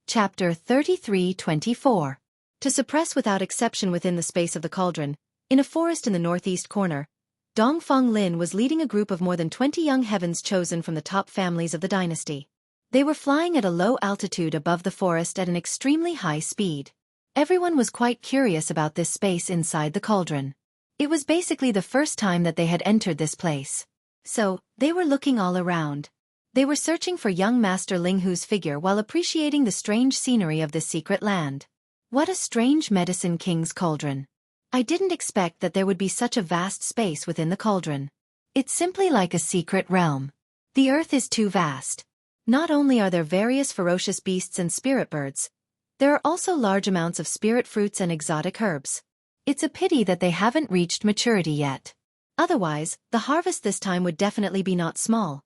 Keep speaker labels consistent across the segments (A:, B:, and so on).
A: Chapter 33-24. To suppress without exception within the space of the cauldron, in a forest in the northeast corner, Dongfang Lin was leading a group of more than 20 young heavens chosen from the top families of the dynasty. They were flying at a low altitude above the forest at an extremely high speed. Everyone was quite curious about this space inside the cauldron. It was basically the first time that they had entered this place. So, they were looking all around. They were searching for young Master Linghu's figure while appreciating the strange scenery of this secret land. What a strange Medicine King's cauldron. I didn't expect that there would be such a vast space within the cauldron. It's simply like a secret realm. The earth is too vast. Not only are there various ferocious beasts and spirit birds, there are also large amounts of spirit fruits and exotic herbs. It's a pity that they haven't reached maturity yet. Otherwise, the harvest this time would definitely be not small.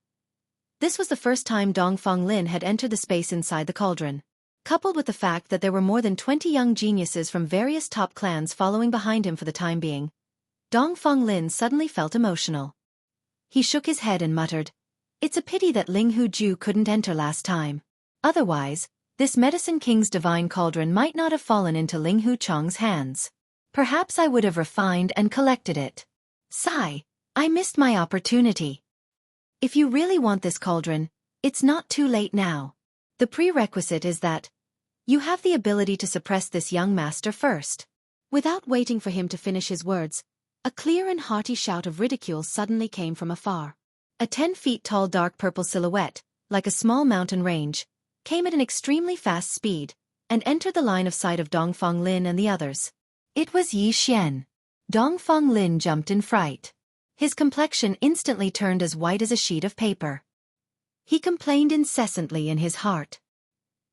A: This was the first time Dongfang Lin had entered the space inside the cauldron. Coupled with the fact that there were more than 20 young geniuses from various top clans following behind him for the time being, Dongfang Lin suddenly felt emotional. He shook his head and muttered, "It's a pity that Linghu Ju couldn't enter last time. Otherwise, this Medicine King's divine cauldron might not have fallen into Linghu Chang's hands. Perhaps I would have refined and collected it. Sigh, I missed my opportunity. If you really want this cauldron, it's not too late now. The prerequisite is that you have the ability to suppress this young master first." Without waiting for him to finish his words, a clear and hearty shout of ridicule suddenly came from afar. A 10 feet tall dark purple silhouette, like a small mountain range, came at an extremely fast speed, and entered the line of sight of Dongfang Lin and the others. It was Yi Xian. Dongfang Lin jumped in fright. His complexion instantly turned as white as a sheet of paper. He complained incessantly in his heart.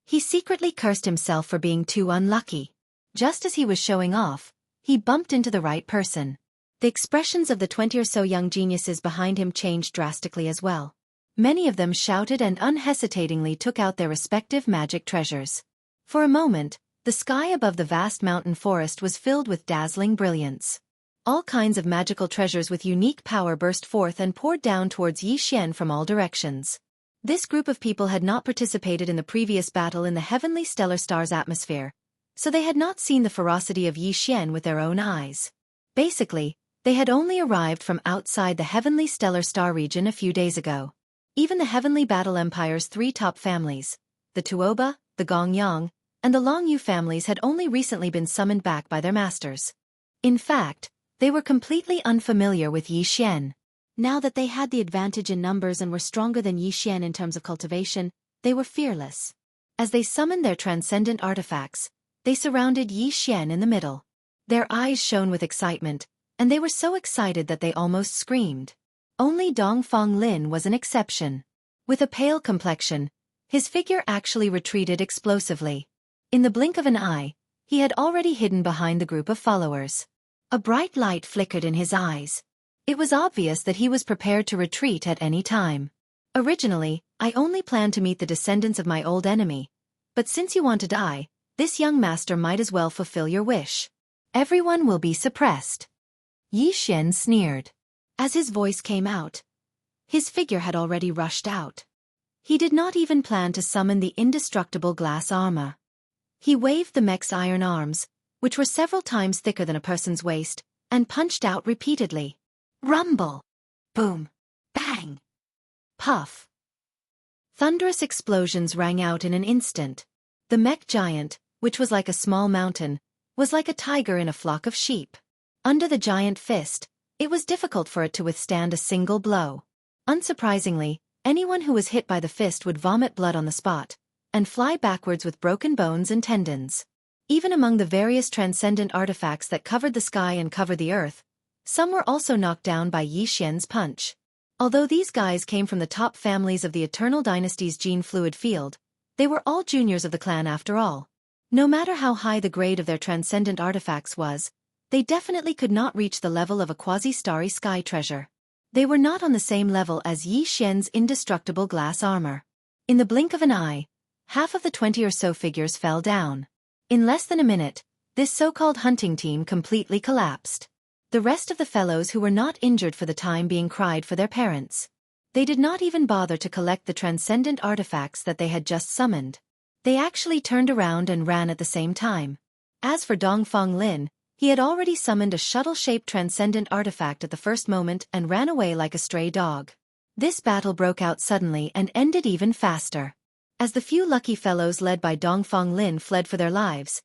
A: He secretly cursed himself for being too unlucky. Just as he was showing off, he bumped into the right person. The expressions of the 20 or so young geniuses behind him changed drastically as well. Many of them shouted and unhesitatingly took out their respective magic treasures. For a moment, the sky above the vast mountain forest was filled with dazzling brilliance. All kinds of magical treasures with unique power burst forth and poured down towards Yi Xian from all directions. This group of people had not participated in the previous battle in the heavenly stellar star's atmosphere, so they had not seen the ferocity of Yi Xian with their own eyes. Basically, they had only arrived from outside the heavenly stellar star region a few days ago. Even the heavenly battle empire's 3 top families, the Tuoba, the Gongyang, and the Longyu families had only recently been summoned back by their masters. In fact, they were completely unfamiliar with Yi Xian. Now that they had the advantage in numbers and were stronger than Yi Xian in terms of cultivation, they were fearless. As they summoned their transcendent artifacts, they surrounded Yi Xian in the middle. Their eyes shone with excitement, and they were so excited that they almost screamed. Only Dongfang Lin was an exception. With a pale complexion, his figure actually retreated explosively. In the blink of an eye, he had already hidden behind the group of followers. A bright light flickered in his eyes. It was obvious that he was prepared to retreat at any time. "Originally, I only planned to meet the descendants of my old enemy, but since you want to die, this young master might as well fulfill your wish. Everyone will be suppressed." Yi Xian sneered. As his voice came out, his figure had already rushed out. He did not even plan to summon the indestructible glass armor. He waved the mech's iron arms, which were several times thicker than a person's waist, and punched out repeatedly. Rumble! Boom! Bang! Puff! Thunderous explosions rang out in an instant. The mech giant, which was like a small mountain, was like a tiger in a flock of sheep. Under the giant fist, it was difficult for it to withstand a single blow. Unsurprisingly, anyone who was hit by the fist would vomit blood on the spot, and fly backwards with broken bones and tendons. Even among the various transcendent artifacts that covered the sky and covered the earth, some were also knocked down by Yi Xian's punch. Although these guys came from the top families of the Eternal Dynasty's gene fluid field, they were all juniors of the clan after all. No matter how high the grade of their transcendent artifacts was, they definitely could not reach the level of a quasi-starry sky treasure. They were not on the same level as Yi Xian's indestructible glass armor. In the blink of an eye, half of the 20 or so figures fell down. In less than a minute, this so-called hunting team completely collapsed. The rest of the fellows who were not injured for the time being cried for their parents. They did not even bother to collect the transcendent artifacts that they had just summoned. They actually turned around and ran at the same time. As for Dongfang Lin, he had already summoned a shuttle-shaped transcendent artifact at the first moment and ran away like a stray dog. This battle broke out suddenly and ended even faster. As the few lucky fellows led by Dongfang Lin fled for their lives,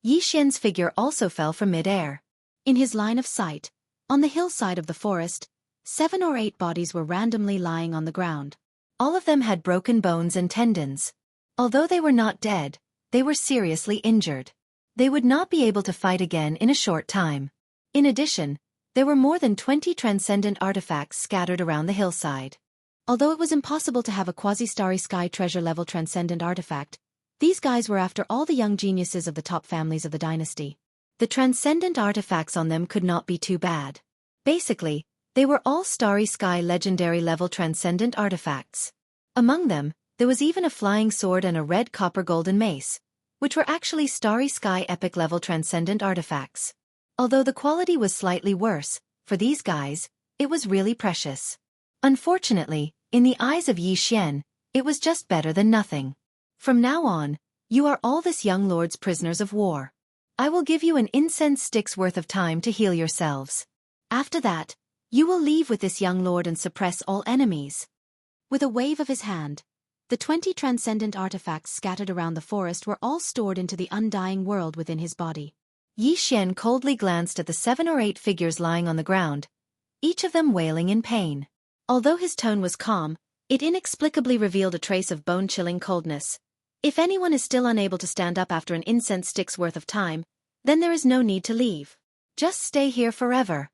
A: Yi Xian's figure also fell from mid-air. In his line of sight, on the hillside of the forest, 7 or 8 bodies were randomly lying on the ground. All of them had broken bones and tendons. Although they were not dead, they were seriously injured. They would not be able to fight again in a short time. In addition, there were more than 20 transcendent artifacts scattered around the hillside. Although it was impossible to have a quasi-starry sky treasure-level transcendent artifact, these guys were after all the young geniuses of the top families of the dynasty. The transcendent artifacts on them could not be too bad. Basically, they were all starry sky legendary-level transcendent artifacts. Among them, there was even a flying sword and a red copper golden mace, which were actually starry sky epic-level transcendent artifacts. Although the quality was slightly worse, for these guys, it was really precious. Unfortunately, in the eyes of Yi Xian, it was just better than nothing. From now on, you are all this young lord's prisoners of war. I will give you an incense stick's worth of time to heal yourselves. After that, you will leave with this young lord and suppress all enemies. With a wave of his hand, the 20 transcendent artifacts scattered around the forest were all stored into the undying world within his body. Yi Xian coldly glanced at the 7 or 8 figures lying on the ground, each of them wailing in pain. Although his tone was calm, it inexplicably revealed a trace of bone-chilling coldness. If anyone is still unable to stand up after an incense stick's worth of time, then there is no need to leave. Just stay here forever.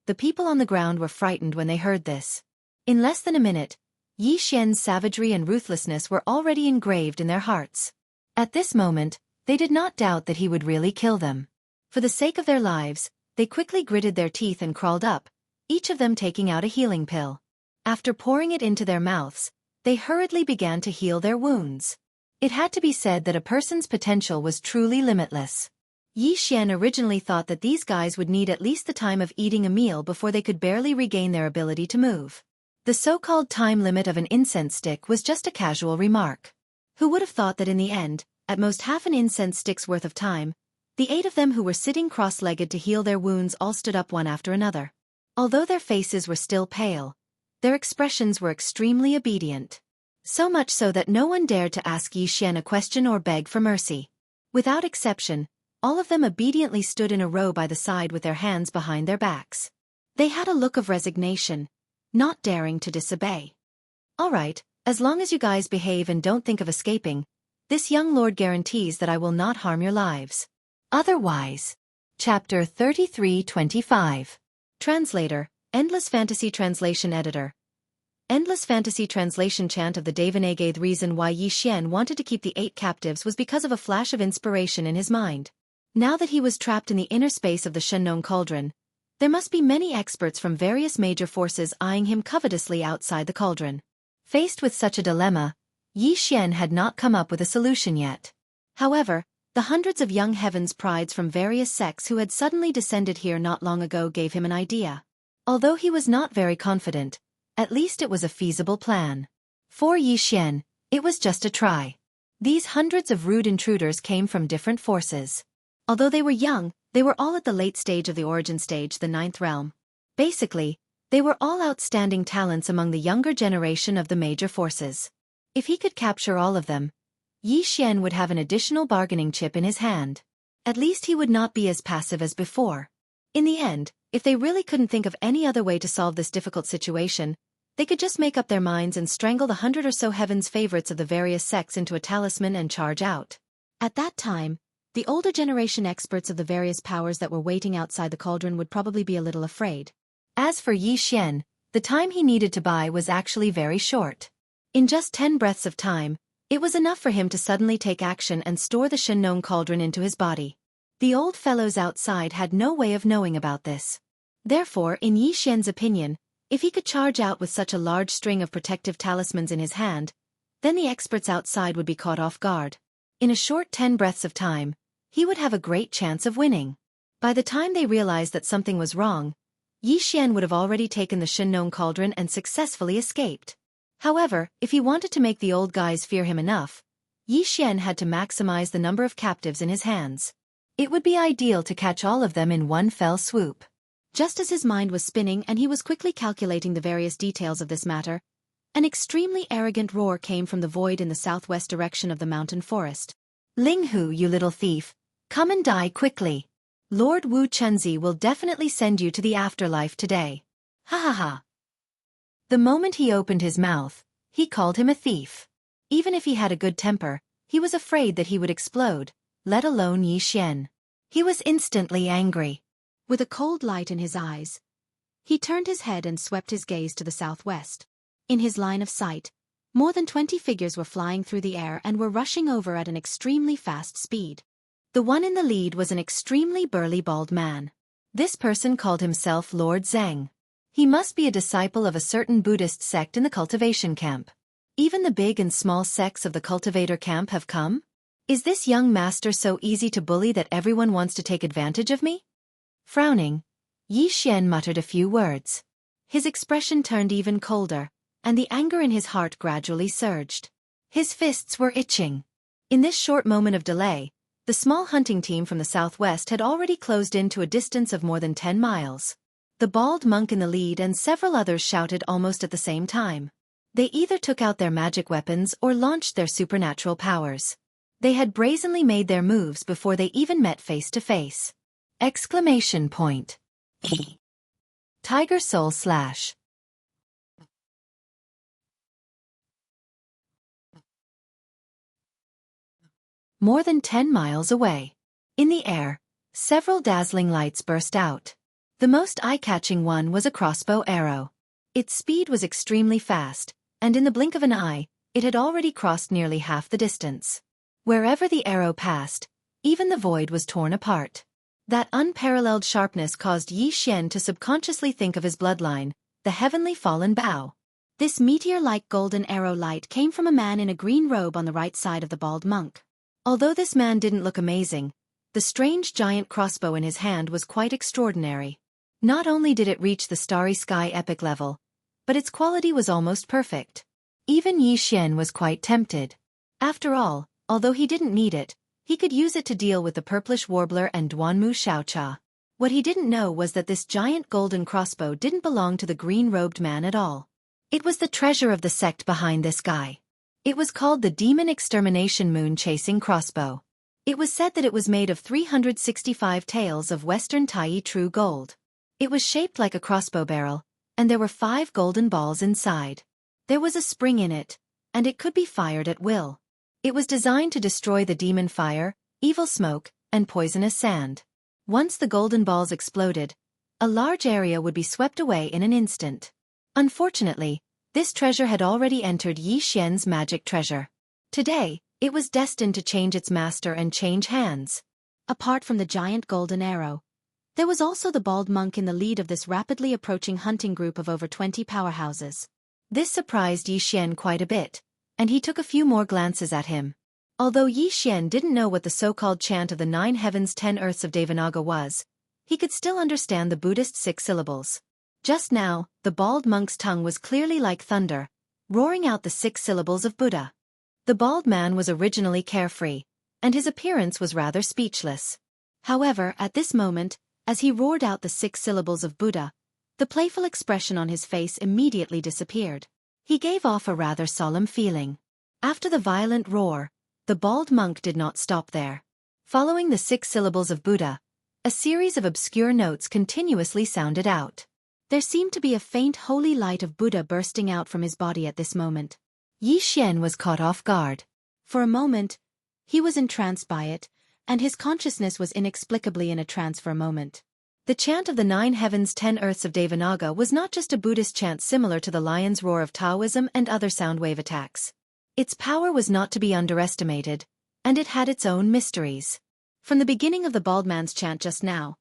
A: The people on the ground were frightened when they heard this. In less than a minute, Yi Xian's savagery and ruthlessness were already engraved in their hearts. At this moment, they did not doubt that he would really kill them. For the sake of their lives, they quickly gritted their teeth and crawled up, each of them taking out a healing pill. After pouring it into their mouths, they hurriedly began to heal their wounds. It had to be said that a person's potential was truly limitless. Yi Xian originally thought that these guys would need at least the time of eating a meal before they could barely regain their ability to move. The so-called time limit of an incense stick was just a casual remark. Who would have thought that in the end, at most half an incense stick's worth of time, the 8 of them who were sitting cross-legged to heal their wounds all stood up one after another. Although their faces were still pale, their expressions were extremely obedient. So much so that no one dared to ask Yi Xian a question or beg for mercy. Without exception, all of them obediently stood in a row by the side with their hands behind their backs. They had a look of resignation, not daring to disobey. All right, as long as you guys behave and don't think of escaping, this young lord guarantees that I will not harm your lives. Otherwise. Chapter 33-25. Translator, Endless Fantasy Translation Editor. Endless Fantasy Translation Chant of the Devanagay. The reason why Yi Xian wanted to keep the 8 captives was because of a flash of inspiration in his mind. Now that he was trapped in the inner space of the Shenong cauldron, there must be many experts from various major forces eyeing him covetously outside the cauldron. Faced with such a dilemma, Yi Xian had not come up with a solution yet. However, the hundreds of young heavens prides from various sects who had suddenly descended here not long ago gave him an idea. Although he was not very confident, at least it was a feasible plan. For Yi Xian, it was just a try. These hundreds of rude intruders came from different forces. Although they were young, they were all at the late stage of the origin stage, the 9th realm. Basically, they were all outstanding talents among the younger generation of the major forces. If he could capture all of them, Yi Xian would have an additional bargaining chip in his hand. At least he would not be as passive as before. In the end, if they really couldn't think of any other way to solve this difficult situation, they could just make up their minds and strangle the 100 or so heaven's favorites of the various sects into a talisman and charge out. At that time, the older generation experts of the various powers that were waiting outside the cauldron would probably be a little afraid. As for Yi Xian, the time he needed to buy was actually very short. In just 10 breaths of time, it was enough for him to suddenly take action and store the Shenong cauldron into his body. The old fellows outside had no way of knowing about this. Therefore, in Yi Xian's opinion, if he could charge out with such a large string of protective talismans in his hand, then the experts outside would be caught off guard. In a short 10 breaths of time, he would have a great chance of winning. By the time they realized that something was wrong, Yi Xian would have already taken the Shenong cauldron and successfully escaped. However, if he wanted to make the old guys fear him enough, Yi Xian had to maximize the number of captives in his hands. It would be ideal to catch all of them in one fell swoop. Just as his mind was spinning and he was quickly calculating the various details of this matter, an extremely arrogant roar came from the void in the southwest direction of the mountain forest. "Ling Hu, you little thief, come and die quickly. Lord Wu Chunzi will definitely send you to the afterlife today. Ha ha ha." The moment he opened his mouth, he called him a thief. Even if he had a good temper, he was afraid that he would explode, let alone Yi Xian. He was instantly angry. With a cold light in his eyes, he turned his head and swept his gaze to the southwest. In his line of sight, more than 20 figures were flying through the air and were rushing over at an extremely fast speed. The one in the lead was an extremely burly bald man. This person called himself Lord Zhang. He must be a disciple of a certain Buddhist sect in the Cultivation camp. Even the big and small sects of the Cultivator camp have come? Is this young master so easy to bully that everyone wants to take advantage of me? Frowning, Yi Xian muttered a few words. His expression turned even colder, and the anger in his heart gradually surged. His fists were itching. In this short moment of delay, the small hunting team from the southwest had already closed in to a distance of more than 10 miles. The bald monk in the lead and several others shouted almost at the same time. They either took out their magic weapons or launched their supernatural powers. They had brazenly made their moves before they even met face to face. Exclamation point. Tiger Soul Slash. More than 10 miles away. In the air, several dazzling lights burst out. The most eye-catching one was a crossbow arrow. Its speed was extremely fast, and in the blink of an eye, it had already crossed nearly half the distance. Wherever the arrow passed, even the void was torn apart. That unparalleled sharpness caused Yi Xian to subconsciously think of his bloodline, the heavenly fallen Bao. This meteor-like golden arrow light came from a man in a green robe on the right side of the bald monk. Although this man didn't look amazing, the strange giant crossbow in his hand was quite extraordinary. Not only did it reach the starry sky epic level, but its quality was almost perfect. Even Yi Xian was quite tempted. After all, although he didn't need it, he could use it to deal with the purplish warbler and Duanmu Xiaocha. What he didn't know was that this giant golden crossbow didn't belong to the green-robed man at all. It was the treasure of the sect behind this guy. It was called the Demon Extermination Moon-Chasing Crossbow. It was said that it was made of 365 taels of Western Tai true gold. It was shaped like a crossbow barrel, and there were 5 golden balls inside. There was a spring in it, and it could be fired at will. It was designed to destroy the demon fire, evil smoke, and poisonous sand. Once the golden balls exploded, a large area would be swept away in an instant. Unfortunately, this treasure had already entered Yi Xian's magic treasure. Today, it was destined to change its master and change hands. Apart from the giant golden arrow, there was also the bald monk in the lead of this rapidly approaching hunting group of over 20 powerhouses. This surprised Yi Xian quite a bit, and he took a few more glances at him. Although Yi Xian didn't know what the so-called chant of the 9 heavens 10 earths of Devanaga was, he could still understand the Buddhist 6 syllables. Just now, the bald monk's tongue was clearly like thunder, roaring out the 6 syllables of Buddha. The bald man was originally carefree, and his appearance was rather speechless. However, at this moment, as he roared out the 6 syllables of Buddha, the playful expression on his face immediately disappeared. He gave off a rather solemn feeling. After the violent roar, the bald monk did not stop there. Following the 6 syllables of Buddha, a series of obscure notes continuously sounded out. There seemed to be a faint holy light of Buddha bursting out from his body at this moment. Yi Xian was caught off guard. For a moment, he was entranced by it, and his consciousness was inexplicably in a trance for a moment. The chant of the 9 heavens 10 earths of Devanaga was not just a Buddhist chant similar to the lion's roar of Taoism and other sound wave attacks. Its power was not to be underestimated, and it had its own mysteries. From the beginning of the bald man's chant just now,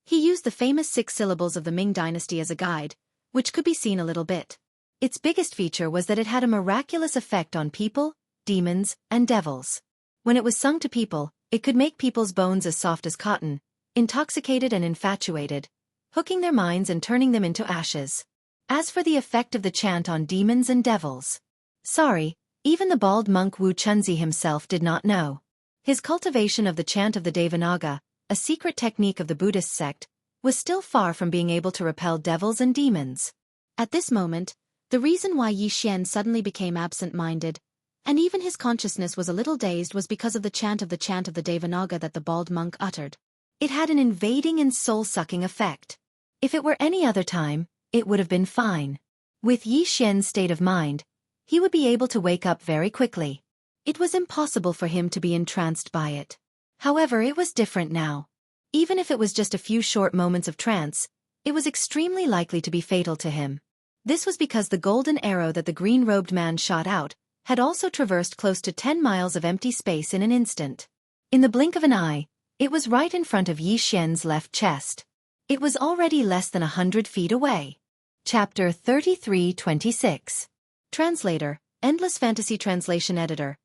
A: he used the famous 6 syllables of the Ming dynasty as a guide, which could be seen a little bit. Its biggest feature was that it had a miraculous effect on people, demons, and devils. When it was sung to people, it could make people's bones as soft as cotton, intoxicated and infatuated, hooking their minds and turning them into ashes. As for the effect of the chant on demons and devils, sorry, Even the bald monk Wu Chunzi himself did not know. His cultivation of the chant of the Devanaga, a secret technique of the Buddhist sect, was still far from being able to repel devils and demons. At this moment, the reason why Yi Xian suddenly became absent-minded, and even his consciousness was a little dazed, was because of the chant of the Devanaga that the bald monk uttered. It had an invading and soul-sucking effect. If it were any other time, it would have been fine. With Yi Xian's state of mind, he would be able to wake up very quickly. It was impossible for him to be entranced by it. However, it was different now. Even if it was just a few short moments of trance, it was extremely likely to be fatal to him. This was because the golden arrow that the green-robed man shot out had also traversed close to 10 miles of empty space in an instant. In the blink of an eye, it was right in front of Yi Xian's left chest. It was already less than 100 feet away. Chapter 33-26. Translator, Endless Fantasy Translation Editor.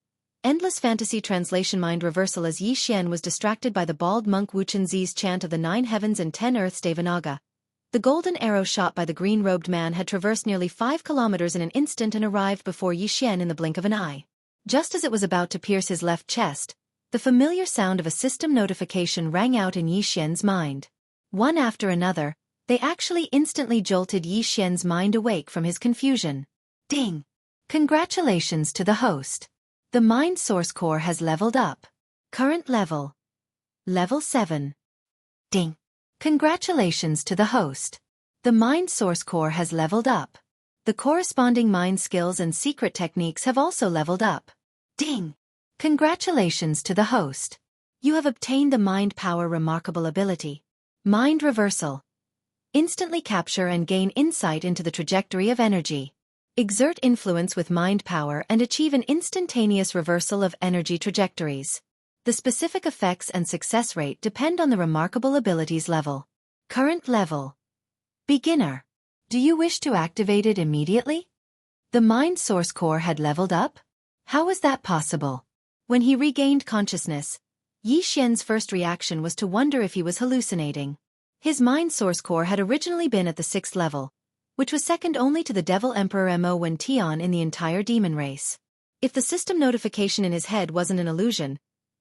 A: Endless Fantasy Translation. Mind reversal. As Yi Xian was distracted by the bald monk Wu Chunzi's chant of the 9 heavens and 10 earths Devanaga, the golden arrow shot by the green-robed man had traversed nearly 5 kilometers in an instant and arrived before Yi Xian in the blink of an eye. Just as it was about to pierce his left chest, the familiar sound of a system notification rang out in Yi Xian's mind. One after another, they actually instantly jolted Yi Xian's mind awake from his confusion. Ding! Congratulations to the host. The Mind Source Core has leveled up. Current level. Level 7. Ding! Congratulations to the host. The Mind Source Core has leveled up. The corresponding mind skills and secret techniques have also leveled up. Ding! Congratulations to the host. You have obtained the Mind Power Remarkable ability. Mind Reversal. Instantly capture and gain insight into the trajectory of energy. Exert influence with mind power and achieve an instantaneous reversal of energy trajectories. The specific effects and success rate depend on the remarkable ability's level. Current level. Beginner. Do you wish to activate it immediately? The Mind Source Core had leveled up? How was that possible? When he regained consciousness, Yi Xian's first reaction was to wonder if he was hallucinating. His Mind Source Core had originally been at the 6th level, which was second only to the Devil Emperor Mo Wen Tian in the entire demon race. If the system notification in his head wasn't an illusion,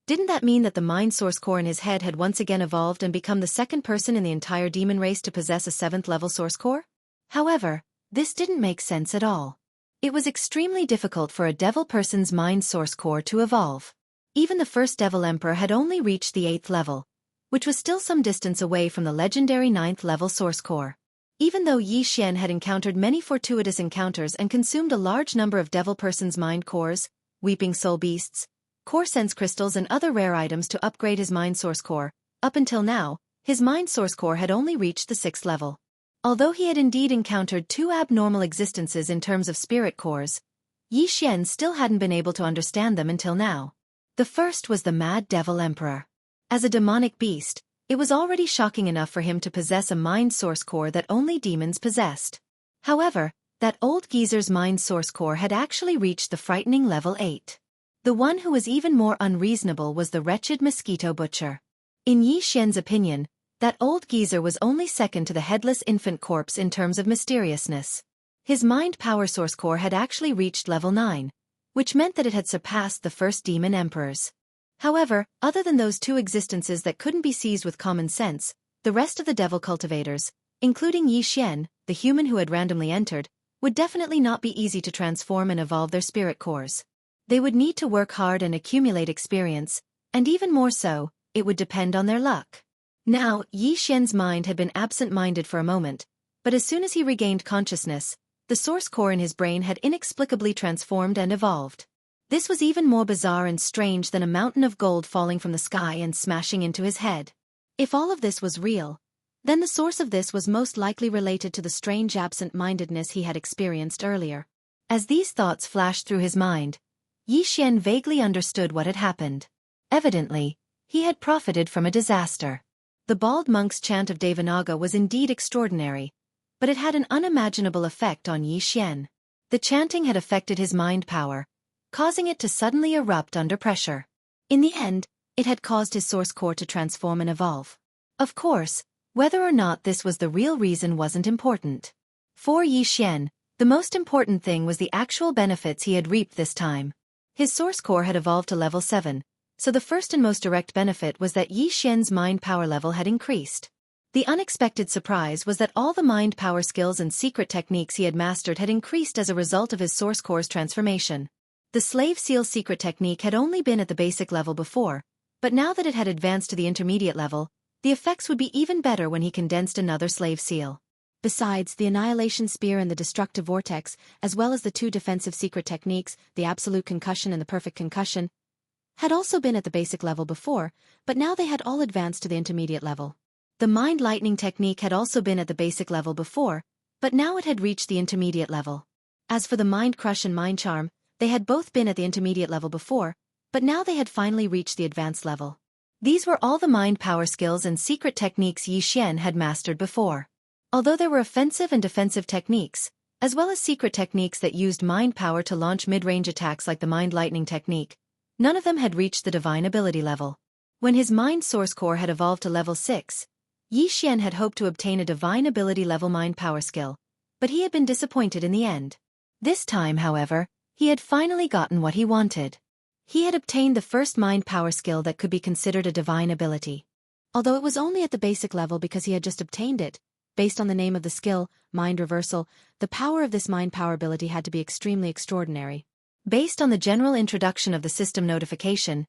A: didn't that mean that the Mind Source Core in his head had once again evolved and become the second person in the entire demon race to possess a 7th level Source Core? However, this didn't make sense at all. It was extremely difficult for a devil person's Mind Source Core to evolve. Even the first Devil Emperor had only reached the 8th level, which was still some distance away from the legendary 9th level Source Core. Even though Yi Xian had encountered many fortuitous encounters and consumed a large number of devil person's mind cores, weeping soul beasts, core sense crystals and other rare items to upgrade his Mind Source Core, up until now, his Mind Source Core had only reached the 6th level. Although he had indeed encountered 2 abnormal existences in terms of spirit cores, Yi Xian still hadn't been able to understand them until now. The first was the Mad Devil Emperor. As a demonic beast, it was already shocking enough for him to possess a Mind Source Core that only demons possessed. However, that old geezer's Mind Source Core had actually reached the frightening level 8. The one who was even more unreasonable was the wretched Mosquito Butcher. In Yi Xian's opinion, that old geezer was only second to the headless infant corpse in terms of mysteriousness. His Mind Power Source Core had actually reached level 9, which meant that it had surpassed the first demon emperors. However, other than those 2 existences that couldn't be seized with common sense, the rest of the devil cultivators, including Yi Xian, the human who had randomly entered, would definitely not be easy to transform and evolve their spirit cores. They would need to work hard and accumulate experience, and even more so, it would depend on their luck. Now, Yi Xian's mind had been absent-minded for a moment, but as soon as he regained consciousness, the source core in his brain had inexplicably transformed and evolved. This was even more bizarre and strange than a mountain of gold falling from the sky and smashing into his head. If all of this was real, then the source of this was most likely related to the strange absent-mindedness he had experienced earlier. As these thoughts flashed through his mind, Yi Xian vaguely understood what had happened. Evidently, he had profited from a disaster. The bald monk's chant of Devanaga was indeed extraordinary, but it had an unimaginable effect on Yi Xian. The chanting had affected his mind power, causing it to suddenly erupt under pressure. In the end, it had caused his source core to transform and evolve. Of course, whether or not this was the real reason wasn't important. For Yi Xian, The most important thing was the actual benefits he had reaped this time. His source core had evolved to level 7, so the first and most direct benefit was that Yi Xian's mind power level had increased. The unexpected surprise was that all the mind power skills and secret techniques he had mastered had increased as a result of his source core's transformation. The slave seal secret technique had only been at the basic level before, but now that it had advanced to the intermediate level, the effects would be even better when he condensed another slave seal. Besides, the Annihilation Spear and the Destructive Vortex, as well as the 2 defensive secret techniques, the Absolute Concussion and the Perfect Concussion, had also been at the basic level before, but now they had all advanced to the intermediate level. The Mind Lightning technique had also been at the basic level before, but now it had reached the intermediate level. As for the Mind Crush and Mind Charm, they had both been at the intermediate level before, but now they had finally reached the advanced level. These were all the mind power skills and secret techniques Yi Xian had mastered before. Although there were offensive and defensive techniques, as well as secret techniques that used mind power to launch mid-range attacks like the Mind Lightning technique, none of them had reached the divine ability level. When his mind source core had evolved to level 6, Yi Xian had hoped to obtain a divine ability level mind power skill, but he had been disappointed in the end. This time, however, he had finally gotten what he wanted. He had obtained the first mind power skill that could be considered a divine ability. Although it was only at the basic level because he had just obtained it, based on the name of the skill, Mind Reversal, the power of this mind power ability had to be extremely extraordinary. Based on the general introduction of the system notification,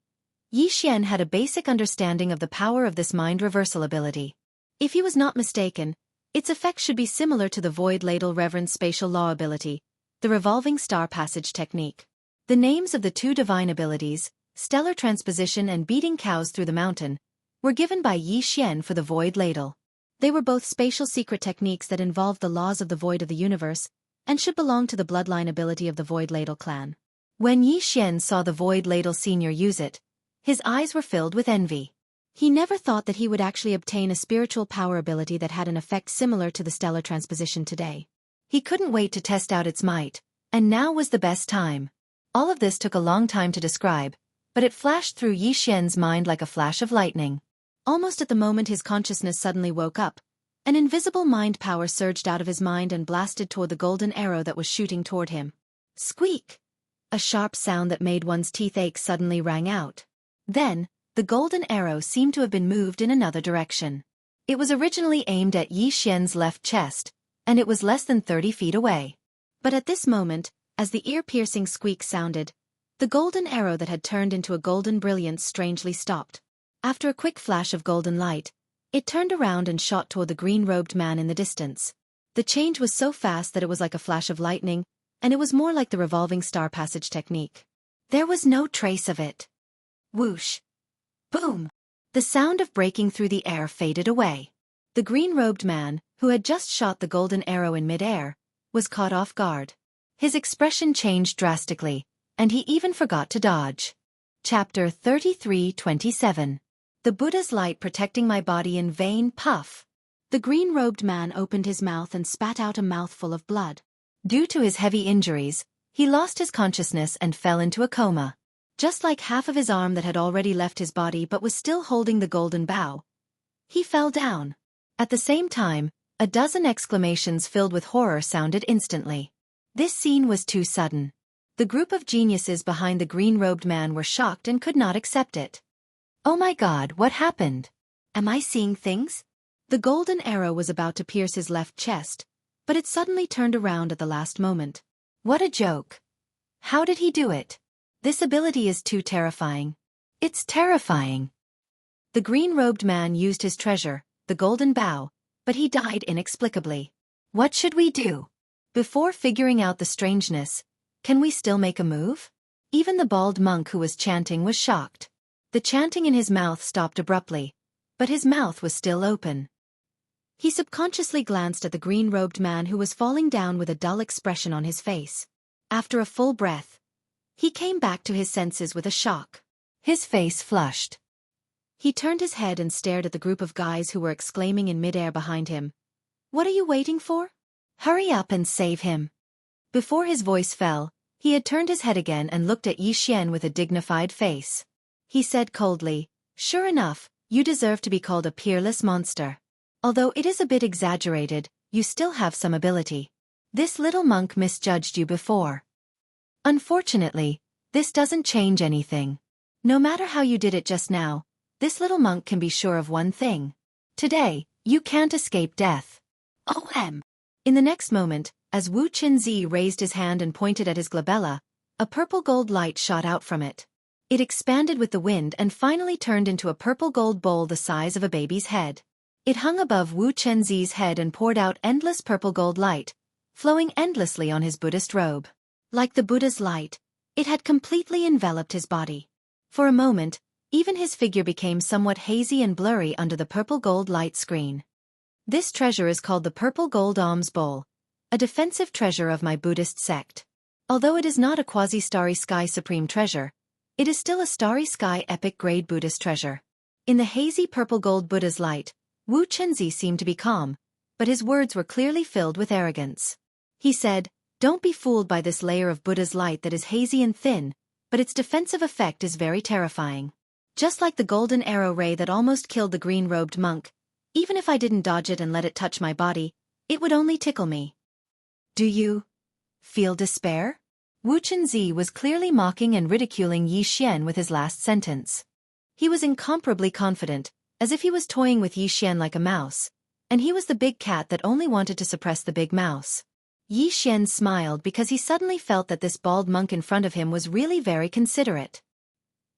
A: Yi Xian had a basic understanding of the power of this mind reversal ability. If he was not mistaken, its effect should be similar to the Void Ladle Reverend Spatial Law ability, the Revolving Star Passage technique. The names of the 2 divine abilities, Stellar Transposition and Beating Cows Through the Mountain, were given by Yi Xian for the Void Ladle. They were both spatial secret techniques that involved the laws of the void of the universe, and should belong to the bloodline ability of the Void Ladle clan. When Yi Xian saw the Void Ladle Senior use it, his eyes were filled with envy. He never thought that he would actually obtain a spiritual power ability that had an effect similar to the Stellar Transposition today. He couldn't wait to test out its might, and now was the best time. All of this took a long time to describe, but it flashed through Yi Xian's mind like a flash of lightning. Almost at the moment his consciousness suddenly woke up, an invisible mind power surged out of his mind and blasted toward the golden arrow that was shooting toward him. Squeak! A sharp sound that made one's teeth ache suddenly rang out. Then, the golden arrow seemed to have been moved in another direction. It was originally aimed at Yi Xian's left chest, and it was less than 30 feet away. But at this moment, as the ear-piercing squeak sounded, the golden arrow that had turned into a golden brilliance strangely stopped. After a quick flash of golden light, it turned around and shot toward the green-robed man in the distance. The change was so fast that it was like a flash of lightning, and it was more like the revolving star passage technique. There was no trace of it. Whoosh! Boom! The sound of breaking through the air faded away. The green-robed man, who had just shot the golden arrow in mid-air, was caught off guard. His expression changed drastically, and he even forgot to dodge. Chapter 33:27. The Buddha's light protecting my body in vain. Puff! The green-robed man opened his mouth and spat out a mouthful of blood. Due to his heavy injuries, he lost his consciousness and fell into a coma. Just like half of his arm that had already left his body but was still holding the golden bow, he fell down. At the same time, a dozen exclamations filled with horror sounded instantly. This scene was too sudden. The group of geniuses behind the green-robed man were shocked and could not accept it. Oh my God, what happened? Am I seeing things? The golden arrow was about to pierce his left chest, but it suddenly turned around at the last moment. What a joke. How did he do it? This ability is too terrifying. It's terrifying. The green-robed man used his treasure, the golden bow, but he died inexplicably. What should we do? Before figuring out the strangeness, can we still make a move? Even the bald monk who was chanting was shocked. The chanting in his mouth stopped abruptly, but his mouth was still open. He subconsciously glanced at the green-robed man who was falling down with a dull expression on his face. After a full breath, he came back to his senses with a shock. His face flushed. He turned his head and stared at the group of guys who were exclaiming in midair behind him. What are you waiting for? Hurry up and save him. Before his voice fell, he had turned his head again and looked at Yi Xian with a dignified face. He said coldly, "Sure enough, you deserve to be called a peerless monster. Although it is a bit exaggerated, you still have some ability. This little monk misjudged you before. Unfortunately, this doesn't change anything. No matter how you did it just now, this little monk can be sure of one thing. Today, you can't escape death. OM. In the next moment, as Wu Qinzi raised his hand and pointed at his glabella, a purple gold light shot out from it. It expanded with the wind and finally turned into a purple gold bowl the size of a baby's head. It hung above Wu Qinzi's head and poured out endless purple gold light, flowing endlessly on his Buddhist robe. Like the Buddha's light, it had completely enveloped his body. For a moment, even his figure became somewhat hazy and blurry under the purple gold light screen. This treasure is called the Purple Gold Alms Bowl, a defensive treasure of my Buddhist sect. Although it is not a quasi-starry sky supreme treasure, it is still a starry sky epic grade Buddhist treasure. In the hazy purple gold Buddha's light, Wu Qinzi seemed to be calm, but his words were clearly filled with arrogance. He said, "Don't be fooled by this layer of Buddha's light that is hazy and thin, but its defensive effect is very terrifying. Just like the golden arrow ray that almost killed the green-robed monk, even if I didn't dodge it and let it touch my body, it would only tickle me." Do you feel despair? Wu Qinzi was clearly mocking and ridiculing Yi Xian with his last sentence. He was incomparably confident, as if he was toying with Yi Xian like a mouse, and he was the big cat that only wanted to suppress the big mouse. Yi Xian smiled because he suddenly felt that this bald monk in front of him was really very considerate.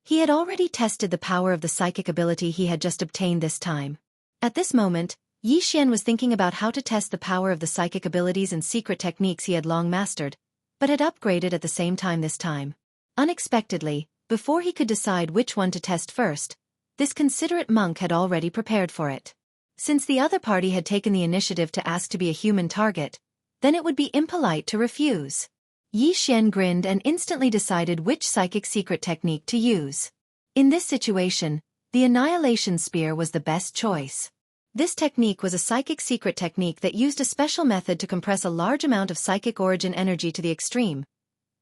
A: He had already tested the power of the psychic ability he had just obtained this time. At this moment, Yi Xian was thinking about how to test the power of the psychic abilities and secret techniques he had long mastered, but had upgraded at the same time this time. Unexpectedly, before he could decide which one to test first, this considerate monk had already prepared for it. Since the other party had taken the initiative to ask to be a human target, then it would be impolite to refuse. Yi Xian grinned and instantly decided which psychic secret technique to use. In this situation, the Annihilation Spear was the best choice. This technique was a psychic secret technique that used a special method to compress a large amount of psychic origin energy to the extreme,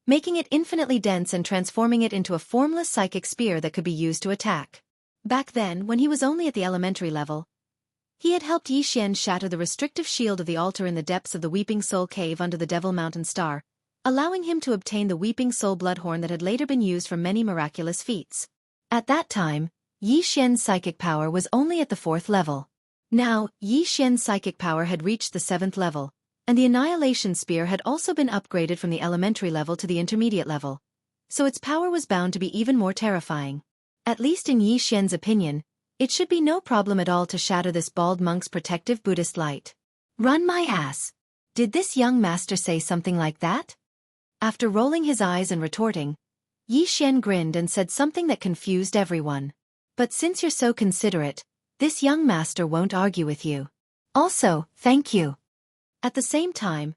A: making it infinitely dense and transforming it into a formless psychic spear that could be used to attack. Back then, when he was only at the elementary level, he had helped Yi Xian shatter the restrictive shield of the altar in the depths of the Weeping Soul Cave under the Devil Mountain Star, allowing him to obtain the Weeping Soul Bloodhorn that had later been used for many miraculous feats. At that time, Yi Xian's psychic power was only at the 4th level. Now, Yi Xian's psychic power had reached the 7th level, and the Annihilation Spear had also been upgraded from the elementary level to the intermediate level, so its power was bound to be even more terrifying. At least in Yi Xian's opinion, it should be no problem at all to shatter this bald monk's protective Buddhist light. Run my ass! Did this young master say something like that? After rolling his eyes and retorting, Yi Xian grinned and said something that confused everyone. But since you're so considerate, this young master won't argue with you. Also, thank you. At the same time,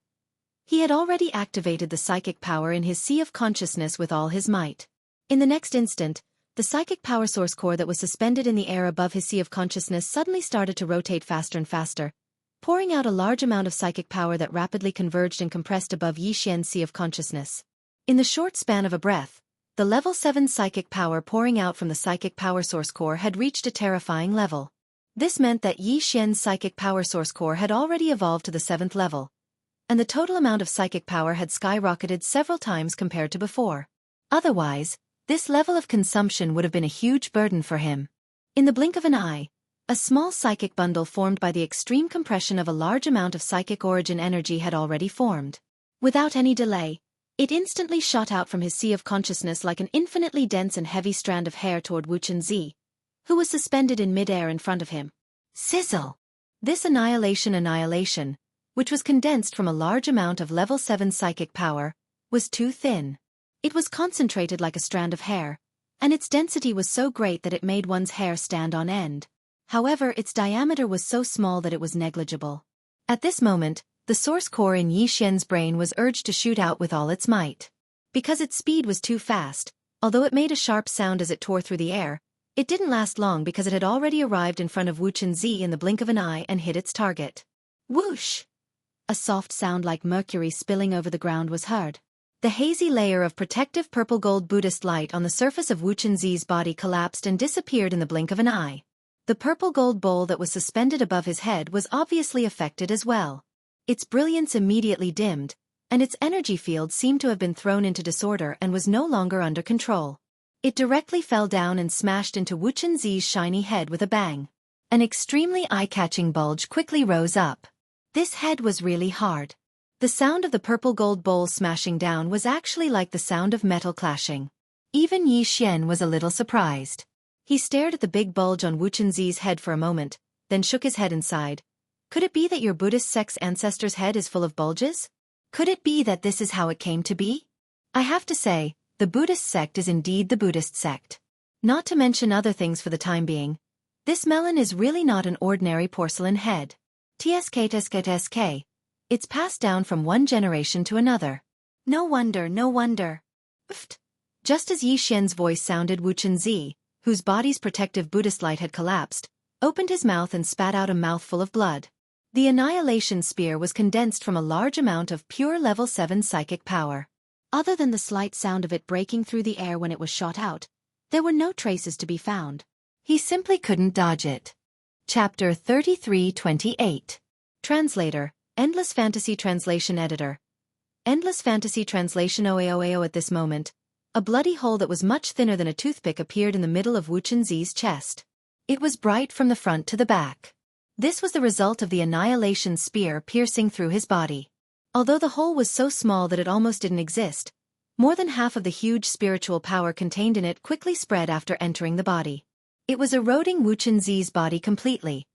A: he had already activated the psychic power in his Sea of Consciousness with all his might. In the next instant, the psychic power source core that was suspended in the air above his Sea of Consciousness suddenly started to rotate faster and faster, pouring out a large amount of psychic power that rapidly converged and compressed above Yi Xian's Sea of Consciousness. In the short span of a breath, the level 7 psychic power pouring out from the psychic power source core had reached a terrifying level. This meant that Yi Xian's psychic power source core had already evolved to the 7th level, and the total amount of psychic power had skyrocketed several times compared to before. Otherwise, this level of consumption would have been a huge burden for him. In the blink of an eye, a small psychic bundle formed by the extreme compression of a large amount of psychic origin energy had already formed. Without any delay, it instantly shot out from his Sea of Consciousness like an infinitely dense and heavy strand of hair toward Wu Qinzi, who was suspended in midair in front of him. Sizzle! This annihilation, which was condensed from a large amount of level 7 psychic power, was too thin. It was concentrated like a strand of hair, and its density was so great that it made one's hair stand on end. However, its diameter was so small that it was negligible. At this moment, the source core in Yi Xian's brain was urged to shoot out with all its might. Because its speed was too fast, although it made a sharp sound as it tore through the air, it didn't last long because it had already arrived in front of Wu Qinzi in the blink of an eye and hit its target. Whoosh! A soft sound like mercury spilling over the ground was heard. The hazy layer of protective purple gold Buddhist light on the surface of Wu Qinzi's body collapsed and disappeared in the blink of an eye. The purple gold bowl that was suspended above his head was obviously affected as well. Its brilliance immediately dimmed, and its energy field seemed to have been thrown into disorder and was no longer under control. It directly fell down and smashed into Wu Chenzi's shiny head with a bang. An extremely eye-catching bulge quickly rose up. This head was really hard. The sound of the purple gold bowl smashing down was actually like the sound of metal clashing. Even Yi Xian was a little surprised. He stared at the big bulge on Wu Chenzi's head for a moment, then shook his head and sighed. Could it be that your Buddhist sect's ancestor's head is full of bulges? Could it be that this is how it came to be? I have to say, the Buddhist sect is indeed the Buddhist sect. Not to mention other things for the time being. This melon is really not an ordinary porcelain head. TSK. It's passed down from one generation to another. No wonder, no wonder. Pfft. Just as Yi Xian's voice sounded, Wu Chenzi, whose body's protective Buddhist light had collapsed, opened his mouth and spat out a mouthful of blood. The annihilation spear was condensed from a large amount of pure level 7 psychic power. Other than the slight sound of it breaking through the air when it was shot out, there were no traces to be found. He simply couldn't dodge it. Chapter 33-28. Translator, Endless Fantasy Translation Editor. Endless Fantasy Translation OAOAO. At this moment, a bloody hole that was much thinner than a toothpick appeared in the middle of Wu Chenzi's chest. It was bright from the front to the back. This was the result of the annihilation spear piercing through his body. Although the hole was so small that it almost didn't exist, more than half of the huge spiritual power contained in it quickly spread after entering the body. It was eroding Wu Chenzi's body completely,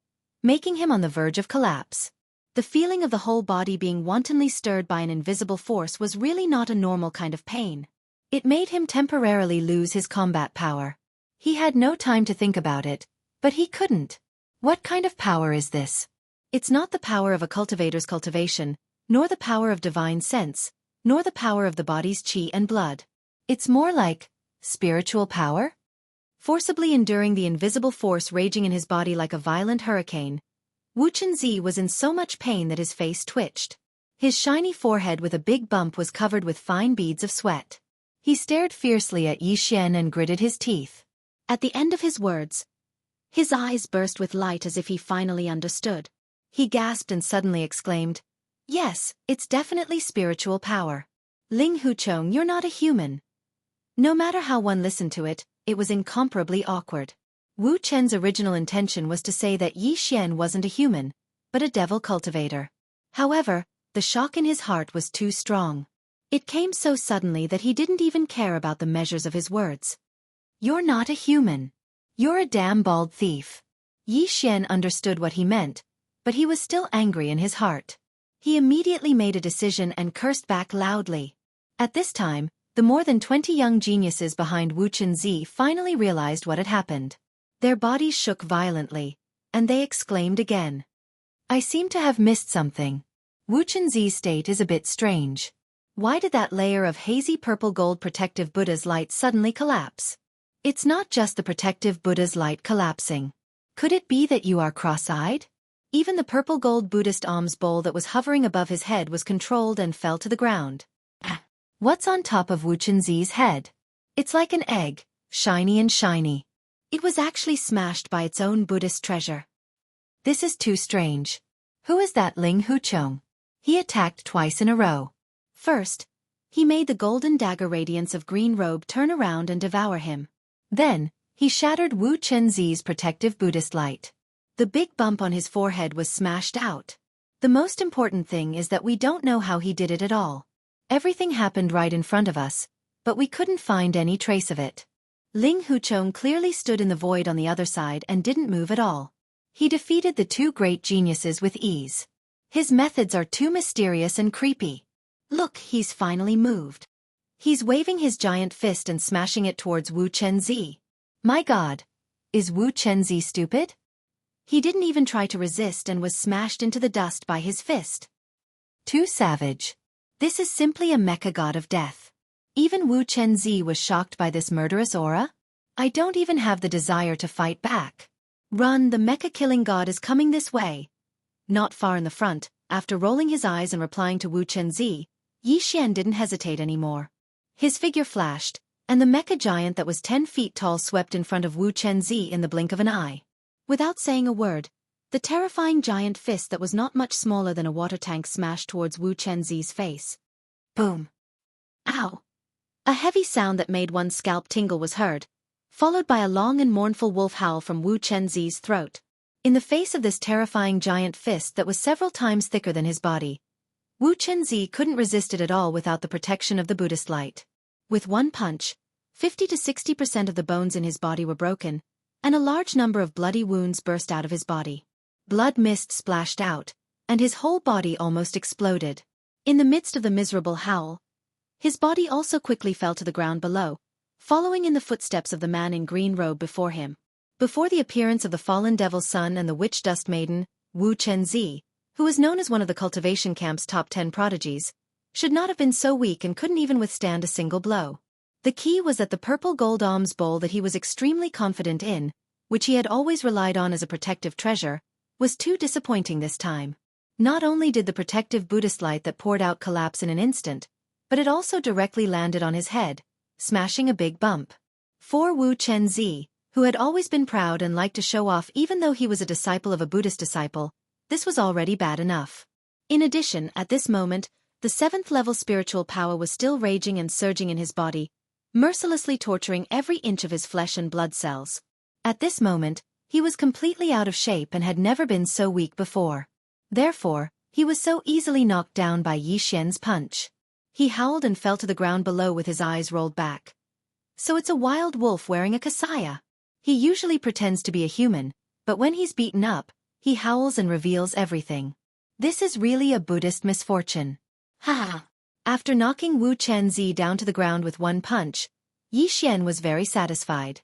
A: making him on the verge of collapse. The feeling of the whole body being wantonly stirred by an invisible force was really not a normal kind of pain. It made him temporarily lose his combat power. He had no time to think about it, but he couldn't. What kind of power is this? It's not the power of a cultivator's cultivation, nor the power of divine sense, nor the power of the body's qi and blood. It's more like spiritual power? Forcibly enduring the invisible force raging in his body like a violent hurricane, Wu Chenzi was in so much pain that his face twitched. His shiny forehead with a big bump was covered with fine beads of sweat. He stared fiercely at Yi Xian and gritted his teeth. At the end of his words, his eyes burst with light as if he finally understood. He gasped and suddenly exclaimed, "Yes, it's definitely spiritual power. Ling Huchong, you're not a human." No matter how one listened to it, it was incomparably awkward. Wu Chen's original intention was to say that Yi Xian wasn't a human, but a devil cultivator. However, the shock in his heart was too strong. It came so suddenly that he didn't even care about the measures of his words. "You're not a human. You're a damn bald thief." Yi Xian understood what he meant, but he was still angry in his heart. He immediately made a decision and cursed back loudly. At this time, the more than 20 young geniuses behind Wu Chenzi finally realized what had happened. Their bodies shook violently, and they exclaimed again. "I seem to have missed something. Wu Chenzi's state is a bit strange. Why did that layer of hazy purple gold protective Buddha's light suddenly collapse? It's not just the protective Buddha's light collapsing. Could it be that you are cross-eyed?" Even the purple gold Buddhist alms bowl that was hovering above his head was controlled and fell to the ground. What's on top of Wu Chenzi's head? It's like an egg, shiny and shiny. It was actually smashed by its own Buddhist treasure. This is too strange. Who is that Ling Huchong? He attacked twice in a row. First, he made the golden dagger radiance of green robe turn around and devour him. Then, he shattered Wu Chenzi's protective Buddhist light. The big bump on his forehead was smashed out. The most important thing is that we don't know how he did it at all. Everything happened right in front of us, but we couldn't find any trace of it. Ling Huchong clearly stood in the void on the other side and didn't move at all. He defeated the two great geniuses with ease. His methods are too mysterious and creepy. Look, he's finally moved. He's waving his giant fist and smashing it towards Wu Chenzi. My God! Is Wu Chenzi stupid? He didn't even try to resist and was smashed into the dust by his fist. Too savage. This is simply a mecha god of death. Even Wu Chenzi was shocked by this murderous aura. I don't even have the desire to fight back. Run, the mecha killing god is coming this way. Not far in the front, after rolling his eyes and replying to Wu Chenzi, Yi Xian didn't hesitate anymore. His figure flashed, and the mecha giant that was 10 feet tall swept in front of Wu Chenzi in the blink of an eye. Without saying a word, The terrifying giant fist that was not much smaller than a water tank smashed towards Wu Chenzi's face. Boom. Ow. A heavy sound that made one's scalp tingle was heard, followed by a long and mournful wolf howl from Wu Chenzi's throat. In the face of this terrifying giant fist that was several times thicker than his body, Wu Chenzi couldn't resist it at all without the protection of the Buddhist light. With one punch, 50 to 60% of the bones in his body were broken, and a large number of bloody wounds burst out of his body. Blood mist splashed out, and his whole body almost exploded. In the midst of the miserable howl, his body also quickly fell to the ground below, following in the footsteps of the man in green robe before him. Before the appearance of the fallen devil's son and the witch dust maiden, Wu Chenzi, who was known as one of the cultivation camp's top 10 prodigies, should not have been so weak and couldn't even withstand a single blow. The key was that the purple gold alms bowl that he was extremely confident in, which he had always relied on as a protective treasure, was too disappointing this time. Not only did the protective Buddhist light that poured out collapse in an instant, but it also directly landed on his head, smashing a big bump. For Wu Chenzi, who had always been proud and liked to show off even though he was a disciple of a Buddhist disciple, this was already bad enough. In addition, at this moment, the 7th level spiritual power was still raging and surging in his body, mercilessly torturing every inch of his flesh and blood cells. At this moment, he was completely out of shape and had never been so weak before. Therefore, he was so easily knocked down by Yi Xian's punch. He howled and fell to the ground below with his eyes rolled back. So it's a wild wolf wearing a kasaya. He usually pretends to be a human, but when he's beaten up, he howls and reveals everything. This is really a Buddhist misfortune. Ha! After knocking Wu Chenzi down to the ground with one punch, Yi Xian was very satisfied.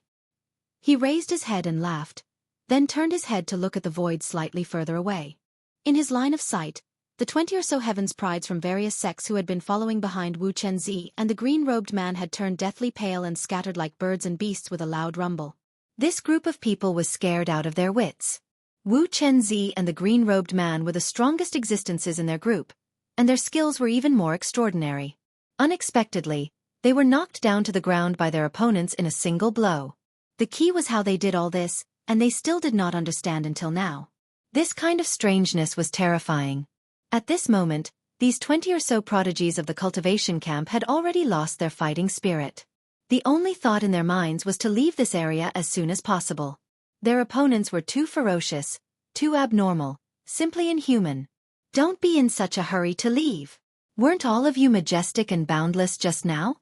A: He raised his head and laughed, then turned his head to look at the void slightly further away. In his line of sight, the 20 or so heavens prides from various sects who had been following behind Wu Chenzi and the green-robed man had turned deathly pale and scattered like birds and beasts with a loud rumble. This group of people was scared out of their wits. Wu Chenzi and the green-robed man were the strongest existences in their group, and their skills were even more extraordinary. Unexpectedly, they were knocked down to the ground by their opponents in a single blow. The key was how they did all this, and they still did not understand until now. This kind of strangeness was terrifying. At this moment, these 20 or so prodigies of the cultivation camp had already lost their fighting spirit. The only thought in their minds was to leave this area as soon as possible. Their opponents were too ferocious, too abnormal, simply inhuman. Don't be in such a hurry to leave. Weren't all of you majestic and boundless just now?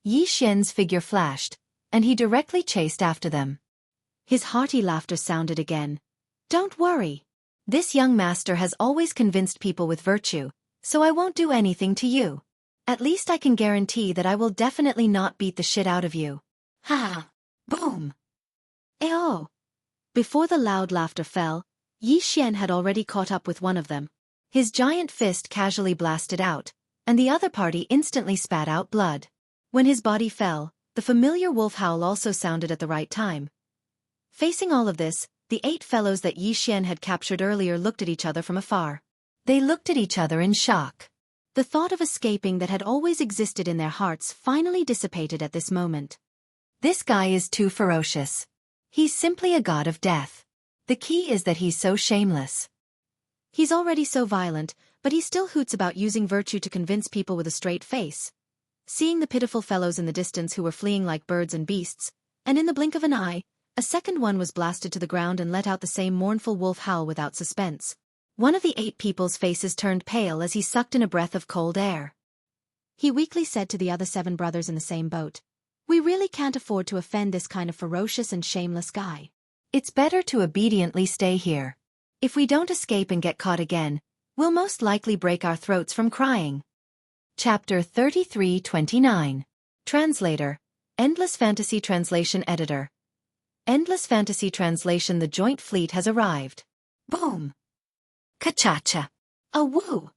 A: Yi Xian's figure flashed, and he directly chased after them. His hearty laughter sounded again. Don't worry. This young master has always convinced people with virtue, so I won't do anything to you. At least I can guarantee that I will definitely not beat the shit out of you. Ha! Boom! Ayo! Before the loud laughter fell, Yi Xian had already caught up with one of them. His giant fist casually blasted out, and the other party instantly spat out blood. When his body fell, the familiar wolf howl also sounded at the right time. Facing all of this, the 8 fellows that Yi Xian had captured earlier looked at each other from afar. They looked at each other in shock. The thought of escaping that had always existed in their hearts finally dissipated at this moment. This guy is too ferocious. He's simply a god of death. The key is that he's so shameless. He's already so violent, but he still hoots about using virtue to convince people with a straight face. Seeing the pitiful fellows in the distance who were fleeing like birds and beasts, and in the blink of an eye, a second one was blasted to the ground and let out the same mournful wolf howl without suspense. One of the 8 people's faces turned pale as he sucked in a breath of cold air. He weakly said to the other 7 brothers in the same boat, "We really can't afford to offend this kind of ferocious and shameless guy. It's better to obediently stay here. If we don't escape and get caught again, we'll most likely break our throats from crying." Chapter 33-29. Translator. Endless Fantasy Translation Editor. Endless Fantasy Translation. The joint fleet has arrived. Boom! Ka-cha-cha! A woo!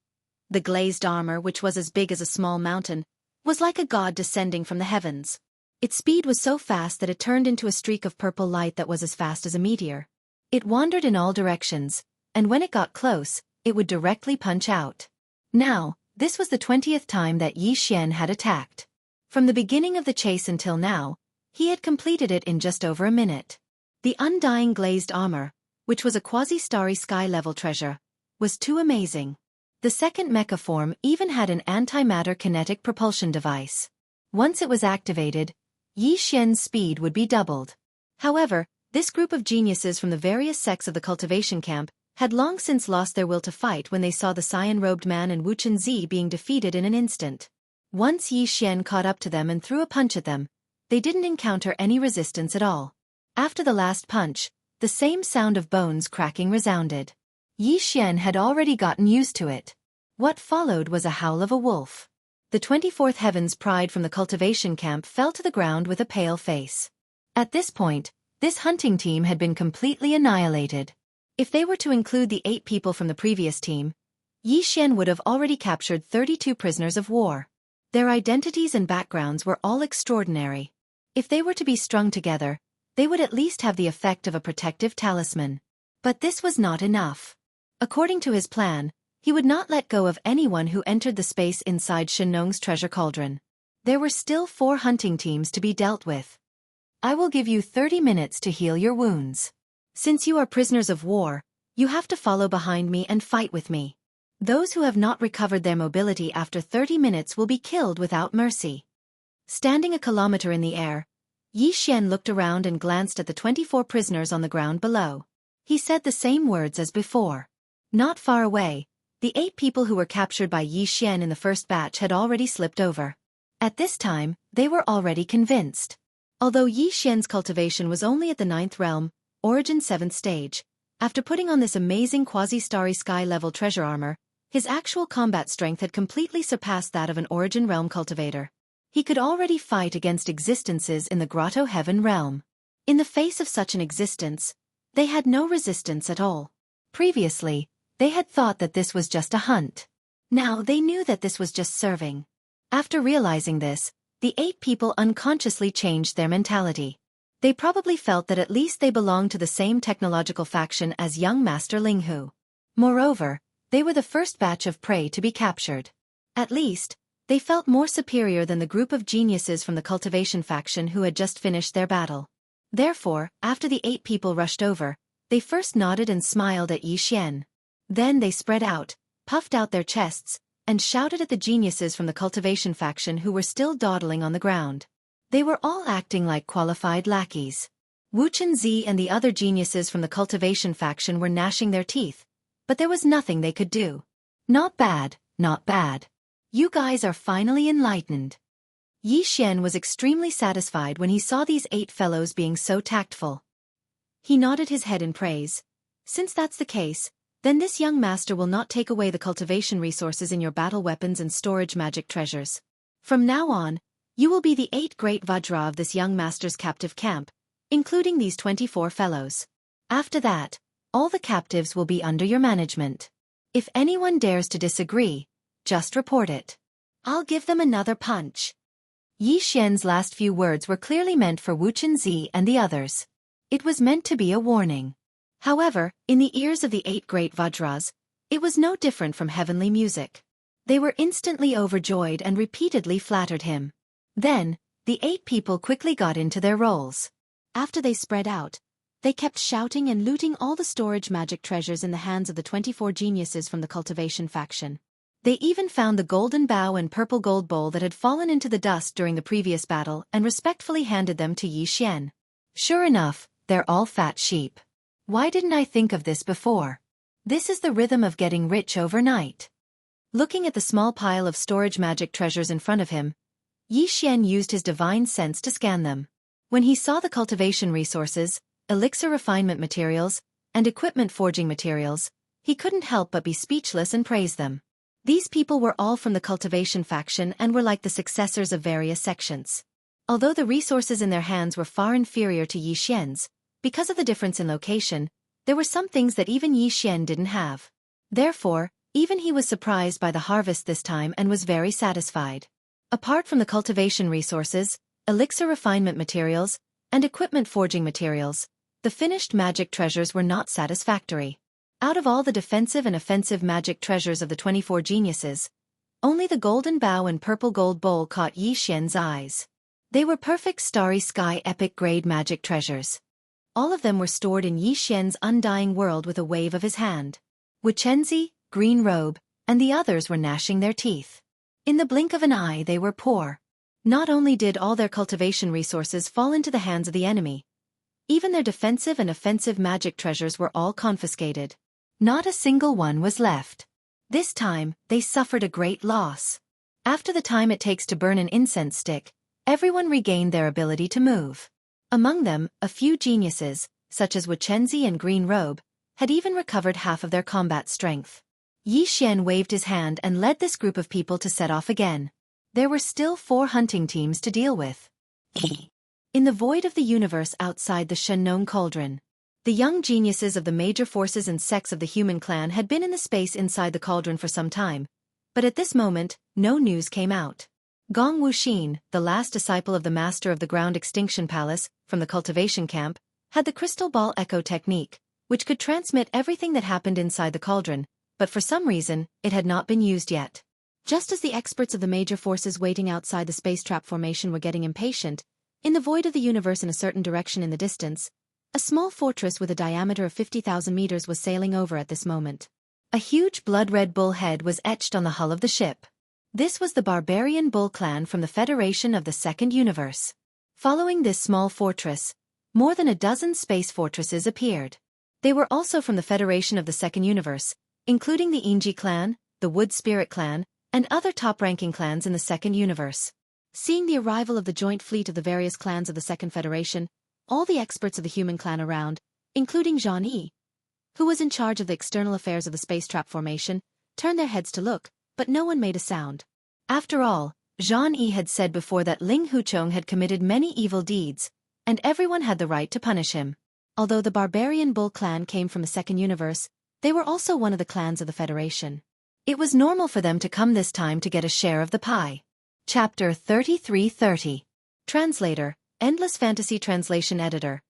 A: The glazed armor, which was as big as a small mountain, was like a god descending from the heavens. Its speed was so fast that it turned into a streak of purple light that was as fast as a meteor. It wandered in all directions, and when it got close, it would directly punch out. Now, this was the 20th time that Yi Xian had attacked. From the beginning of the chase until now, he had completed it in just over a minute. The undying glazed armor, which was a quasi-starry sky-level treasure, was too amazing. The second mecha form even had an antimatter kinetic propulsion device. Once it was activated, Yi Xian's speed would be doubled. However, this group of geniuses from the various sects of the cultivation camp had long since lost their will to fight when they saw the cyan-robed man and Wuxia being defeated in an instant. Once Yi Xian caught up to them and threw a punch at them, they didn't encounter any resistance at all. After the last punch, the same sound of bones cracking resounded. Yi Xian had already gotten used to it. What followed was a howl of a wolf. The 24th Heaven's pride from the cultivation camp fell to the ground with a pale face. At this point, this hunting team had been completely annihilated. If they were to include the 8 people from the previous team, Yi Xian would have already captured 32 prisoners of war. Their identities and backgrounds were all extraordinary. If they were to be strung together, they would at least have the effect of a protective talisman. But this was not enough. According to his plan, he would not let go of anyone who entered the space inside Shenong's treasure cauldron. There were still 4 hunting teams to be dealt with. I will give you 30 minutes to heal your wounds. Since you are prisoners of war, you have to follow behind me and fight with me. Those who have not recovered their mobility after 30 minutes will be killed without mercy. Standing a kilometer in the air, Yi Xian looked around and glanced at the 24 prisoners on the ground below. He said the same words as before. Not far away, the 8 people who were captured by Yi Xian in the first batch had already slipped over. At this time, they were already convinced. Although Yi Xian's cultivation was only at the 9th realm, origin 7th stage, after putting on this amazing quasi-starry sky-level treasure armor, his actual combat strength had completely surpassed that of an origin realm cultivator. He could already fight against existences in the Grotto Heaven realm. In the face of such an existence, they had no resistance at all. Previously, they had thought that this was just a hunt. Now they knew that this was just serving. After realizing this, the 8 people unconsciously changed their mentality. They probably felt that at least they belonged to the same technological faction as young Master Linghu. Moreover, they were the first batch of prey to be captured. At least, they felt more superior than the group of geniuses from the cultivation faction who had just finished their battle. Therefore, after the 8 people rushed over, they first nodded and smiled at Yi Xian. Then they spread out, puffed out their chests, and shouted at the geniuses from the cultivation faction who were still dawdling on the ground. They were all acting like qualified lackeys. Wuxia and the other geniuses from the cultivation faction were gnashing their teeth, but there was nothing they could do. Not bad, not bad. You guys are finally enlightened. Yi Xian was extremely satisfied when he saw these 8 fellows being so tactful. He nodded his head in praise. Since that's the case, then this young master will not take away the cultivation resources in your battle weapons and storage magic treasures. From now on, you will be the 8 great Vajra of this young master's captive camp, including these 24 fellows. After that, all the captives will be under your management. If anyone dares to disagree, just report it. I'll give them another punch. Yi Xian's last few words were clearly meant for Wuxia and the others. It was meant to be a warning. However, in the ears of the 8 great Vajras, it was no different from heavenly music. They were instantly overjoyed and repeatedly flattered him. Then, the 8 people quickly got into their roles. After they spread out, they kept shouting and looting all the storage magic treasures in the hands of the 24 geniuses from the cultivation faction. They even found the golden bow and purple gold bowl that had fallen into the dust during the previous battle and respectfully handed them to Yi Xian. Sure enough, they're all fat sheep. Why didn't I think of this before? This is the rhythm of getting rich overnight. Looking at the small pile of storage magic treasures in front of him, Yi Xian used his divine sense to scan them. When he saw the cultivation resources, elixir refinement materials, and equipment forging materials, he couldn't help but be speechless and praise them. These people were all from the cultivation faction and were like the successors of various sections. Although the resources in their hands were far inferior to Yi Xian's, because of the difference in location, there were some things that even Yi Xian didn't have. Therefore, even he was surprised by the harvest this time and was very satisfied. Apart from the cultivation resources, elixir refinement materials, and equipment forging materials, the finished magic treasures were not satisfactory. Out of all the defensive and offensive magic treasures of the 24 geniuses, only the golden bow and purple gold bowl caught Yi Xian's eyes. They were perfect starry sky epic grade magic treasures. All of them were stored in Yi Xian's undying world with a wave of his hand. Wuxia, Green Robe, and the others were gnashing their teeth. In the blink of an eye they were poor. Not only did all their cultivation resources fall into the hands of the enemy, even their defensive and offensive magic treasures were all confiscated. Not a single one was left. This time, they suffered a great loss. After the time it takes to burn an incense stick, everyone regained their ability to move. Among them, a few geniuses, such as Wuxia and Green Robe, had even recovered half of their combat strength. Yi Xian waved his hand and led this group of people to set off again. There were still 4 hunting teams to deal with. In the void of the universe outside the Shenong cauldron, the young geniuses of the major forces and sects of the human clan had been in the space inside the cauldron for some time, but at this moment, no news came out. Gong Wuxin, the last disciple of the master of the Ground Extinction Palace, from the Cultivation Camp, had the crystal ball echo technique, which could transmit everything that happened inside the cauldron, but for some reason, it had not been used yet. Just as the experts of the major forces waiting outside the space trap formation were getting impatient, in the void of the universe in a certain direction in the distance, a small fortress with a diameter of 50,000 meters was sailing over at this moment. A huge blood-red bull head was etched on the hull of the ship. This was the barbarian bull clan from the Federation of the Second Universe. Following this small fortress, more than a dozen space fortresses appeared. They were also from the Federation of the Second Universe, including the Inji clan, the Wood Spirit clan, and other top-ranking clans in the Second Universe. Seeing the arrival of the joint fleet of the various clans of the Second Federation, all the experts of the human clan around, including Jianghu, who was in charge of the external affairs of the space trap formation, turned their heads to look, but no one made a sound. After all, Jianghu had said before that Ling Huchong had committed many evil deeds, and everyone had the right to punish him. Although the barbarian bull clan came from the Second Universe, they were also one of the clans of the Federation. It was normal for them to come this time to get a share of the pie. Chapter 3330. Translator, Endless Fantasy Translation Editor.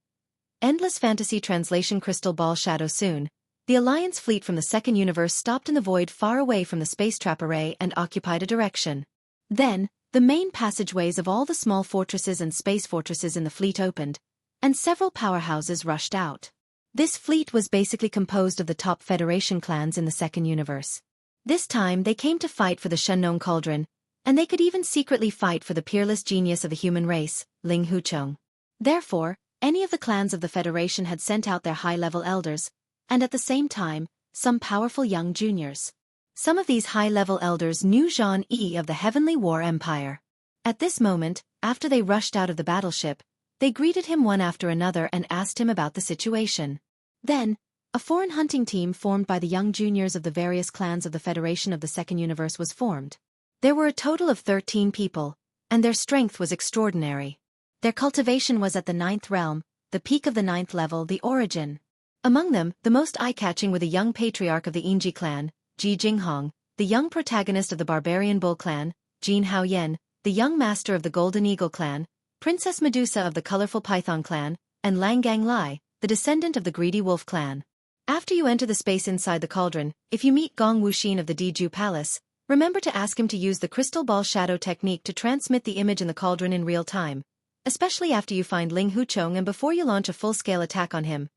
A: Endless Fantasy Translation Crystal Ball Shadow. Soon, the Alliance fleet from the Second Universe stopped in the void far away from the space trap array and occupied a direction. Then, the main passageways of all the small fortresses and space fortresses in the fleet opened, and several powerhouses rushed out. This fleet was basically composed of the top Federation clans in the Second Universe. This time they came to fight for the Shenong Cauldron, and they could even secretly fight for the peerless genius of the human race, Ling Huchong. Therefore, any of the clans of the Federation had sent out their high-level elders, and at the same time, some powerful young juniors. Some of these high-level elders knew Jianghu of the Heavenly War Empire. At this moment, after they rushed out of the battleship, they greeted him one after another and asked him about the situation. Then, a foreign hunting team formed by the young juniors of the various clans of the Federation of the Second Universe was formed. There were a total of 13 people, and their strength was extraordinary. Their cultivation was at the 9th realm, the peak of the 9th level, the origin. Among them, the most eye-catching were the young patriarch of the Inji clan, Jianghu, the young protagonist of the barbarian bull clan, Jin Haoyan, the young master of the Golden Eagle clan, Princess Medusa of the colorful Python clan, and Langgang Lai, the descendant of the greedy wolf clan. After you enter the space inside the cauldron, if you meet Gong Wuxin of the Diju Palace, remember to ask him to use the crystal ball shadow technique to transmit the image in the cauldron in real time, especially after you find Ling Huchong and before you launch a full-scale attack on him.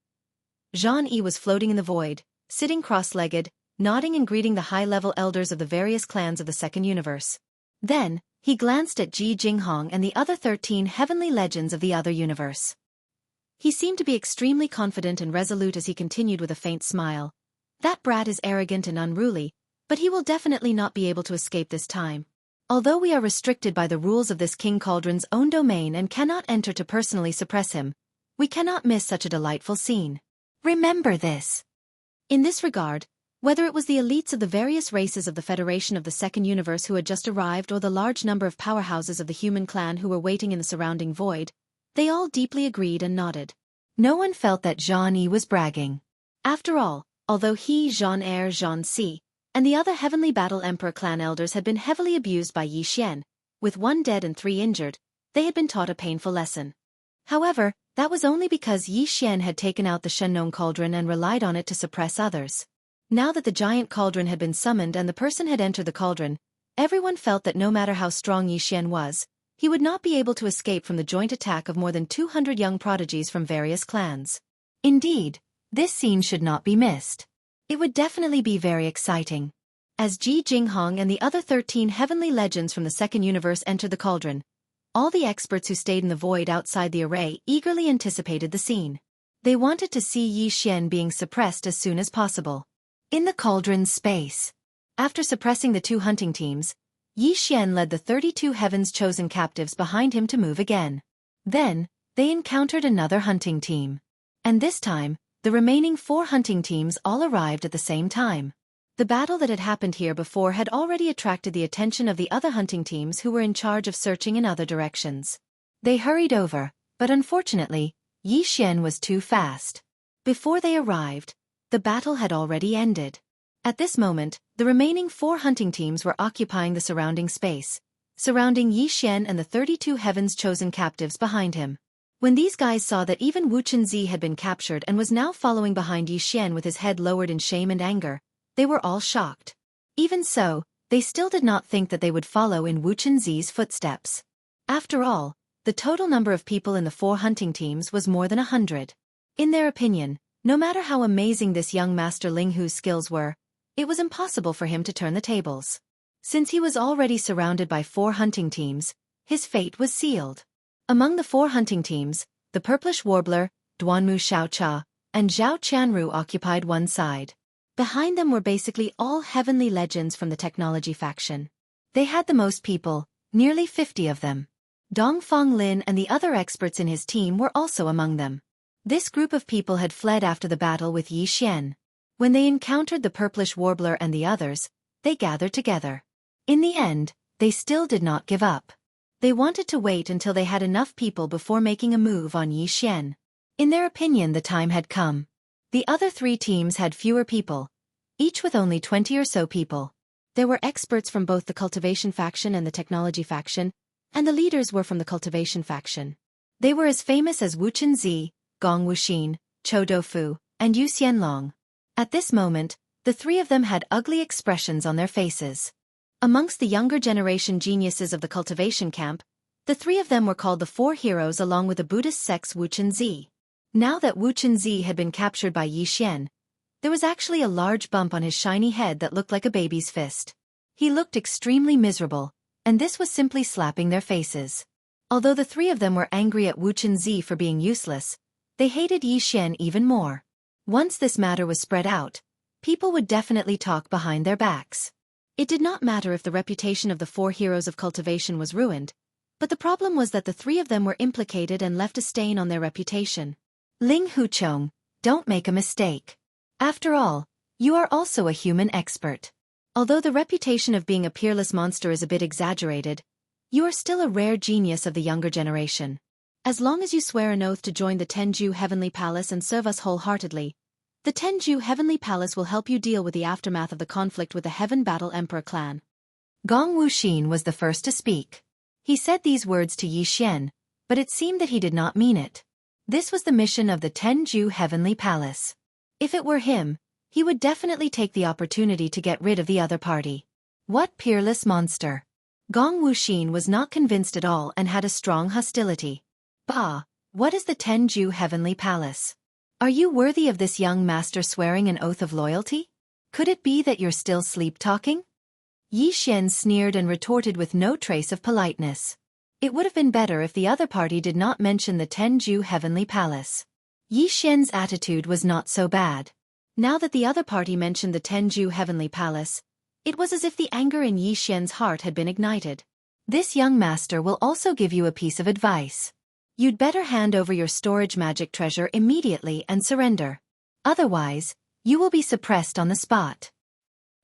A: Jianghu was floating in the void, sitting cross-legged, nodding and greeting the high-level elders of the various clans of the Second Universe. Then, he glanced at Ji Jinghong and the other 13 heavenly legends of the other universe. He seemed to be extremely confident and resolute as he continued with a faint smile. That brat is arrogant and unruly, but he will definitely not be able to escape this time. Although we are restricted by the rules of this King Cauldron's own domain and cannot enter to personally suppress him, we cannot miss such a delightful scene. Remember this. In this regard, whether it was the elites of the various races of the Federation of the Second Universe who had just arrived or the large number of powerhouses of the human clan who were waiting in the surrounding void, they all deeply agreed and nodded. No one felt that Jianghu was bragging. After all, although he, Xianxia, and the other Heavenly Battle Emperor clan elders had been heavily abused by Yi Xian, with 1 dead and 3 injured, they had been taught a painful lesson. However, that was only because Yi Xian had taken out the Shenong cauldron and relied on it to suppress others. Now that the giant cauldron had been summoned and the person had entered the cauldron, everyone felt that no matter how strong Yi Xian was, he would not be able to escape from the joint attack of more than 200 young prodigies from various clans. Indeed, this scene should not be missed. It would definitely be very exciting. As Ji Jinghong and the other 13 heavenly legends from the second universe entered the cauldron, all the experts who stayed in the void outside the array eagerly anticipated the scene. They wanted to see Yi Xian being suppressed as soon as possible. In the cauldron's space. After suppressing the 2 hunting teams, Yi Xian led the 32 heavens chosen captives behind him to move again. Then, they encountered another hunting team. And this time, the remaining 4 hunting teams all arrived at the same time. The battle that had happened here before had already attracted the attention of the other hunting teams who were in charge of searching in other directions. They hurried over, but unfortunately, Yi Xian was too fast. Before they arrived, the battle had already ended. At this moment, the remaining 4 hunting teams were occupying the surrounding space, surrounding Yi Xian and the 32 heavens chosen captives behind him. When these guys saw that even Wu Chenzi had been captured and was now following behind Yi Xian with his head lowered in shame and anger, they were all shocked. Even so, they still did not think that they would follow in Wu Chenzi's footsteps. After all, the total number of people in the 4 hunting teams was more than 100. In their opinion, no matter how amazing this young master Ling Hu's skills were, it was impossible for him to turn the tables. Since he was already surrounded by 4 hunting teams, his fate was sealed. Among the 4 hunting teams, the Purplish Warbler, Duanmu Xiaocha, and Zhao Qianru occupied one side. Behind them were basically all heavenly legends from the technology faction. They had the most people, nearly 50 of them. Dongfang Lin and the other experts in his team were also among them. This group of people had fled after the battle with Yi Xian. When they encountered the Purplish Warbler and the others, they gathered together. In the end, they still did not give up. They wanted to wait until they had enough people before making a move on Yi Xian. In their opinion, the time had come. The other 3 teams had fewer people, each with only 20 or so people. There were experts from both the Cultivation faction and the Technology faction, and the leaders were from the Cultivation faction. They were as famous as Wu Chenzi, Gong Wuxin, Chou Doufu, and Yu Xianlong. At this moment, the 3 of them had ugly expressions on their faces. Amongst the younger generation geniuses of the Cultivation camp, the 3 of them were called the 4 heroes along with the Buddhist sect's Wu Chenzi. Now that Wu Chenzi had been captured by Yi Xian, there was actually a large bump on his shiny head that looked like a baby's fist. He looked extremely miserable, and this was simply slapping their faces. Although the 3 of them were angry at Wu Chenzi for being useless, they hated Yi Xian even more. Once this matter was spread out, people would definitely talk behind their backs. It did not matter if the reputation of the 4 heroes of cultivation was ruined, but the problem was that the 3 of them were implicated and left a stain on their reputation. Ling Huchong, don't make a mistake. After all, you are also a human expert. Although the reputation of being a peerless monster is a bit exaggerated, you are still a rare genius of the younger generation. As long as you swear an oath to join the Tenju Heavenly Palace and serve us wholeheartedly, the Tenju Heavenly Palace will help you deal with the aftermath of the conflict with the Heaven Battle Emperor clan. Gong Wuxin was the first to speak. He said these words to Yi Xian, but it seemed that he did not mean it. This was the mission of the Tenju Heavenly Palace. If it were him, he would definitely take the opportunity to get rid of the other party. What peerless monster! Gong Wuxin was not convinced at all and had a strong hostility. Bah, what is the Tenju Heavenly Palace? Are you worthy of this young master swearing an oath of loyalty? Could it be that you're still sleep-talking? Yi Xian sneered and retorted with no trace of politeness. It would have been better if the other party did not mention the Tenju Heavenly Palace. Yi Xian's attitude was not so bad. Now that the other party mentioned the Tenju Heavenly Palace, it was as if the anger in Yi Xian's heart had been ignited. This young master will also give you a piece of advice. You'd better hand over your storage magic treasure immediately and surrender. Otherwise, you will be suppressed on the spot.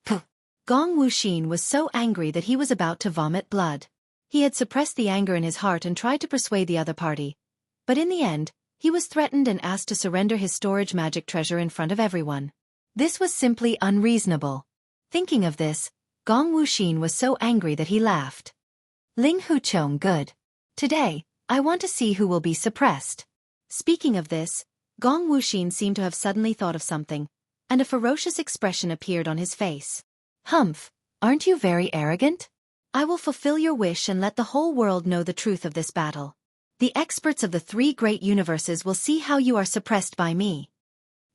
A: Puh! Gong Wuxin was so angry that he was about to vomit blood. He had suppressed the anger in his heart and tried to persuade the other party. But in the end, he was threatened and asked to surrender his storage magic treasure in front of everyone. This was simply unreasonable. Thinking of this, Gong Wuxin was so angry that he laughed. Ling Huchong, good. Today, I want to see who will be suppressed. Speaking of this, Gong Wuxin seemed to have suddenly thought of something, and a ferocious expression appeared on his face. Humph, aren't you very arrogant? I will fulfill your wish and let the whole world know the truth of this battle. The experts of the three great universes will see how you are suppressed by me.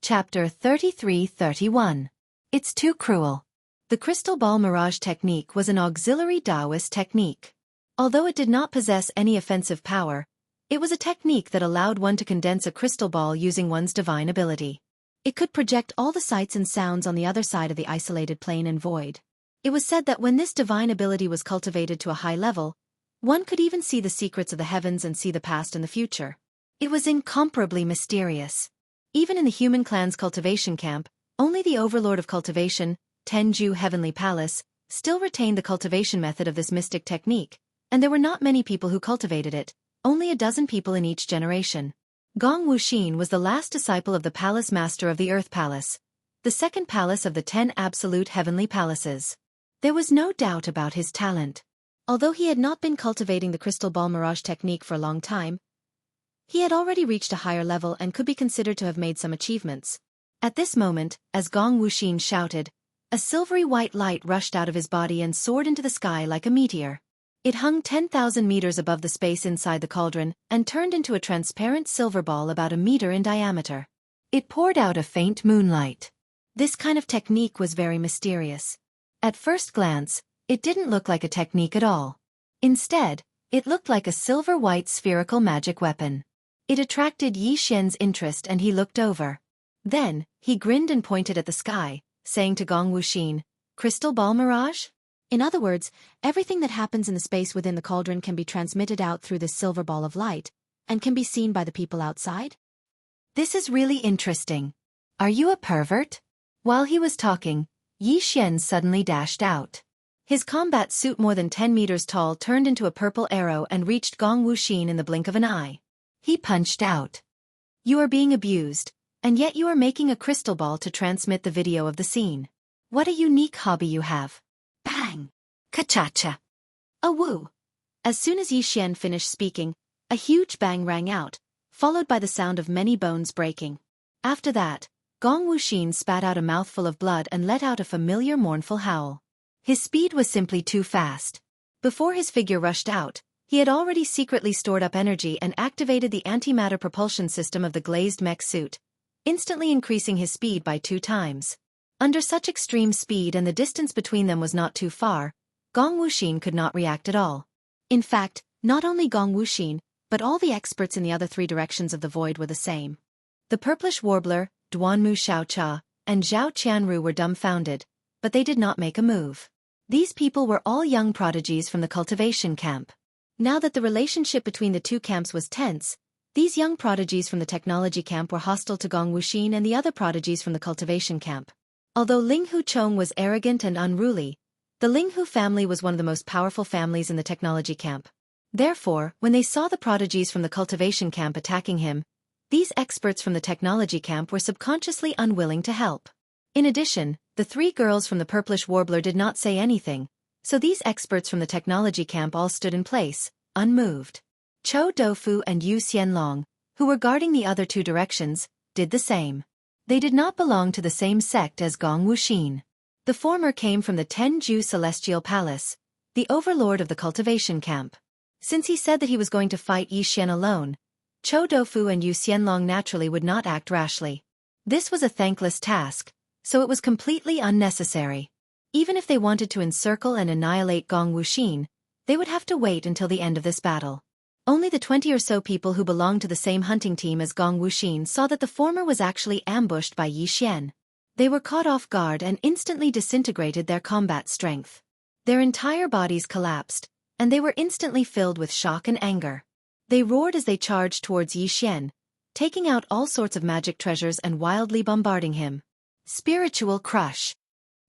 A: Chapter 33-31. It's too cruel. The crystal ball mirage technique was an auxiliary Taoist technique. Although it did not possess any offensive power, it was a technique that allowed one to condense a crystal ball using one's divine ability. It could project all the sights and sounds on the other side of the isolated plane and void. It was said that when this divine ability was cultivated to a high level, one could even see the secrets of the heavens and see the past and the future. It was incomparably mysterious. Even in the human clan's cultivation camp, only the overlord of cultivation, Jianghu Heavenly Palace, still retained the cultivation method of this mystic technique, and there were not many people who cultivated it, only a dozen people in each generation. Gong Wuxin was the last disciple of the palace master of the Earth Palace, the second palace of the 10 absolute heavenly palaces. There was no doubt about his talent. Although he had not been cultivating the crystal ball mirage technique for a long time, he had already reached a higher level and could be considered to have made some achievements. At this moment, as Gong Wuxin shouted, a silvery white light rushed out of his body and soared into the sky like a meteor. It hung 10,000 meters above the space inside the cauldron and turned into a transparent silver ball about a meter in diameter. It poured out a faint moonlight. This kind of technique was very mysterious. At first glance, it didn't look like a technique at all. Instead, it looked like a silver-white spherical magic weapon. It attracted Yi Xian's interest and he looked over. Then, he grinned and pointed at the sky, saying to Gong Wuxin, "Crystal ball mirage?" In other words, everything that happens in the space within the cauldron can be transmitted out through this silver ball of light, and can be seen by the people outside. This is really interesting. Are you a pervert? While he was talking, Yi Xian suddenly dashed out. His combat suit more than 10 meters tall turned into a purple arrow and reached Gong Wuxin in the blink of an eye. He punched out. You are being abused, and yet you are making a crystal ball to transmit the video of the scene. What a unique hobby you have. Bang! Ka-cha-cha! A woo! As soon as Yi Xian finished speaking, a huge bang rang out, followed by the sound of many bones breaking. After that, Gong Wuxin spat out a mouthful of blood and let out a familiar mournful howl. His speed was simply too fast. Before his figure rushed out, he had already secretly stored up energy and activated the antimatter propulsion system of the glazed mech suit, instantly increasing his speed by 2 times. Under such extreme speed and the distance between them was not too far, Gong Wuxin could not react at all. In fact, not only Gong Wuxin, but all the experts in the other 3 directions of the void were the same. The purplish warbler, Duanmu Xiaocha, and Zhao Qianru were dumbfounded, but they did not make a move. These people were all young prodigies from the cultivation camp. Now that the relationship between the 2 camps was tense, these young prodigies from the technology camp were hostile to Gong Wuxin and the other prodigies from the cultivation camp. Although Linghu Chong was arrogant and unruly, the Linghu family was one of the most powerful families in the technology camp. Therefore, when they saw the prodigies from the cultivation camp attacking him, these experts from the technology camp were subconsciously unwilling to help. In addition, the 3 girls from the purplish warbler did not say anything, so these experts from the technology camp all stood in place, unmoved. Chou Doufu and Yu Xianlong, who were guarding the other 2 directions, did the same. They did not belong to the same sect as Gong Wuxin. The former came from the Jianghu Celestial Palace, the overlord of the cultivation camp. Since he said that he was going to fight Yi Xian alone, Chou Doufu and Yu Xianlong naturally would not act rashly. This was a thankless task, so it was completely unnecessary. Even if they wanted to encircle and annihilate Gong Wuxin, they would have to wait until the end of this battle. Only the 20 or so people who belonged to the same hunting team as Gong Wuxin saw that the former was actually ambushed by Yi Xian. They were caught off guard and instantly disintegrated their combat strength. Their entire bodies collapsed, and they were instantly filled with shock and anger. They roared as they charged towards Yi Xian, taking out all sorts of magic treasures and wildly bombarding him. Spiritual crush.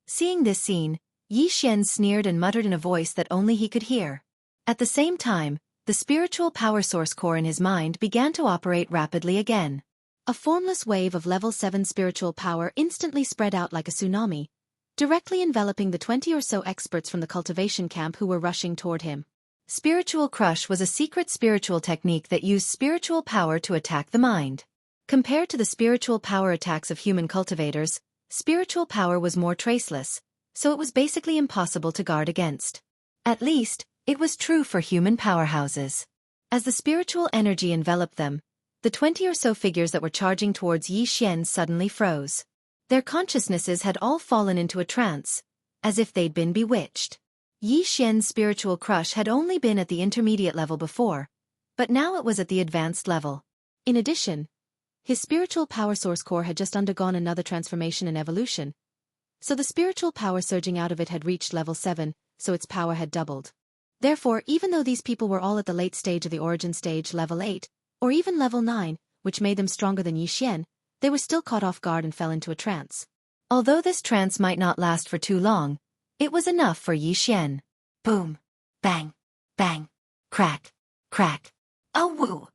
A: Seeing this scene, Yi Xian sneered and muttered in a voice that only he could hear. At the same time, the spiritual power source core in his mind began to operate rapidly again. A formless wave of level 7 spiritual power instantly spread out like a tsunami, directly enveloping the 20 or so experts from the cultivation camp who were rushing toward him. Spiritual crush was a secret spiritual technique that used spiritual power to attack the mind. Compared to the spiritual power attacks of human cultivators, spiritual power was more traceless, so it was basically impossible to guard against. At least, it was true for human powerhouses. As the spiritual energy enveloped them, the 20 or so figures that were charging towards Yi Xian suddenly froze. Their consciousnesses had all fallen into a trance, as if they'd been bewitched. Yi Xian's spiritual crush had only been at the intermediate level before, but now it was at the advanced level. In addition, his spiritual power source core had just undergone another transformation and evolution, so the spiritual power surging out of it had reached level 7, so its power had doubled. Therefore, even though these people were all at the late stage of the origin stage, level 8, or even level 9, which made them stronger than Yi Xian, they were still caught off guard and fell into a trance. Although this trance might not last for too long, it was enough for Yi Xian. Boom! Bang! Bang! Crack! Crack! Oh woo!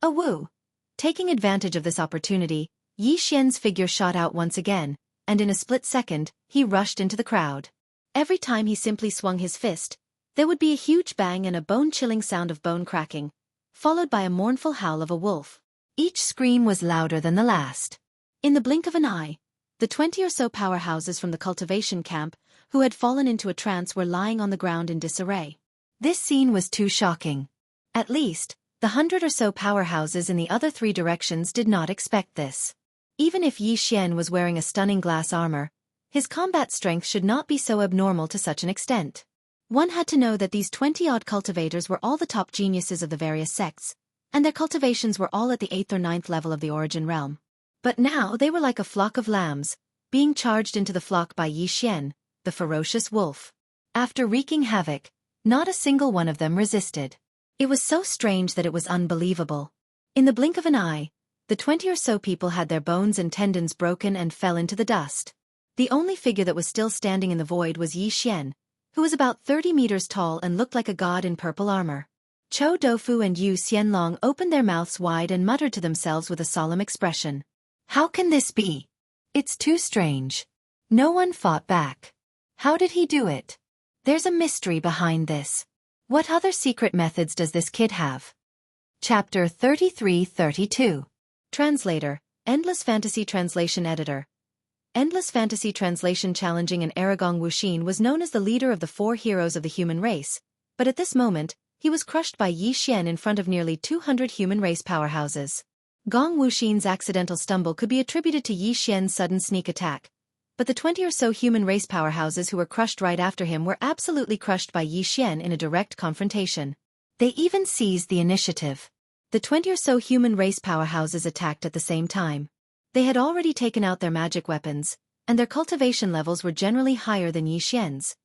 A: Oh woo! Taking advantage of this opportunity, Yi Xian's figure shot out once again, and in a split second, he rushed into the crowd. Every time he simply swung his fist, there would be a huge bang and a bone-chilling sound of bone cracking, followed by a mournful howl of a wolf. Each scream was louder than the last. In the blink of an eye, the 20 or so powerhouses from the cultivation camp, who had fallen into a trance, were lying on the ground in disarray. This scene was too shocking. At least, the 100 or so powerhouses in the other 3 directions did not expect this. Even if Yi Xian was wearing a stunning glass armor, his combat strength should not be so abnormal to such an extent. One had to know that these 20-odd cultivators were all the top geniuses of the various sects, and their cultivations were all at the 8th or 9th level of the origin realm. But now they were like a flock of lambs, being charged into the flock by Yi Xian, the ferocious wolf. After wreaking havoc, not a single one of them resisted. It was so strange that it was unbelievable. In the blink of an eye, the 20 or so people had their bones and tendons broken and fell into the dust. The only figure that was still standing in the void was Yi Xian, who was about 30 meters tall and looked like a god in purple armor. Chou Doufu and Yu Xianlong opened their mouths wide and muttered to themselves with a solemn expression. How can this be? It's too strange. No one fought back. How did he do it? There's a mystery behind this. What other secret methods does this kid have? Chapter 33-32. Translator, Endless Fantasy Translation Editor. Endless Fantasy Translation challenging and Aragong Wuxin was known as the leader of the 4 heroes of the human race, but at this moment, he was crushed by Yi Xian in front of nearly 200 human race powerhouses. Gong Wuxin's accidental stumble could be attributed to Yi Xian's sudden sneak attack, but the 20 or so human race powerhouses who were crushed right after him were absolutely crushed by Yi Xian in a direct confrontation. They even seized the initiative. The 20 or so human race powerhouses attacked at the same time. They had already taken out their magic weapons, and their cultivation levels were generally higher than Yi Xian's.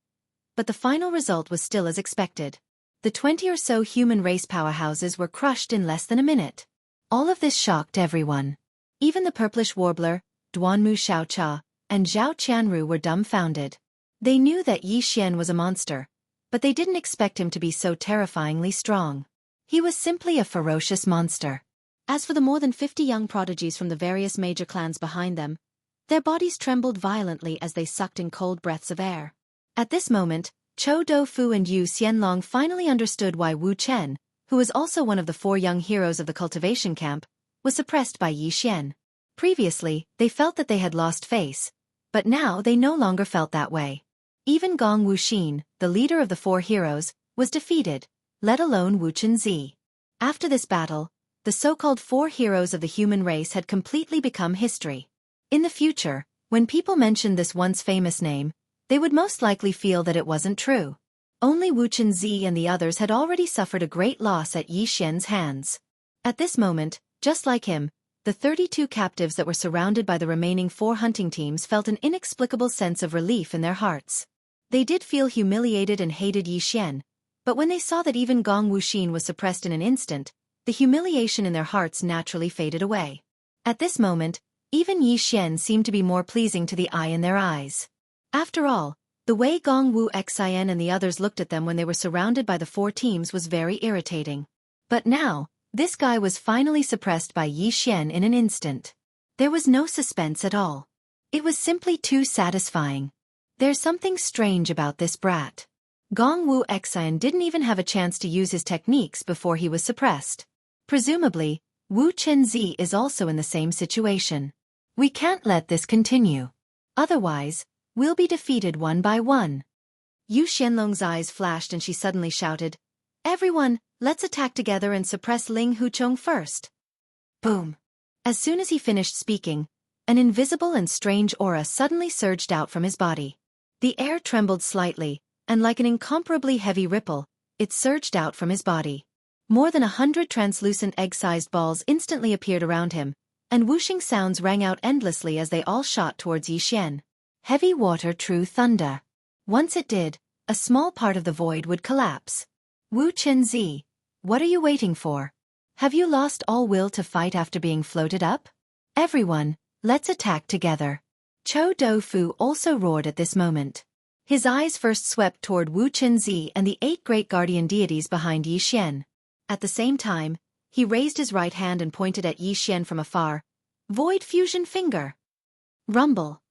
A: But the final result was still as expected. The 20 or so human race powerhouses were crushed in less than a minute. All of this shocked everyone. Even the purplish warbler, Duanmu Xiaocha, and Zhao Qianru were dumbfounded. They knew that Yi Xian was a monster, but they didn't expect him to be so terrifyingly strong. He was simply a ferocious monster. As for the more than 50 young prodigies from the various major clans behind them, their bodies trembled violently as they sucked in cold breaths of air. At this moment, Chou Doufu and Yu Xianlong finally understood why Wu Chen, who was also one of the 4 young heroes of the cultivation camp, was suppressed by Yi Xian. Previously, they felt that they had lost face, but now they no longer felt that way. Even Gong Wuxin, the leader of the 4 heroes, was defeated, let alone Wu Chenzi. After this battle, the so-called 4 heroes of the human race had completely become history. In the future, when people mentioned this once famous name, they would most likely feel that it wasn't true. Only Wu Chenzi and the others had already suffered a great loss at Yi Xian's hands. At this moment, just like him, the 32 captives that were surrounded by the remaining 4 hunting teams felt an inexplicable sense of relief in their hearts. They did feel humiliated and hated Yi Xian, but when they saw that even Gong Wuxin was suppressed in an instant, the humiliation in their hearts naturally faded away. At this moment, even Yi Xian seemed to be more pleasing to the eye in their eyes. After all, the way Gong Wu Xian and the others looked at them when they were surrounded by the 4 teams was very irritating. But now, this guy was finally suppressed by Yi Xian in an instant. There was no suspense at all. It was simply too satisfying. There's something strange about this brat. Gong Wu Xian didn't even have a chance to use his techniques before he was suppressed. Presumably, Wu Chenzi is also in the same situation. We can't let this continue. Otherwise, we'll be defeated one by one. Yu Xianlong's eyes flashed and she suddenly shouted, "Everyone, let's attack together and suppress Ling Huchong first." Boom! As soon as he finished speaking, an invisible and strange aura suddenly surged out from his body. The air trembled slightly, and like an incomparably heavy ripple, it surged out from his body. More than 100 translucent egg-sized balls instantly appeared around him, and whooshing sounds rang out endlessly as they all shot towards Yi Xian. Heavy water, true thunder. Once it did, a small part of the void would collapse. Wu Chenzi, what are you waiting for? Have you lost all will to fight after being floated up? Everyone, let's attack together. Chou Doufu also roared at this moment. His eyes first swept toward Wu Chenzi and the 8 great guardian deities behind Yi Xian. At the same time, he raised his right hand and pointed at Yi Xian from afar. Void fusion finger. Rumble.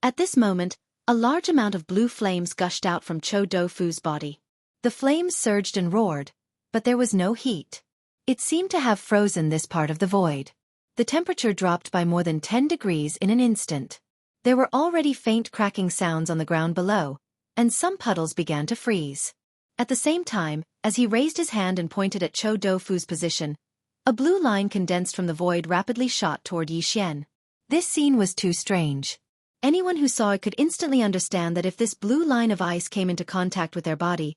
A: At this moment, a large amount of blue flames gushed out from Chou Doufu's body. The flames surged and roared, but there was no heat. It seemed to have frozen this part of the void. The temperature dropped by more than 10 degrees in an instant. There were already faint cracking sounds on the ground below, and some puddles began to freeze. At the same time, as he raised his hand and pointed at Chou Doufu's position, a blue line condensed from the void rapidly shot toward Yi Xian. This scene was too strange. Anyone who saw it could instantly understand that if this blue line of ice came into contact with their body,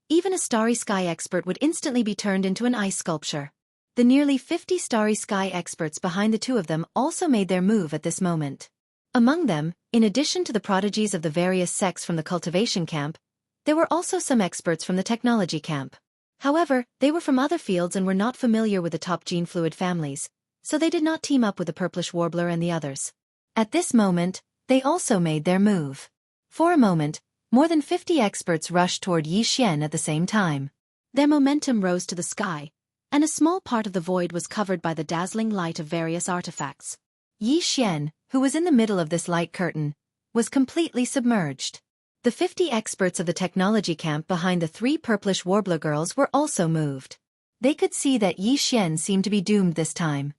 A: even a starry sky expert would instantly be turned into an ice sculpture. The nearly 50 starry sky experts behind the two of them also made their move at this moment. Among them, in addition to the prodigies of the various sects from the Cultivation camp, there were also some experts from the Technology camp. However, they were from other fields and were not familiar with the top gene fluid families, so they did not team up with the purplish warbler and the others. At this moment, they also made their move. For a moment, more than 50 experts rushed toward Yi Xian at the same time. Their momentum rose to the sky, and a small part of the void was covered by the dazzling light of various artifacts. Yi Xian, who was in the middle of this light curtain, was completely submerged. The 50 experts of the technology camp behind the 3 purplish warbler girls were also moved. They could see that Yi Xian seemed to be doomed this time.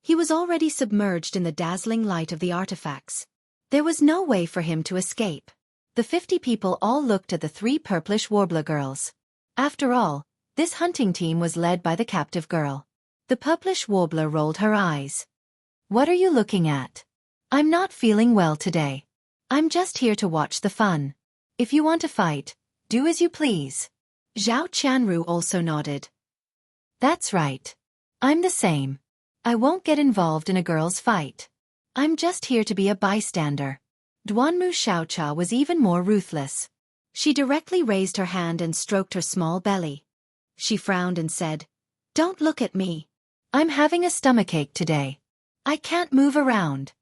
A: He was already submerged in the dazzling light of the artifacts. There was no way for him to escape. The 50 people all looked at the 3 purplish warbler girls. After all, this hunting team was led by the captive girl. The purplish warbler rolled her eyes. "What are you looking at? I'm not feeling well today. I'm just here to watch the fun. If you want to fight, do as you please." Zhao Qianru also nodded. "That's right. I'm the same. I won't get involved in a girl's fight. I'm just here to be a bystander." Duanmu Xiaocha was even more ruthless. She directly raised her hand and stroked her small belly. She frowned and said, "Don't look at me. I'm having a stomachache today. I can't move around."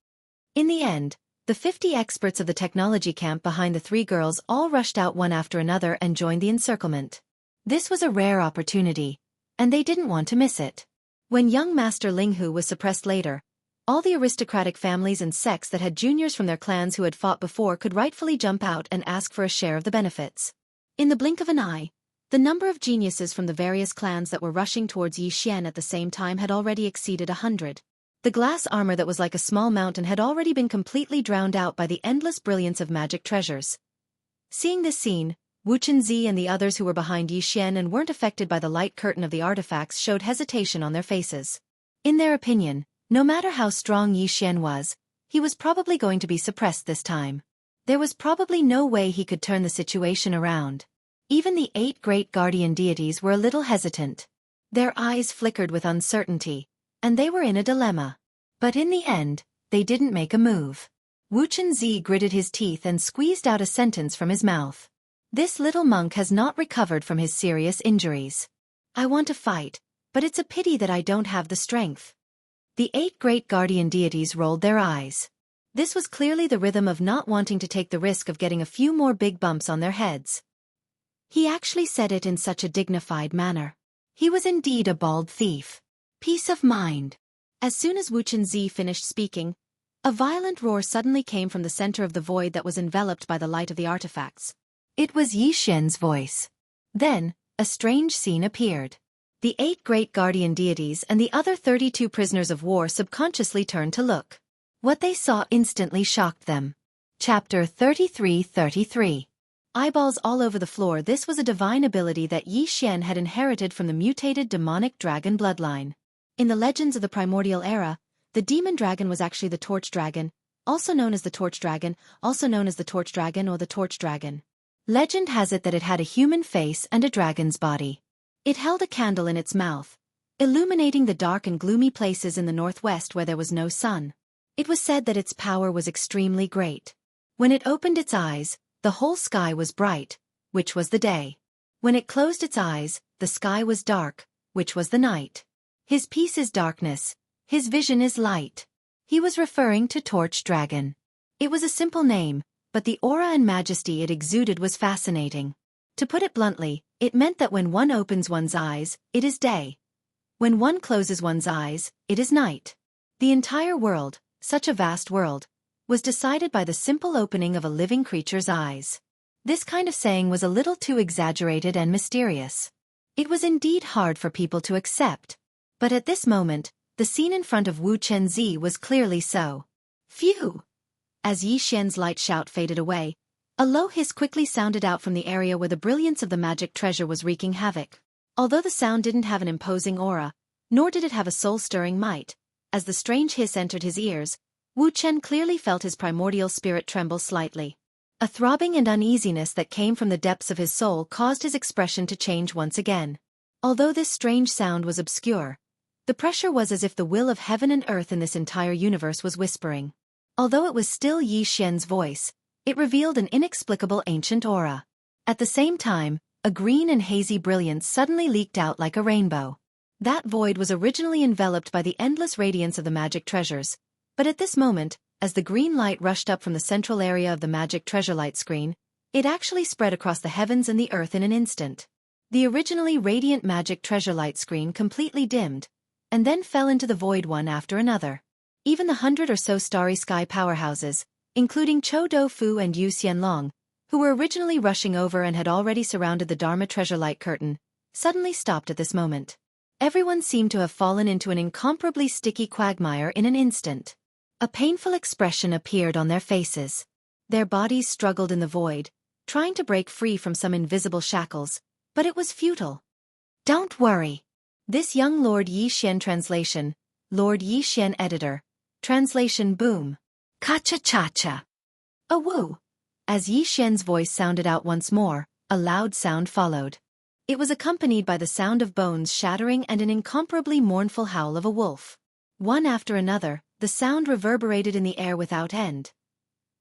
A: In the end, the 50 experts of the technology camp behind the 3 girls all rushed out one after another and joined the encirclement. This was a rare opportunity, and they didn't want to miss it. When young Master Linghu was suppressed later, all the aristocratic families and sects that had juniors from their clans who had fought before could rightfully jump out and ask for a share of the benefits. In the blink of an eye, the number of geniuses from the various clans that were rushing towards Yi Xian at the same time had already exceeded 100. The glass armor that was like a small mountain had already been completely drowned out by the endless brilliance of magic treasures. Seeing this scene, Wu Chenzi and the others who were behind Yi Xian and weren't affected by the light curtain of the artifacts showed hesitation on their faces. In their opinion, no matter how strong Yi Xian was, he was probably going to be suppressed this time. There was probably no way he could turn the situation around. Even the 8 great guardian deities were a little hesitant. Their eyes flickered with uncertainty, and they were in a dilemma. But in the end, they didn't make a move. Wu Chenzi gritted his teeth and squeezed out a sentence from his mouth. "This little monk has not recovered from his serious injuries. I want to fight, but it's a pity that I don't have the strength." The 8 great guardian deities rolled their eyes. This was clearly the rhythm of not wanting to take the risk of getting a few more big bumps on their heads. He actually said it in such a dignified manner. He was indeed a bald thief. Peace of mind. As soon as Wu Chenzi finished speaking, a violent roar suddenly came from the center of the void that was enveloped by the light of the artifacts. It was Yi Xian's voice. Then, a strange scene appeared. The 8 great guardian deities and the other 32 prisoners of war subconsciously turned to look. What they saw instantly shocked them. Chapter 33:33. eyeballs all over the floor. This was a divine ability that Yi Xian had inherited from the mutated demonic dragon bloodline. In the legends of the primordial era, the demon dragon was actually the torch dragon, also known as the torch dragon, also known as the torch dragon or the torch dragon. Legend has it that it had a human face and a dragon's body. It held a candle in its mouth, illuminating the dark and gloomy places in the northwest where there was no sun. It was said that its power was extremely great. When it opened its eyes, the whole sky was bright, which was the day. When it closed its eyes, the sky was dark, which was the night. His peace is darkness, his vision is light. He was referring to Torch Dragon. It was a simple name, but the aura and majesty it exuded was fascinating. To put it bluntly, it meant that when one opens one's eyes, it is day. When one closes one's eyes, it is night. The entire world, such a vast world, was decided by the simple opening of a living creature's eyes. This kind of saying was a little too exaggerated and mysterious. It was indeed hard for people to accept. But at this moment, the scene in front of Wu Chenzi was clearly so. Phew! As Yi Xian's light shout faded away, a low hiss quickly sounded out from the area where the brilliance of the magic treasure was wreaking havoc. Although the sound didn't have an imposing aura, nor did it have a soul-stirring might, as the strange hiss entered his ears, Wu Chen clearly felt his primordial spirit tremble slightly. A throbbing and uneasiness that came from the depths of his soul caused his expression to change once again. Although this strange sound was obscure, the pressure was as if the will of heaven and earth in this entire universe was whispering. Although it was still Yi Xian's voice, it revealed an inexplicable ancient aura. At the same time, a green and hazy brilliance suddenly leaked out like a rainbow. That void was originally enveloped by the endless radiance of the magic treasures, but at this moment, as the green light rushed up from the central area of the magic treasure light screen, it actually spread across the heavens and the earth in an instant. The originally radiant magic treasure light screen completely dimmed, and then fell into the void one after another. Even the 100 or so starry sky powerhouses, including Chou Doufu and Yu Xianlong, who were originally rushing over and had already surrounded the Dharma treasure light curtain, suddenly stopped at this moment. Everyone seemed to have fallen into an incomparably sticky quagmire in an instant. A painful expression appeared on their faces. Their bodies struggled in the void, trying to break free from some invisible shackles, but it was futile. Don't worry. This young Lord Yi Xian translation, Lord Yi Xian editor. Translation boom. Ka-cha-cha-cha. A woo. As Yi Xian's voice sounded out once more, a loud sound followed. It was accompanied by the sound of bones shattering and an incomparably mournful howl of a wolf. One after another, the sound reverberated in the air without end.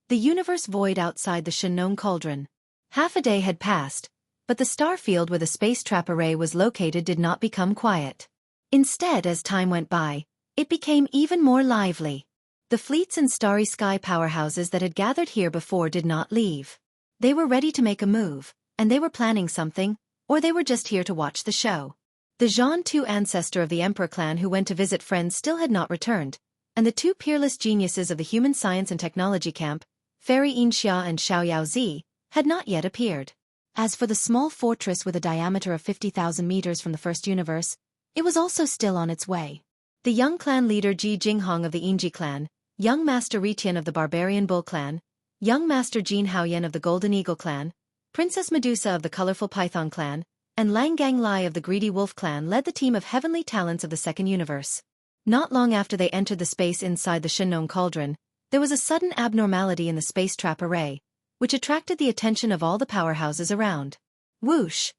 A: The universe void outside the Shenong cauldron. Half a day had passed, but the star field where the space trap array was located did not become quiet. Instead, as time went by, it became even more lively. The fleets and starry sky powerhouses that had gathered here before did not leave. They were ready to make a move, and they were planning something, or they were just here to watch the show. The Jianghu ancestor of the Emperor clan who went to visit friends still had not returned, and the two peerless geniuses of the human science and technology camp, Fairy Xianxia and Xiaoyaozi, had not yet appeared. As for the small fortress with a diameter of 50,000 meters from the first universe, it was also still on its way. The young clan leader Ji Jinghong of the Yingji clan, young master Ritian of the Barbarian Bull clan, young master Jin Haoyan of the Golden Eagle clan, Princess Medusa of the Colorful Python clan, and Lang Gang Lai of the Greedy Wolf clan led the team of heavenly talents of the second universe. Not long after they entered the space inside the Shenong cauldron, there was a sudden abnormality in the space trap array, which attracted the attention of all the powerhouses around. Whoosh!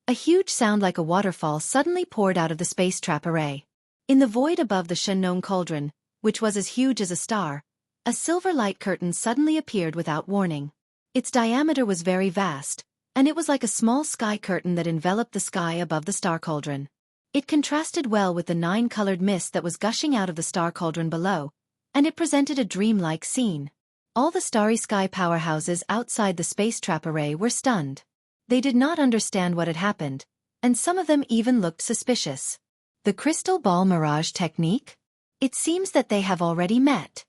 A: A huge sound like a waterfall suddenly poured out of the space trap array. In the void above the Shenong cauldron, which was as huge as a star, a silver light curtain suddenly appeared without warning. Its diameter was very vast, and it was like a small sky curtain that enveloped the sky above the star cauldron. It contrasted well with the 9-colored mist that was gushing out of the star cauldron below, and it presented a dreamlike scene. All the starry sky powerhouses outside the space trap array were stunned. They did not understand what had happened, and some of them even looked suspicious. The crystal ball mirage technique? It seems that they have already met.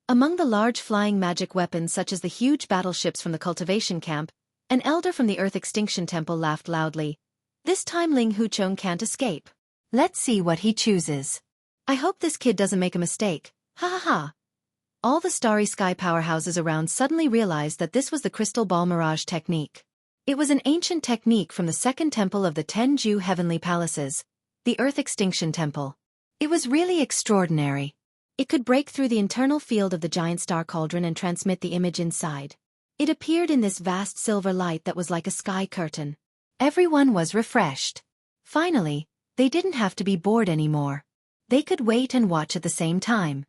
A: Among the large flying magic weapons such as the huge battleships from the Cultivation camp, an elder from the Earth Extinction Temple laughed loudly. This time Ling Huchong can't escape. Let's see what he chooses. I hope this kid doesn't make a mistake. Ha ha ha. all the starry sky powerhouses around suddenly realized that this was the crystal ball mirage technique. It was an ancient technique from the second temple of the Jianghu heavenly palaces, the Earth Extinction Temple. It was really extraordinary. It could break through the internal field of the giant star cauldron and transmit the image inside. It appeared in this vast silver light that was like a sky curtain. Everyone was refreshed. Finally, they didn't have to be bored anymore. They could wait and watch at the same time.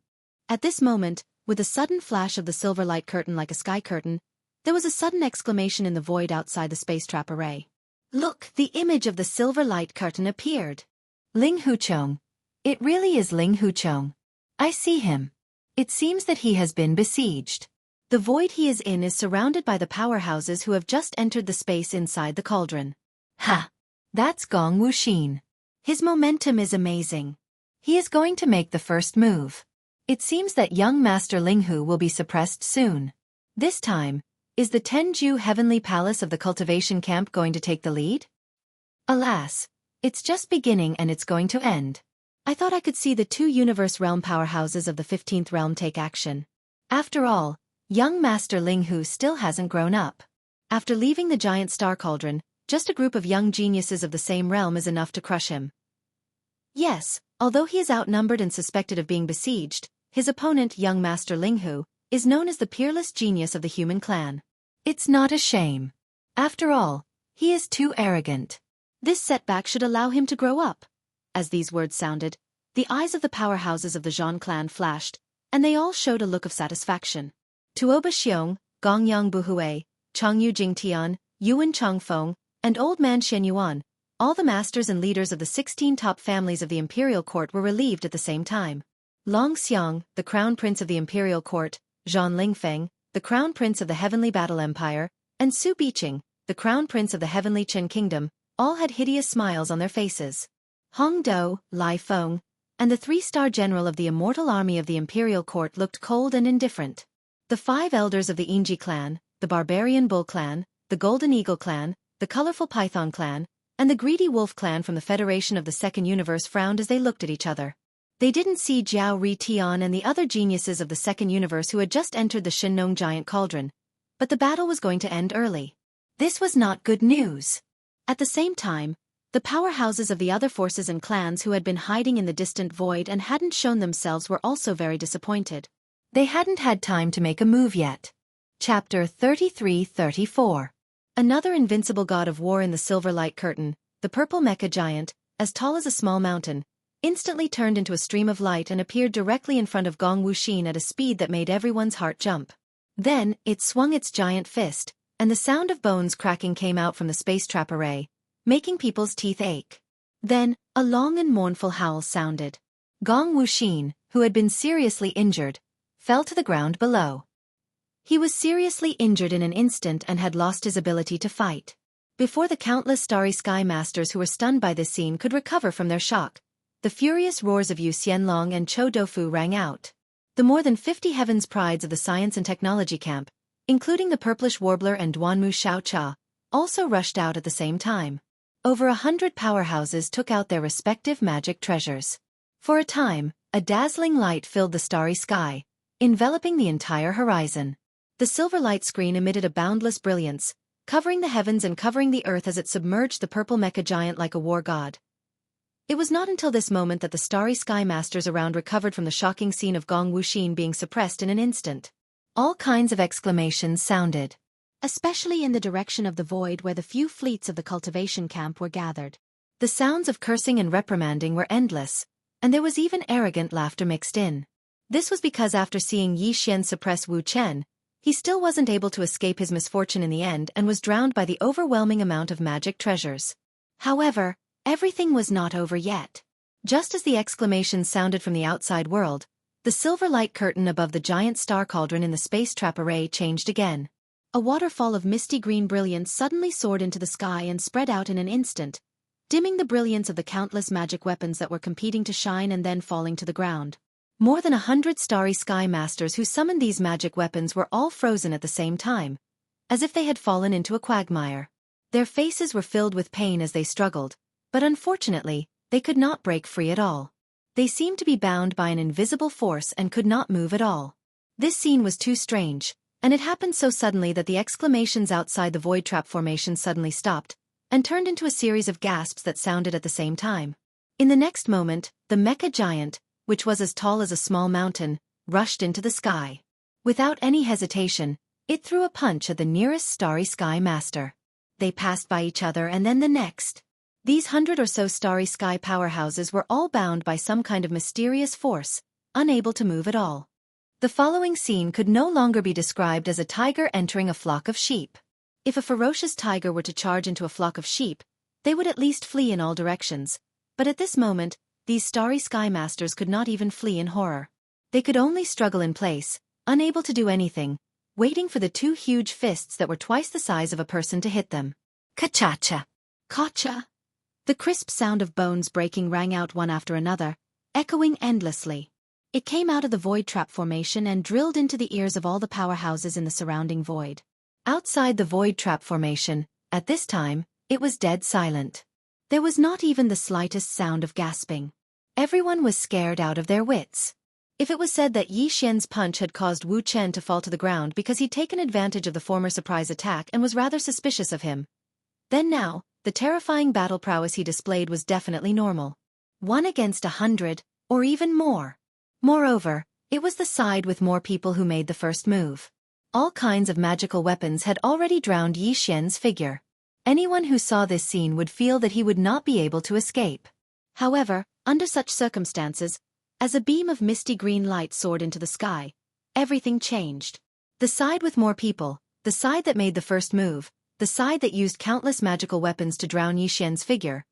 A: At this moment, with a sudden flash of the silver light curtain like a sky curtain, there was a sudden exclamation in the void outside the space trap array. Look, the image of the silver light curtain appeared. Ling Huchong. It really is Ling Huchong. I see him. It seems that he has been besieged. The void he is in is surrounded by the powerhouses who have just entered the space inside the cauldron. Ha! That's Gong Wuxin. His momentum is amazing. He is going to make the first move. It seems that young Master Linghu will be suppressed soon. This time, is the Tenju Heavenly Palace of the Cultivation Camp going to take the lead? Alas, it's just beginning and it's going to end. I thought I could see the two universe realm powerhouses of the 15th realm take action. After all, young Master Linghu still hasn't grown up. After leaving the giant star cauldron, just a group of young geniuses of the same realm is enough to crush him. Yes, although he is outnumbered and suspected of being besieged, his opponent, young Master Linghu, is known as the peerless genius of the human clan. It's not a shame. After all, he is too arrogant. This setback should allow him to grow up. As these words sounded, the eyes of the powerhouses of the Zhan clan flashed, and they all showed a look of satisfaction. Tuoba Xiong, Gongyang Buhui, Changyu Jingtian, Yuan Changfeng, and Old Man Shen Yuan, all the masters and leaders of the 16 top families of the imperial court were relieved at the same time. Long Xiang, the crown prince of the imperial court, Zhan Lingfeng, the crown prince of the heavenly battle empire, and Su Biqing, the crown prince of the heavenly Qin kingdom, all had hideous smiles on their faces. Hong Do, Lai Feng, and the 3-star general of the immortal army of the imperial court looked cold and indifferent. The 5 elders of the Inji clan, the barbarian bull clan, the golden eagle clan, the colorful python clan, and the greedy wolf clan from the Federation of the Second Universe frowned as they looked at each other. They didn't see Jiao Ri Tian and the other geniuses of the Second Universe who had just entered the Shinnong giant cauldron, but the battle was going to end early. This was not good news. At the same time, the powerhouses of the other forces and clans who had been hiding in the distant void and hadn't shown themselves were also very disappointed. They hadn't had time to make a move yet. Chapter 33-34. Another invincible god of war in the silver light curtain, the purple mecha giant, as tall as a small mountain, instantly turned into a stream of light and appeared directly in front of Gong Wuxin at a speed that made everyone's heart jump. Then, it swung its giant fist, and the sound of bones cracking came out from the space trap array, making people's teeth ache. Then, a long and mournful howl sounded. Gong Wuxin, who had been seriously injured, fell to the ground below. He was seriously injured in an instant and had lost his ability to fight. Before the countless starry sky masters who were stunned by this scene could recover from their shock, the furious roars of Yu Xianlong and Chou Doufu rang out. The more than 50 heavens prides of the science and technology camp, including the purplish warbler and Duanmu Xiaocha, also rushed out at the same time. Over 100 powerhouses took out their respective magic treasures. For a time, a dazzling light filled the starry sky, enveloping the entire horizon. The silver light screen emitted a boundless brilliance, covering the heavens and covering the earth as it submerged the purple mecha giant like a war god. It was not until this moment that the starry sky masters around recovered from the shocking scene of Gong Wuxin being suppressed in an instant. All kinds of exclamations sounded, especially in the direction of the void where the few fleets of the cultivation camp were gathered. The sounds of cursing and reprimanding were endless, and there was even arrogant laughter mixed in. This was because after seeing Yi Xian suppress Wu Chen, he still wasn't able to escape his misfortune in the end and was drowned by the overwhelming amount of magic treasures. However, everything was not over yet. Just as the exclamations sounded from the outside world, the silver light curtain above the giant star cauldron in the space trap array changed again. A waterfall of misty green brilliance suddenly soared into the sky and spread out in an instant, dimming the brilliance of the countless magic weapons that were competing to shine and then falling to the ground. More than 100 starry sky masters who summoned these magic weapons were all frozen at the same time, as if they had fallen into a quagmire. Their faces were filled with pain as they struggled, but unfortunately, they could not break free at all. They seemed to be bound by an invisible force and could not move at all. This scene was too strange, and it happened so suddenly that the exclamations outside the void trap formation suddenly stopped, and turned into a series of gasps that sounded at the same time. In the next moment, the mecha giant, which was as tall as a small mountain, rushed into the sky. Without any hesitation, it threw a punch at the nearest Starry Sky Master. They passed by each other and then the next. These 100 or so Starry Sky powerhouses were all bound by some kind of mysterious force, unable to move at all. The following scene could no longer be described as a tiger entering a flock of sheep. If a ferocious tiger were to charge into a flock of sheep, they would at least flee in all directions, but at this moment, these Starry Sky Masters could not even flee in horror. They could only struggle in place, unable to do anything, waiting for the two huge fists that were twice the size of a person to hit them. Ka-cha-cha! Ka-cha! The crisp sound of bones breaking rang out one after another, echoing endlessly. It came out of the void trap formation and drilled into the ears of all the powerhouses in the surrounding void. Outside the void trap formation, at this time, it was dead silent. There was not even the slightest sound of gasping. Everyone was scared out of their wits. If it was said that Yi Xian's punch had caused Wu Chen to fall to the ground because he'd taken advantage of the former surprise attack and was rather suspicious of him, then now, the terrifying battle prowess he displayed was definitely normal. 1 against 100, or even more. Moreover, it was the side with more people who made the first move. All kinds of magical weapons had already drowned Yi Xian's figure. Anyone who saw this scene would feel that he would not be able to escape. However, under such circumstances, as a beam of misty green light soared into the sky, everything changed. The side with more people, the side that made the first move, the side that used countless magical weapons to drown Yi Xian's figure,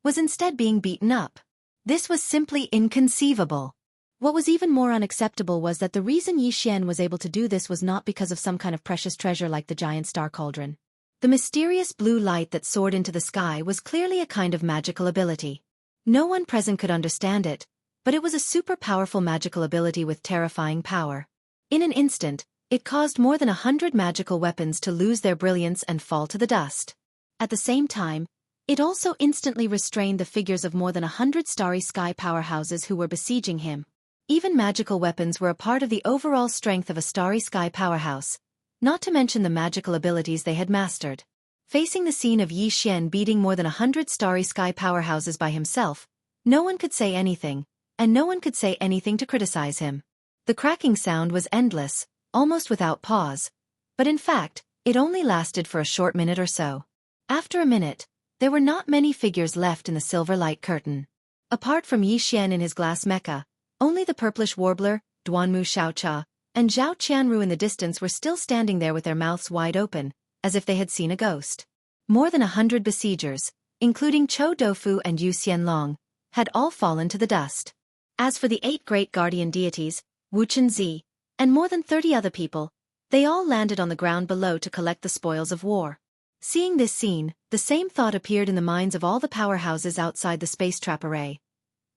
A: was instead being beaten up. This was simply inconceivable. What was even more unacceptable was that the reason Yi Xian was able to do this was not because of some kind of precious treasure like the giant star cauldron. The mysterious blue light that soared into the sky was clearly a kind of magical ability. No one present could understand it, but it was a super powerful magical ability with terrifying power. In an instant, it caused more than 100 magical weapons to lose their brilliance and fall to the dust. At the same time, it also instantly restrained the figures of more than 100 Starry Sky powerhouses who were besieging him. Even magical weapons were a part of the overall strength of a Starry Sky powerhouse, not to mention the magical abilities they had mastered. Facing the scene of Yi Xian beating more than 100 Starry Sky powerhouses by himself, no one could say anything, and no one could say anything to criticize him. The cracking sound was endless, almost without pause, but in fact, it only lasted for a short minute or so. After a minute, there were not many figures left in the silver light curtain. Apart from Yi Xian in his glass mecha, only the purplish warbler, Duanmu Xiaocha, and Zhao Qianru in the distance were still standing there with their mouths wide open, as if they had seen a ghost. More than 100 besiegers, including Chou Doufu and Yu Xianlong, had all fallen to the dust. As for the 8 great guardian deities, Wu Chenzi, and more than 30 other people, they all landed on the ground below to collect the spoils of war. Seeing this scene, the same thought appeared in the minds of all the powerhouses outside the space trap array.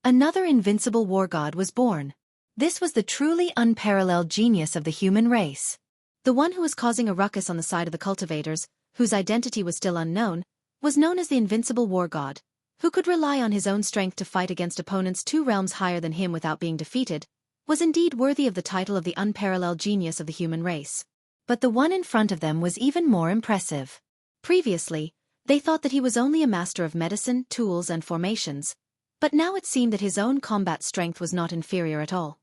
A: Another invincible war god was born. This was the truly unparalleled genius of the human race. The one who was causing a ruckus on the side of the cultivators, whose identity was still unknown, was known as the invincible war god, who could rely on his own strength to fight against opponents 2 realms higher than him without being defeated, was indeed worthy of the title of the unparalleled genius of the human race. But the one in front of them was even more impressive. Previously, they thought that he was only a master of medicine, tools and formations, but now it seemed that his own combat strength was not inferior at all.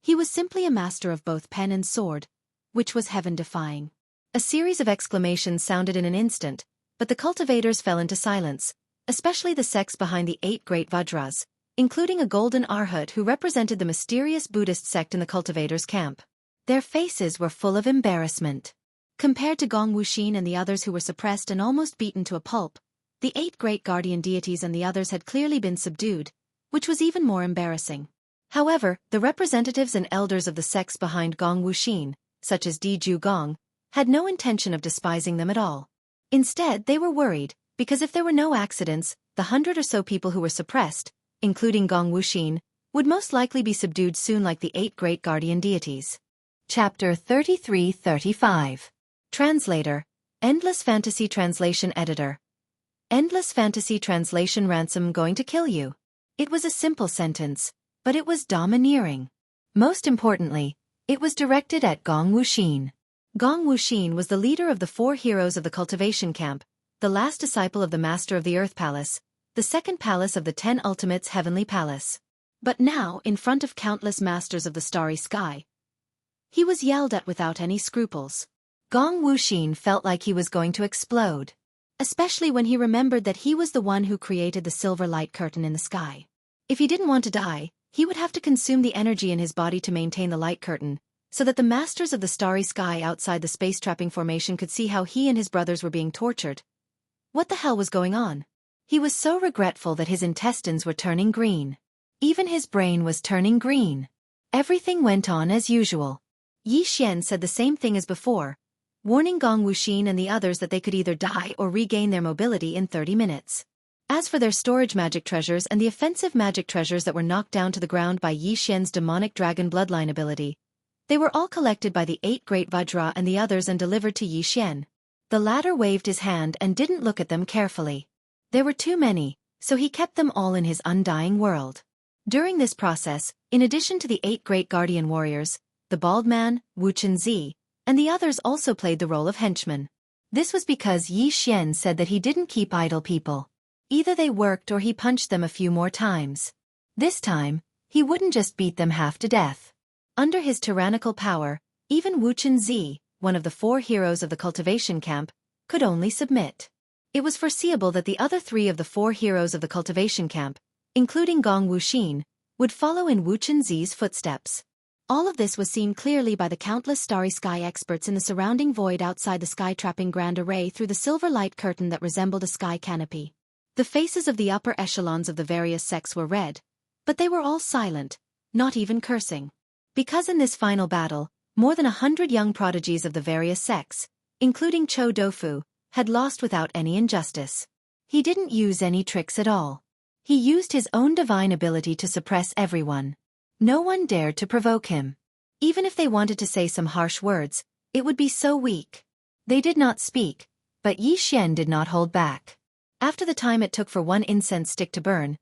A: He was simply a master of both pen and sword, which was heaven-defying. A series of exclamations sounded in an instant, but the cultivators fell into silence, especially the sects behind the 8 great Vajras, including a golden Arhat who represented the mysterious Buddhist sect in the cultivators' camp. Their faces were full of embarrassment. Compared to Gong Wuxin and the others who were suppressed and almost beaten to a pulp, the 8 great guardian deities and the others had clearly been subdued, which was even more embarrassing. However, the representatives and elders of the sects behind Gong Wuxin, such as Di Ju Gong, had no intention of despising them at all. Instead, they were worried, because if there were no accidents, the 100 or so people who were suppressed, including Gong Wuxin, would most likely be subdued soon like the 8 great guardian deities. Chapter 33-35. Translator, Endless Fantasy Translation Editor. Endless Fantasy Translation Ransom going to kill you. It was a simple sentence, but it was domineering. Most importantly, It was directed at Gong Wuxin. Gong Wuxin was the leader of the 4 heroes of the Cultivation Camp, the last disciple of the Master of the Earth Palace, the second palace of the 10 Ultimates Heavenly Palace. But now, in front of countless masters of the starry sky, he was yelled at without any scruples. Gong Wuxin felt like he was going to explode, especially when he remembered that he was the one who created the silver light curtain in the sky. If he didn't want to die, he would have to consume the energy in his body to maintain the light curtain, so that the masters of the starry sky outside the space-trapping formation could see how he and his brothers were being tortured. What the hell was going on? He was so regretful that his intestines were turning green. Even his brain was turning green. Everything went on as usual. Yi Xian said the same thing as before, warning Gong Wuxin and the others that they could either die or regain their mobility in 30 minutes. As for their storage magic treasures and the offensive magic treasures that were knocked down to the ground by Yi Xian's demonic dragon bloodline ability, they were all collected by the 8 great Vajra and the others and delivered to Yi Xian. The latter waved his hand and didn't look at them carefully. There were too many, so he kept them all in his undying world. During this process, in addition to the 8 great guardian warriors, the bald man, Wuxia, and the others also played the role of henchmen. This was because Yi Xian said that he didn't keep idle people. Either they worked or he punched them a few more times. This time, he wouldn't just beat them half to death. Under his tyrannical power, even Wuxia, one of the 4 heroes of the Cultivation Camp, could only submit. It was foreseeable that the other 3 of the 4 heroes of the Cultivation Camp, including Gong Wuxin, would follow in Wuxia's footsteps. All of this was seen clearly by the countless starry sky experts in the surrounding void outside the sky-trapping grand array through the silver light curtain that resembled a sky canopy. The faces of the upper echelons of the various sects were red, but they were all silent, not even cursing. Because in this final battle, more than 100 young prodigies of the various sects, including Chou Doufu, had lost without any injustice. He didn't use any tricks at all. He used his own divine ability to suppress everyone. No one dared to provoke him. Even if they wanted to say some harsh words, it would be so weak. They did not speak, but Yi Xian did not hold back. After the time it took for one incense stick to burn,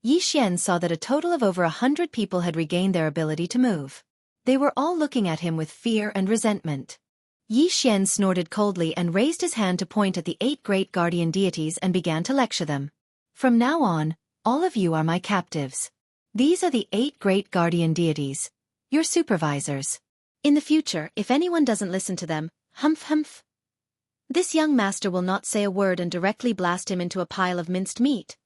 A: Yi Xian saw that a total of over 100 people had regained their ability to move. They were all looking at him with fear and resentment. Yi Xian snorted coldly and raised his hand to point at the 8 great guardian deities and began to lecture them. From now on, all of you are my captives. These are the 8 great guardian deities, your supervisors. In the future, if anyone doesn't listen to them, humph, this young master will not say a word and directly blast him into a pile of minced meat.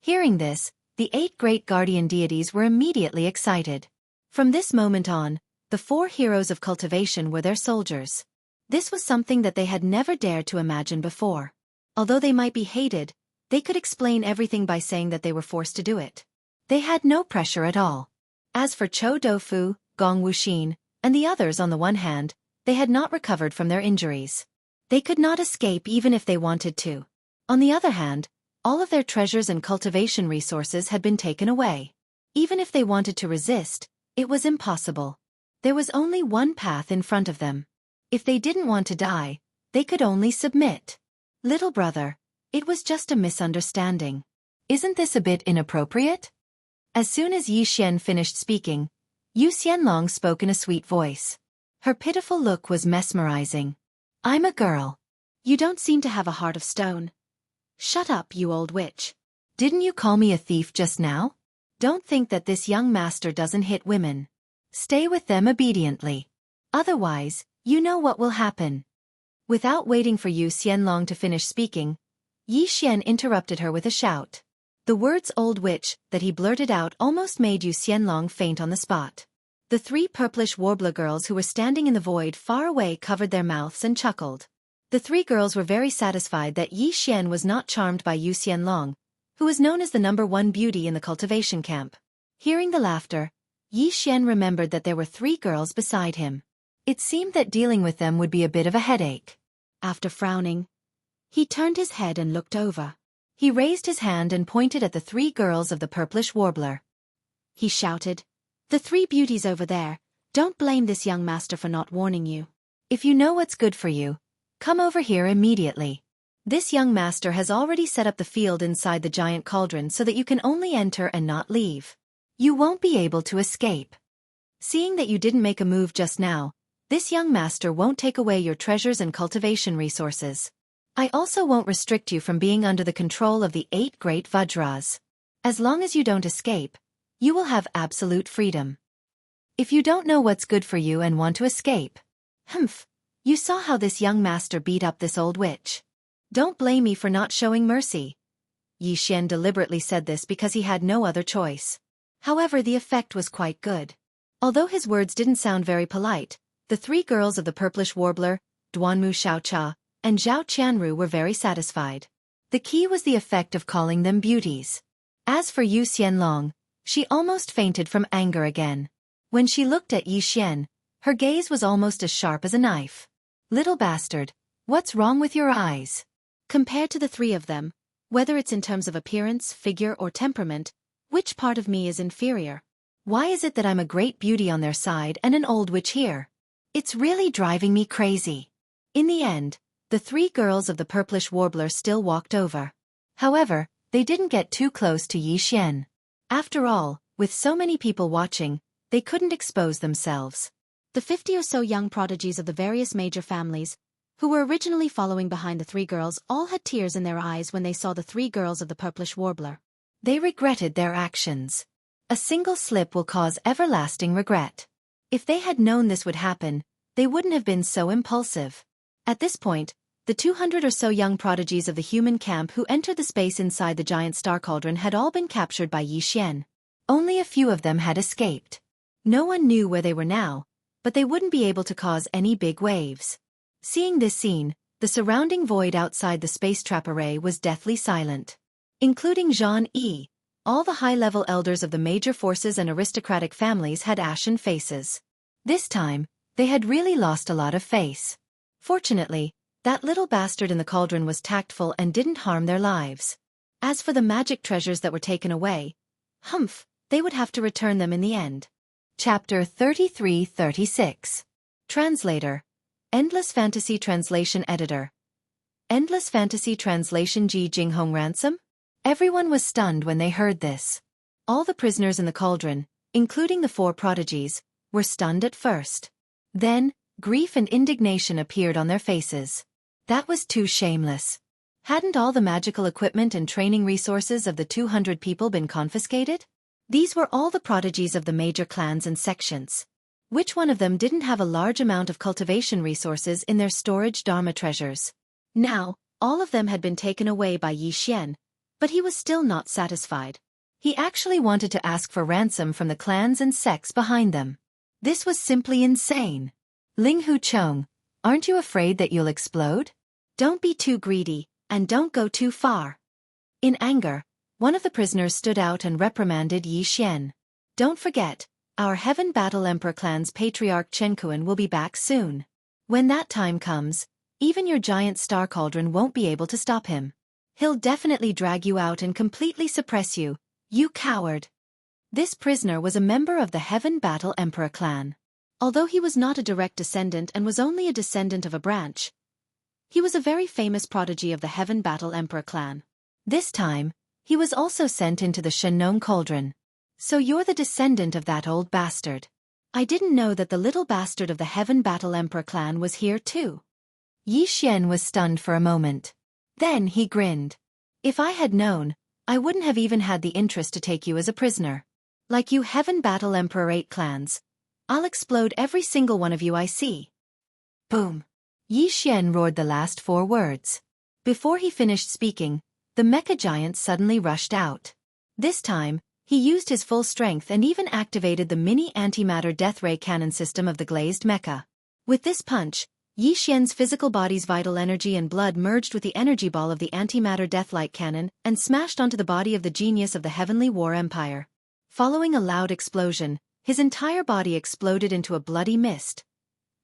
A: Hearing this, the 8 great guardian deities were immediately excited. From this moment on, the 4 heroes of cultivation were their soldiers. This was something that they had never dared to imagine before. Although they might be hated, they could explain everything by saying that they were forced to do it. They had no pressure at all. As for Chou Doufu, Gong Wuxin, and the others on the one hand, they had not recovered from their injuries. They could not escape even if they wanted to. On the other hand, all of their treasures and cultivation resources had been taken away. Even if they wanted to resist, it was impossible. There was only one path in front of them. If they didn't want to die, they could only submit. Little brother, it was just a misunderstanding. Isn't this a bit inappropriate? As soon as Yi Xian finished speaking, Yu Xianlong spoke in a sweet voice. Her pitiful look was mesmerizing. I'm a girl. You don't seem to have a heart of stone. Shut up, you old witch. Didn't you call me a thief just now? Don't think that this young master doesn't hit women. Stay with them obediently. Otherwise, you know what will happen. Without waiting for Yu Xianlong to finish speaking, Yi Xian interrupted her with a shout. The words old witch that he blurted out almost made Yu Xianlong faint on the spot. The 3 purplish warbler girls who were standing in the void far away covered their mouths and chuckled. The 3 girls were very satisfied that Yi Xian was not charmed by Yu Xianlong, who was known as the #1 beauty in the cultivation camp. Hearing the laughter, Yi Xian remembered that there were 3 girls beside him. It seemed that dealing with them would be a bit of a headache. After frowning, he turned his head and looked over. He raised his hand and pointed at the 3 girls of the purplish warbler. He shouted, "The 3 beauties over there, don't blame this young master for not warning you. If you know what's good for you, come over here immediately. This young master has already set up the field inside the giant cauldron so that you can only enter and not leave. You won't be able to escape." Seeing that you didn't make a move just now, this young master won't take away your treasures and cultivation resources. I also won't restrict you from being under the control of the 8 great Vajras. As long as you don't escape, you will have absolute freedom. If you don't know what's good for you and want to escape, you saw how this young master beat up this old witch. Don't blame me for not showing mercy. Yixian deliberately said this because he had no other choice. However, the effect was quite good. Although his words didn't sound very polite, the 3 girls of the purplish warbler, Duanmu Xiaocha, and Zhao Qianru were very satisfied. The key was the effect of calling them beauties. As for Yu Xianlong, she almost fainted from anger again. When she looked at Yixian, her gaze was almost as sharp as a knife. Little bastard, what's wrong with your eyes? Compared to the 3 of them, whether it's in terms of appearance, figure, or temperament, which part of me is inferior? Why is it that I'm a great beauty on their side and an old witch here? It's really driving me crazy. In the end, the 3 girls of the purplish warbler still walked over. However, they didn't get too close to Yixian. After all, with so many people watching, they couldn't expose themselves. The 50 or so young prodigies of the various major families, who were originally following behind the 3 girls, all had tears in their eyes when they saw the 3 girls of the purplish warbler. They regretted their actions. A single slip will cause everlasting regret. If they had known this would happen, they wouldn't have been so impulsive. At this point, the 200 or so young prodigies of the human camp who entered the space inside the giant star cauldron had all been captured by Yixian. Only a few of them had escaped. No one knew where they were now, but they wouldn't be able to cause any big waves. Seeing this scene, the surrounding void outside the space trap array was deathly silent. Including Zhang Yi, all the high-level elders of the major forces and aristocratic families had ashen faces. This time, they had really lost a lot of face. Fortunately, that little bastard in the cauldron was tactful and didn't harm their lives. As for the magic treasures that were taken away, they would have to return them in the end. Chapter 33-36. Translator. Endless Fantasy Translation Editor. Endless Fantasy Translation Ji Jinghong Ransom? Everyone was stunned when they heard this. All the prisoners in the cauldron, including the 4 prodigies, were stunned at first. Then, grief and indignation appeared on their faces. That was too shameless. Hadn't all the magical equipment and training resources of the 200 people been confiscated? These were all the prodigies of the major clans and sections. Which one of them didn't have a large amount of cultivation resources in their storage dharma treasures? Now, all of them had been taken away by Yixian, but he was still not satisfied. He actually wanted to ask for ransom from the clans and sects behind them. This was simply insane. Ling Hu Chong, aren't you afraid that you'll explode? Don't be too greedy, and don't go too far. In anger, one of the prisoners stood out and reprimanded Yixian. Don't forget, our Heaven Battle Emperor clan's patriarch Chen will be back soon. When that time comes, even your giant star cauldron won't be able to stop him. He'll definitely drag you out and completely suppress you, you coward. This prisoner was a member of the Heaven Battle Emperor clan. Although he was not a direct descendant and was only a descendant of a branch, he was a very famous prodigy of the Heaven Battle Emperor clan. This time, he was also sent into the Shenong cauldron. So you're the descendant of that old bastard. I didn't know that the little bastard of the Heaven Battle Emperor clan was here too. Yixian was stunned for a moment. Then he grinned. If I had known, I wouldn't have even had the interest to take you as a prisoner. Like you Heaven Battle Emperor 8 clans, I'll explode every single one of you I see. Boom. Yixian roared the last 4 words. Before he finished speaking, the mecha giant suddenly rushed out. This time, he used his full strength and even activated the mini antimatter death ray cannon system of the glazed mecha. With this punch, Yixian's physical body's vital energy and blood merged with the energy ball of the antimatter deathlight cannon and smashed onto the body of the genius of the Heavenly War Empire. Following a loud explosion, his entire body exploded into a bloody mist.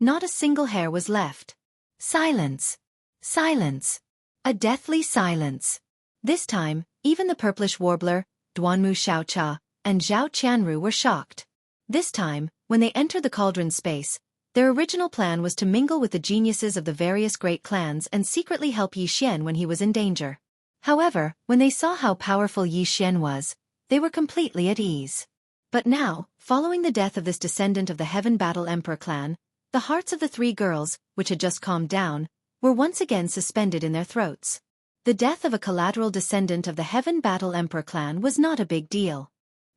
A: Not a single hair was left. Silence. Silence. A deathly silence. This time, even the purplish warbler, Duanmu Xiaocha, and Zhao Qianru were shocked. This time, when they entered the cauldron space, their original plan was to mingle with the geniuses of the various great clans and secretly help Yixian when he was in danger. However, when they saw how powerful Yixian was, they were completely at ease. But now, following the death of this descendant of the Heaven Battle Emperor clan, the hearts of the three girls, which had just calmed down, were once again suspended in their throats. The death of a collateral descendant of the Heaven Battle Emperor clan was not a big deal.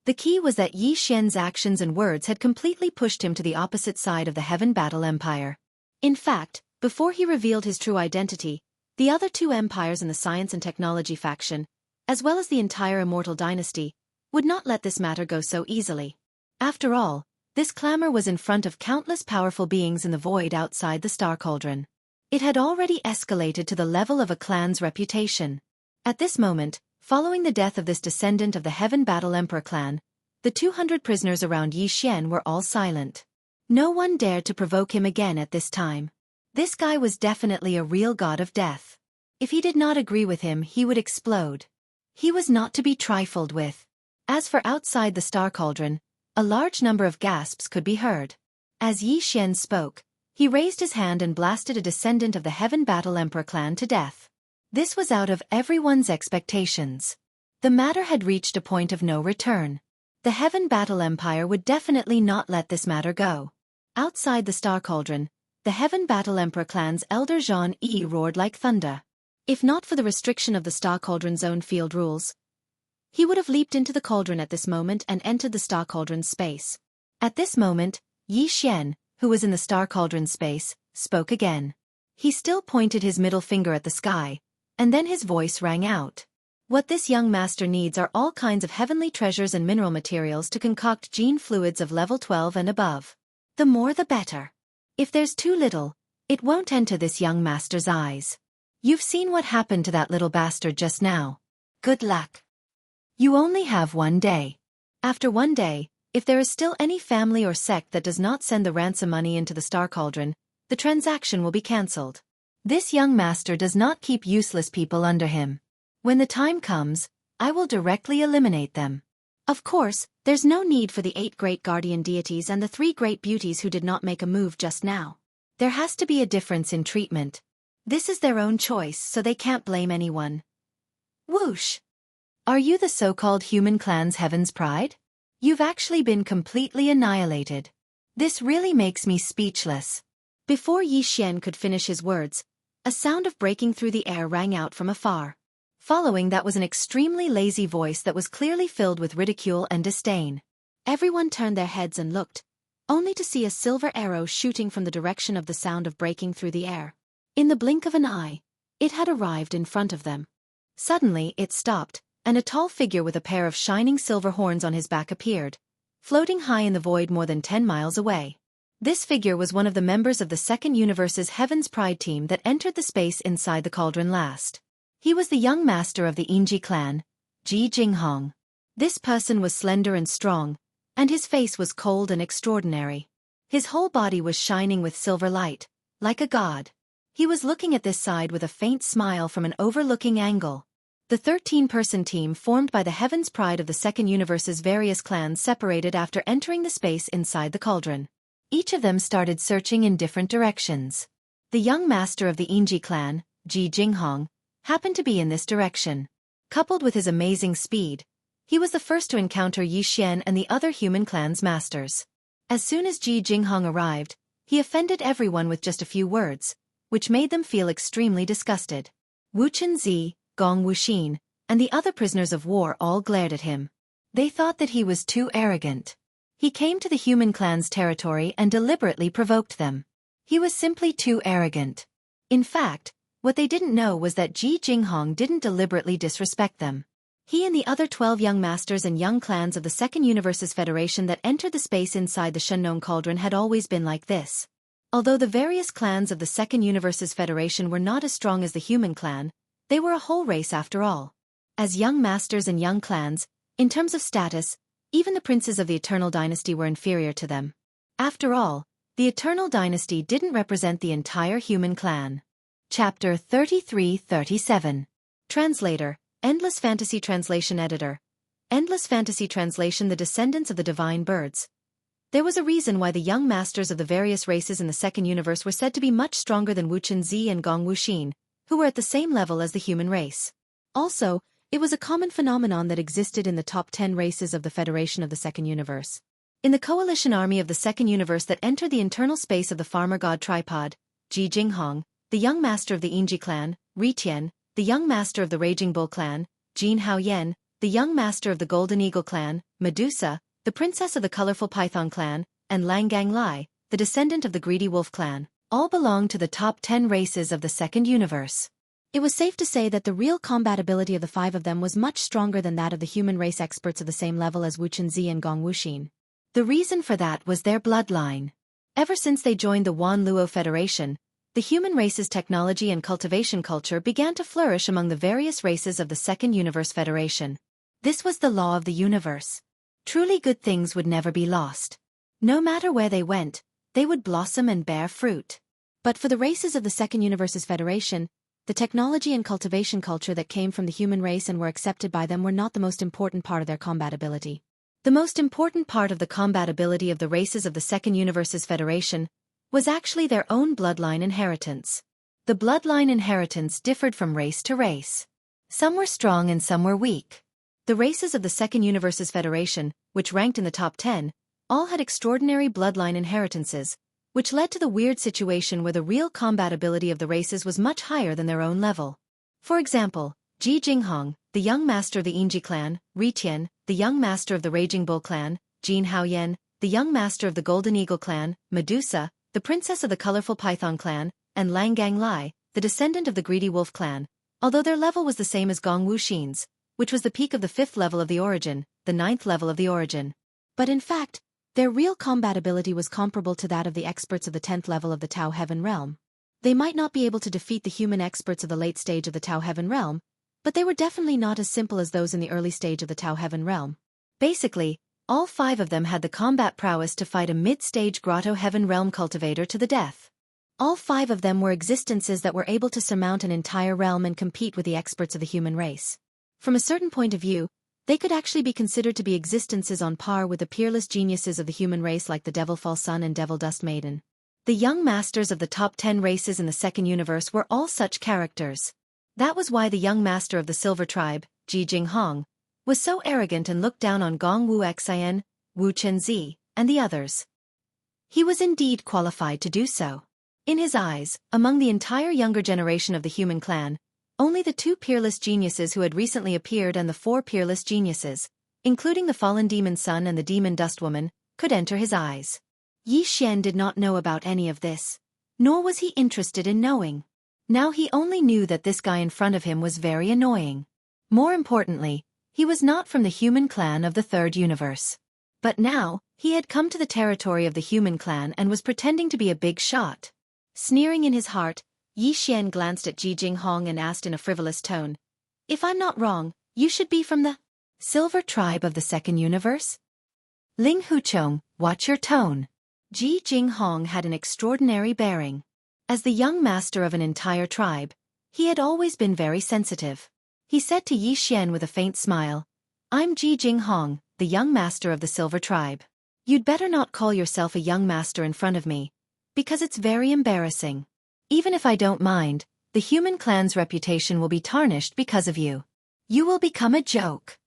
A: The key was that Yi Xian's actions and words had completely pushed him to the opposite side of the Heaven Battle Empire. In fact, before he revealed his true identity, the other two empires in the science and technology faction, as well as the entire immortal dynasty, would not let this matter go so easily. After all, this clamor was in front of countless powerful beings in the void outside the Star Cauldron. It had already escalated to the level of a clan's reputation. At this moment, following the death of this descendant of the Heaven Battle Emperor clan, the 200 prisoners around Yi Xian were all silent. No one dared to provoke him again at this time. This guy was definitely a real god of death. If he did not agree with him, he would explode. He was not to be trifled with. As for outside the Star Cauldron, a large number of gasps could be heard. As Yi Xian spoke, he raised his hand and blasted a descendant of the Heaven Battle Emperor clan to death. This was out of everyone's expectations. The matter had reached a point of no return. The Heaven Battle Empire would definitely not let this matter go. Outside the Star Cauldron, the Heaven Battle Emperor clan's elder Xianxia roared like thunder. If not for the restriction of the Star Cauldron's own field rules, he would have leaped into the cauldron at this moment and entered the Star Cauldron's space. At this moment, Yi Xian, who was in the Star Cauldron's space, spoke again. He still pointed his middle finger at the sky, and then his voice rang out. What this young master needs are all kinds of heavenly treasures and mineral materials to concoct gene fluids of level 12 and above. The more the better. If there's too little, it won't enter this young master's eyes. You've seen what happened to that little bastard just now. Good luck. You only have 1 day. After 1 day, if there is still any family or sect that does not send the ransom money into the Star Cauldron, the transaction will be cancelled. This young master does not keep useless people under him. When the time comes, I will directly eliminate them. Of course, there's no need for the 8 great guardian deities and the 3 great beauties who did not make a move just now. There has to be a difference in treatment. This is their own choice, so they can't blame anyone. Whoosh! Are you the so-called human clan's heaven's pride? You've actually been completely annihilated. This really makes me speechless. Before Yi Xian could finish his words, a sound of breaking through the air rang out from afar. Following that was an extremely lazy voice that was clearly filled with ridicule and disdain. Everyone turned their heads and looked, only to see a silver arrow shooting from the direction of the sound of breaking through the air. In the blink of an eye, it had arrived in front of them. Suddenly, it stopped, and a tall figure with a pair of shining silver horns on his back appeared, floating high in the void more than 10 miles away. This figure was one of the members of the Second Universe's Heaven's Pride team that entered the space inside the cauldron last. He was the young master of the Yingji clan, Jianghu. This person was slender and strong, and his face was cold and extraordinary. His whole body was shining with silver light, like a god. He was looking at this side with a faint smile from an overlooking angle. The 13-person team formed by the Heaven's Pride of the Second Universe's various clans separated after entering the space inside the cauldron. Each of them started searching in different directions. The young master of the Yingji clan, Jianghu, happened to be in this direction. Coupled with his amazing speed, he was the first to encounter Yi Xian and the other human clan's masters. As soon as Jianghu arrived, he offended everyone with just a few words, which made them feel extremely disgusted. Wuxia, Gong Wuxin, and the other prisoners of war all glared at him. They thought that he was too arrogant. He came to the human clan's territory and deliberately provoked them. He was simply too arrogant. In fact, what they didn't know was that Jianghu didn't deliberately disrespect them. He and the other 12 young masters and young clans of the Second Universe's Federation that entered the space inside the Shennon Cauldron had always been like this. Although the various clans of the Second Universe's Federation were not as strong as the human clan, they were a whole race after all. As young masters and young clans, in terms of status, even the princes of the Eternal Dynasty were inferior to them. After all, the Eternal Dynasty didn't represent the entire human clan. Chapter 33-37. Translator, Endless Fantasy Translation Editor. Endless Fantasy Translation: The Descendants of the Divine Birds. There was a reason why the young masters of the various races in the Second Universe were said to be much stronger than Wuxia and Gong Wuxin, who were at the same level as the human race. Also, It was a common phenomenon that existed in the top 10 races of the Federation of the Second Universe. In the coalition army of the Second Universe that entered the internal space of the farmer god tripod, Jinghong, the young master of the Yingji clan, Tian, the young master of the Raging Bull clan, Yen, the young master of the Golden Eagle clan, Medusa, the princess of the Colorful Python clan, and Langang Lai, the descendant of the Greedy Wolf clan, all belonged to the top 10 races of the Second Universe. It was safe to say that the real combatability of the 5 of them was much stronger than that of the human race experts of the same level as Wuchenzhi and Gong Wuxin. The reason for that was their bloodline. Ever since they joined the Wan Luo Federation, the human race's technology and cultivation culture began to flourish among the various races of the Second Universe Federation. This was the law of the universe. Truly good things would never be lost. No matter where they went, they would blossom and bear fruit. But for the races of the Second Universe's Federation, the technology and cultivation culture that came from the human race and were accepted by them were not the most important part of their combatability. The most important part of the combatability of the races of the Second Universe's Federation was actually their own bloodline inheritance. The bloodline inheritance differed from race to race. Some were strong and some were weak. The races of the Second Universe's Federation, which ranked in the top 10, all had extraordinary bloodline inheritances, which led to the weird situation where the real combatability of the races was much higher than their own level. For example, Jinghong, the young master of the Yingji clan, Tian, the young master of the Raging Bull clan, Yen, the young master of the Golden Eagle clan, Medusa, the princess of the Colorful Python clan, and Langang Lai, the descendant of the Greedy Wolf clan, although their level was the same as Gong Wuxin's, which was the peak of the 5th level of the origin, the 9th level of the origin. But in fact, their real combatability was comparable to that of the experts of the 10th level of the Tao Heaven Realm. They might not be able to defeat the human experts of the late stage of the Tao Heaven Realm, but they were definitely not as simple as those in the early stage of the Tao Heaven Realm. Basically, all 5 of them had the combat prowess to fight a mid-stage Grotto Heaven Realm cultivator to the death. All 5 of them were existences that were able to surmount an entire realm and compete with the experts of the human race. From a certain point of view, they could actually be considered to be existences on par with the peerless geniuses of the human race like the Devilfall Sun and Devil Dust Maiden. The young masters of the top 10 races in the Second Universe were all such characters. That was why the young master of the Silver Tribe, Jinghong, was so arrogant and looked down on Gong Wuxian, Wuchenzhi, and the others. He was indeed qualified to do so. In his eyes, among the entire younger generation of the human clan, only the 2 peerless geniuses who had recently appeared and the 4 peerless geniuses, including the fallen demon sun and the demon dust woman, could enter his eyes. Yi Xian did not know about any of this, nor was he interested in knowing. Now he only knew that this guy in front of him was very annoying. More importantly, he was not from the human clan of the 3rd universe. But now, he had come to the territory of the human clan and was pretending to be a big shot. Sneering in his heart, Yi Xian glanced at Jinghong and asked in a frivolous tone, "If I'm not wrong, you should be from the Silver Tribe of the Second Universe?" Ling Huchong, watch your tone. Jinghong had an extraordinary bearing. As the young master of an entire tribe, he had always been very sensitive. He said to Yi Xian with a faint smile, "I'm Jinghong, the young master of the Silver Tribe. You'd better not call yourself a young master in front of me, because it's very embarrassing. Even if I don't mind, the human clan's reputation will be tarnished because of you. You will become a joke."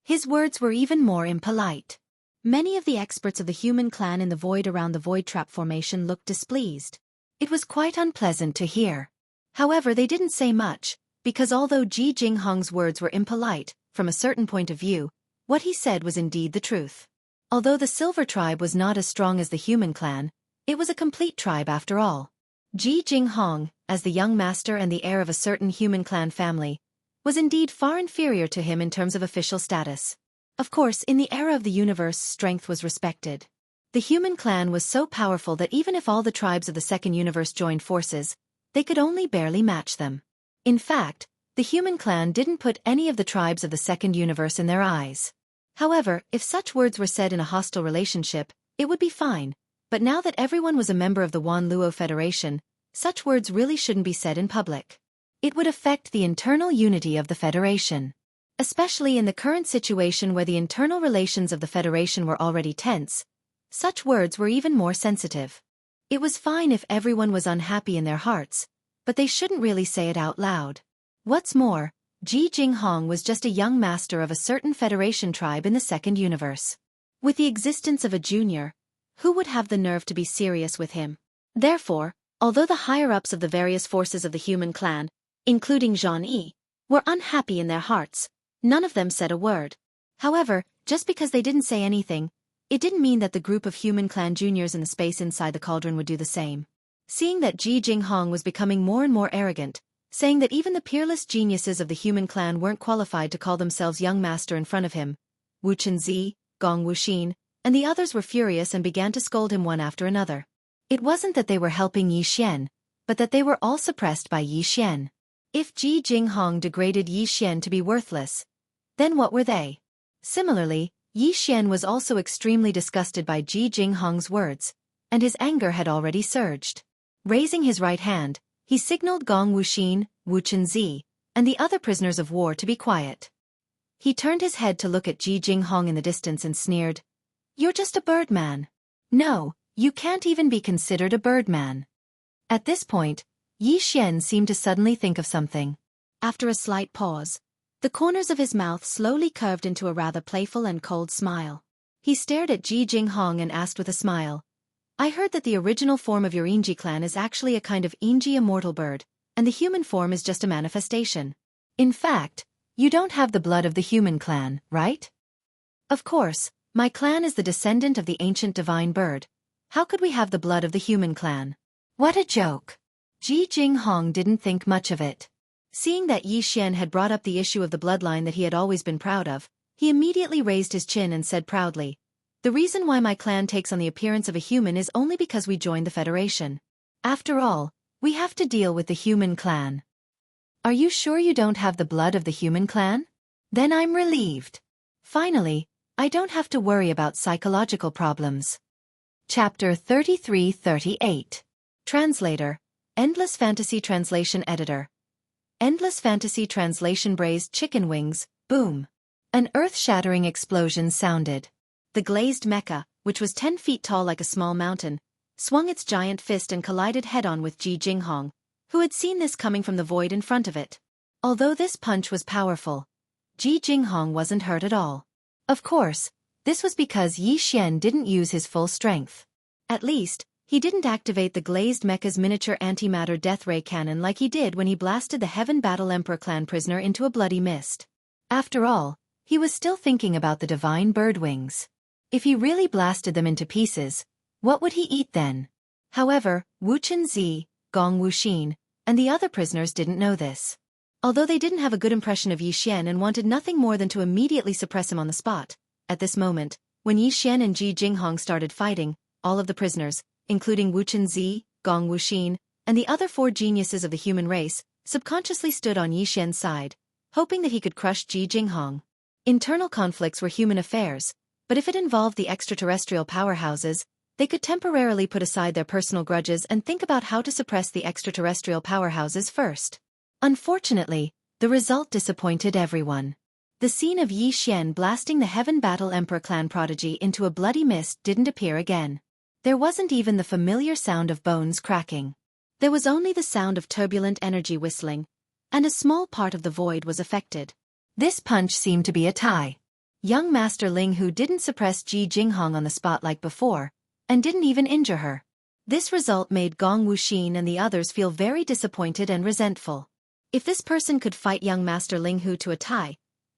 A: His words were even more impolite. Many of the experts of the human clan in the void around the void trap formation looked displeased. It was quite unpleasant to hear. However, they didn't say much, because although Jinghong's words were impolite, from a certain point of view, what he said was indeed the truth. Although the Silver Tribe was not as strong as the human clan, it was a complete tribe after all. Jinghong, as the young master and the heir of a certain human clan family, was indeed far inferior to him in terms of official status. Of course, in the era of the universe, strength was respected. The human clan was so powerful that even if all the tribes of the Second Universe joined forces, they could only barely match them. In fact, the human clan didn't put any of the tribes of the Second Universe in their eyes. However, if such words were said in a hostile relationship, it would be fine. But now that everyone was a member of the Wan Luo Federation, such words really shouldn't be said in public. It would affect the internal unity of the Federation. Especially in the current situation where the internal relations of the Federation were already tense, such words were even more sensitive. It was fine if everyone was unhappy in their hearts, but they shouldn't really say it out loud. What's more, Jianghu was just a young master of a certain Federation tribe in the second universe. With the existence of a junior, who would have the nerve to be serious with him? Therefore, although the higher-ups of the various forces of the human clan, including Jianghu, were unhappy in their hearts, none of them said a word. However, just because they didn't say anything, it didn't mean that the group of human clan juniors in the space inside the cauldron would do the same. Seeing that Jianghu was becoming more and more arrogant, saying that even the peerless geniuses of the human clan weren't qualified to call themselves young master in front of him, Wuxia, Gong Wuxin, and the others were furious and began to scold him one after another. It wasn't that they were helping Yi Xian, but that they were all suppressed by Yi Xian. If Jianghu degraded Yi Xian to be worthless, then what were they? Similarly, Yi Xian was also extremely disgusted by Jianghu's words, and his anger had already surged. Raising his right hand, he signaled Gong Wuxin, Wuxia, and the other prisoners of war to be quiet. He turned his head to look at Jianghu in the distance and sneered, "You're just a birdman. No, you can't even be considered a birdman." At this point, Yi Xian seemed to suddenly think of something. After a slight pause, the corners of his mouth slowly curved into a rather playful and cold smile. He stared at Jianghu and asked with a smile, "I heard that the original form of your Yingji clan is actually a kind of Yingji immortal bird, and the human form is just a manifestation. In fact, you don't have the blood of the human clan, right?" "Of course, my clan is the descendant of the ancient divine bird. How could we have the blood of the human clan?" What a joke! Jianghu didn't think much of it. Seeing that Yi Xian had brought up the issue of the bloodline that he had always been proud of, he immediately raised his chin and said proudly, "The reason why my clan takes on the appearance of a human is only because we joined the Federation. After all, we have to deal with the human clan." "Are you sure you don't have the blood of the human clan? Then I'm relieved. Finally, I don't have to worry about psychological problems." Chapter 33-38. Translator, Endless Fantasy Translation Editor. Endless Fantasy Translation. Braised chicken wings, boom. An earth-shattering explosion sounded. The glazed mecha, which was 10 feet tall like a small mountain, swung its giant fist and collided head-on with Jianghu, who had seen this coming from the void in front of it. Although this punch was powerful, Jianghu wasn't hurt at all. Of course, this was because Yi Xian didn't use his full strength. At least, he didn't activate the glazed mecha's miniature antimatter death ray cannon like he did when he blasted the Heaven Battle Emperor clan prisoner into a bloody mist. After all, he was still thinking about the divine bird wings. If he really blasted them into pieces, what would he eat then? However, Wuxia, Gong Wuxin, and the other prisoners didn't know this. Although they didn't have a good impression of Yi Xian and wanted nothing more than to immediately suppress him on the spot, at this moment, when Yi Xian and Jianghu started fighting, all of the prisoners, including Wuxia, Gong Wuxin, and the other 4 geniuses of the human race, subconsciously stood on Yi Xian's side, hoping that he could crush Jianghu. Internal conflicts were human affairs, but if it involved the extraterrestrial powerhouses, they could temporarily put aside their personal grudges and think about how to suppress the extraterrestrial powerhouses first. Unfortunately, the result disappointed everyone. The scene of Yi Xian blasting the Heaven Battle Emperor clan prodigy into a bloody mist didn't appear again. There wasn't even the familiar sound of bones cracking. There was only the sound of turbulent energy whistling, and a small part of the void was affected. This punch seemed to be a tie. Young Master Ling Hu didn't suppress Jianghu on the spot like before, and didn't even injure her. This result made Gong Wuxin and the others feel very disappointed and resentful. If this person could fight young Master Ling Hu to a tie,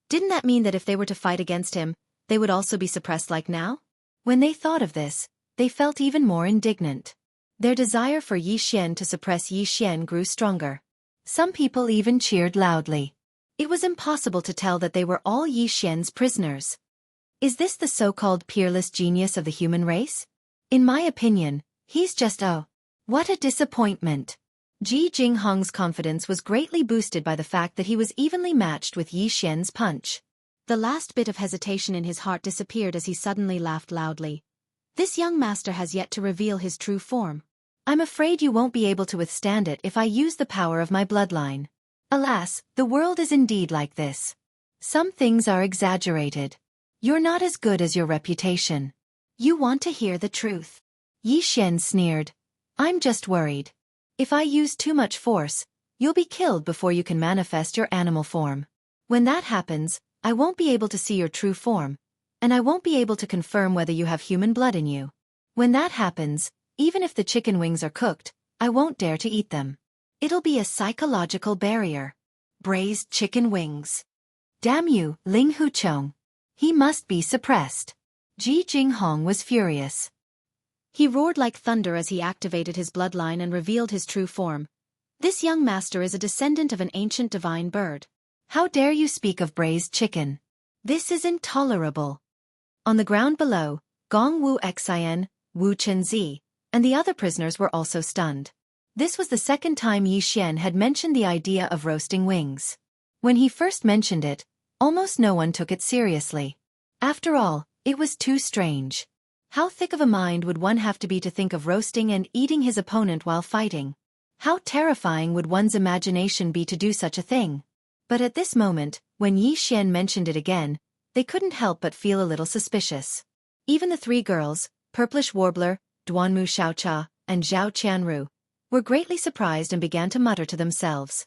A: didn't that mean that if they were to fight against him, they would also be suppressed like now? When they thought of this, they felt even more indignant. Their desire for Yi Xian to suppress Yi Xian grew stronger. Some people even cheered loudly. It was impossible to tell that they were all Yi Xian's prisoners. Is this the so-called peerless genius of the human race? In my opinion, he's just what a disappointment. Jianghu's confidence was greatly boosted by the fact that he was evenly matched with Yi Xian's punch. The last bit of hesitation in his heart disappeared as he suddenly laughed loudly. This young master has yet to reveal his true form. I'm afraid you won't be able to withstand it if I use the power of my bloodline. Alas, the world is indeed like this. Some things are exaggerated. You're not as good as your reputation. You want to hear the truth. Yi Xian sneered. I'm just worried. If I use too much force, you'll be killed before you can manifest your animal form. When that happens, I won't be able to see your true form, and I won't be able to confirm whether you have human blood in you. When that happens, even if the chicken wings are cooked, I won't dare to eat them. It'll be a psychological barrier. Braised chicken wings. Damn you, Ling Huchong. He must be suppressed. Ji Jinghong was furious. He roared like thunder as he activated his bloodline and revealed his true form. This young master is a descendant of an ancient divine bird. How dare you speak of braised chicken? This is intolerable. On the ground below, Gong Wu Xian, Wu Chenzi, and the other prisoners were also stunned. This was the second time Yi Xian had mentioned the idea of roasting wings. When he first mentioned it, almost no one took it seriously. After all, it was too strange. How thick of a mind would one have to be to think of roasting and eating his opponent while fighting? How terrifying would one's imagination be to do such a thing? But at this moment, when Yi Xian mentioned it again, they couldn't help but feel a little suspicious. Even the three girls, Purplish Warbler, Duanmu Xiaocha, and Zhao Qianru, were greatly surprised and began to mutter to themselves.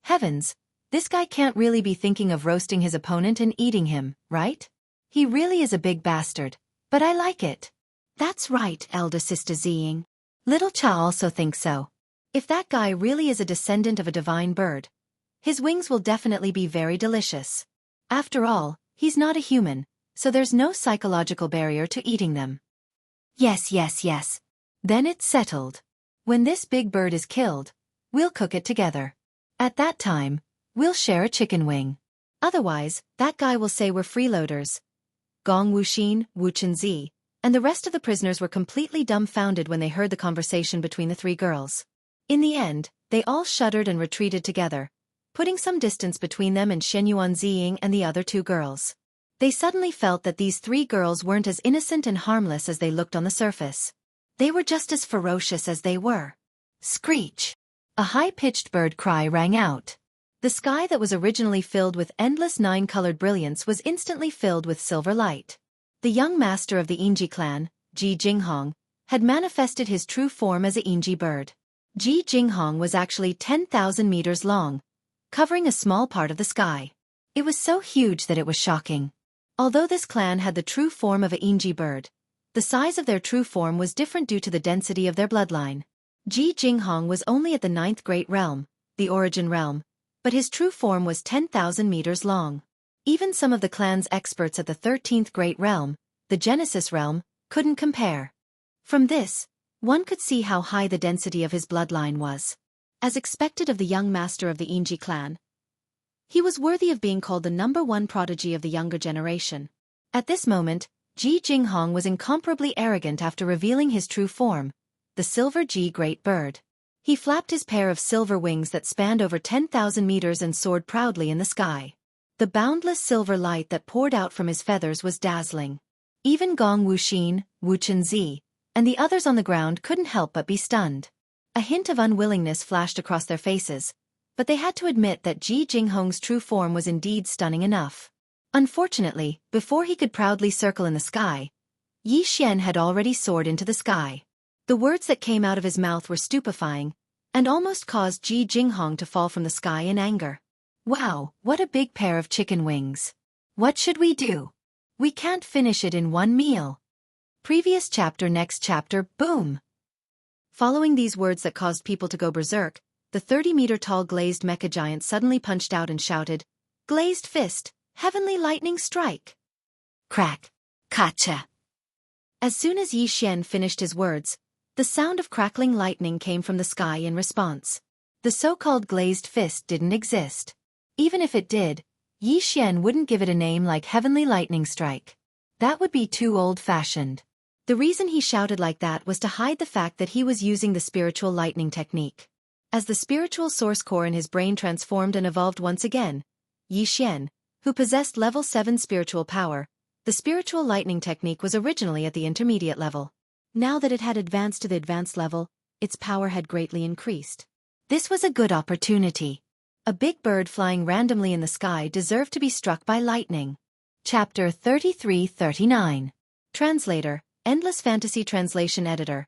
A: Heavens, this guy can't really be thinking of roasting his opponent and eating him, right? He really is a big bastard, but I like it. That's right, elder sister Ziying. Little Cha also thinks so. If that guy really is a descendant of a divine bird, his wings will definitely be very delicious. After all, he's not a human, so there's no psychological barrier to eating them. Yes. Then it's settled. When this big bird is killed, we'll cook it together. At that time, we'll share a chicken wing. Otherwise, that guy will say we're freeloaders. Gong Wuxin, Wu Chenzi, and the rest of the prisoners were completely dumbfounded when they heard the conversation between the three girls. In the end, they all shuddered and retreated together, putting some distance between them and Shenyuan Ziying and the other two girls. They suddenly felt that these three girls weren't as innocent and harmless as they looked on the surface. They were just as ferocious as they were. Screech! A high-pitched bird cry rang out. The sky that was originally filled with endless nine-colored brilliance was instantly filled with silver light. The young master of the Yingji clan, Ji Jinghong, had manifested his true form as a Yingji bird. Ji Jinghong was actually 10,000 meters long, covering a small part of the sky. It was so huge that it was shocking. Although this clan had the true form of a Yingji bird, the size of their true form was different due to the density of their bloodline. Ji Jinghong was only at the 9th Great Realm, the Origin Realm, but his true form was 10,000 meters long. Even some of the clan's experts at the 13th Great Realm, the Genesis Realm, couldn't compare. From this, one could see how high the density of his bloodline was. As expected of the young master of the Yingji clan, he was worthy of being called the #1 prodigy of the younger generation. At this moment, Ji Jinghong was incomparably arrogant after revealing his true form, the Silver Ji Great Bird. He flapped his pair of silver wings that spanned over 10,000 meters and soared proudly in the sky. The boundless silver light that poured out from his feathers was dazzling. Even Gong Wuxin, Wu Chenzi, and the others on the ground couldn't help but be stunned. A hint of unwillingness flashed across their faces, but they had to admit that Ji Jinghong's true form was indeed stunning enough. Unfortunately, before he could proudly circle in the sky, Yi Xian had already soared into the sky. The words that came out of his mouth were stupefying, and almost caused Ji Jinghong to fall from the sky in anger. Wow, what a big pair of chicken wings. What should we do? We can't finish it in one meal. Previous chapter, next chapter, boom! Following these words that caused people to go berserk, the 30-meter-tall glazed mecha giant suddenly punched out and shouted, "Glazed fist, heavenly lightning strike!" Crack! Kacha! As soon as Yi Xian finished his words, the sound of crackling lightning came from the sky in response. The so-called glazed fist didn't exist. Even if it did, Yi Xian wouldn't give it a name like heavenly lightning strike. That would be too old-fashioned. The reason he shouted like that was to hide the fact that he was using the spiritual lightning technique. As the spiritual source core in his brain transformed and evolved once again, Yi Xian, who possessed level 7 spiritual power, the spiritual lightning technique was originally at the intermediate level. Now that it had advanced to the advanced level, its power had greatly increased. This was a good opportunity. A big bird flying randomly in the sky deserved to be struck by lightning. Chapter 33-39. Translator, Endless Fantasy Translation Editor.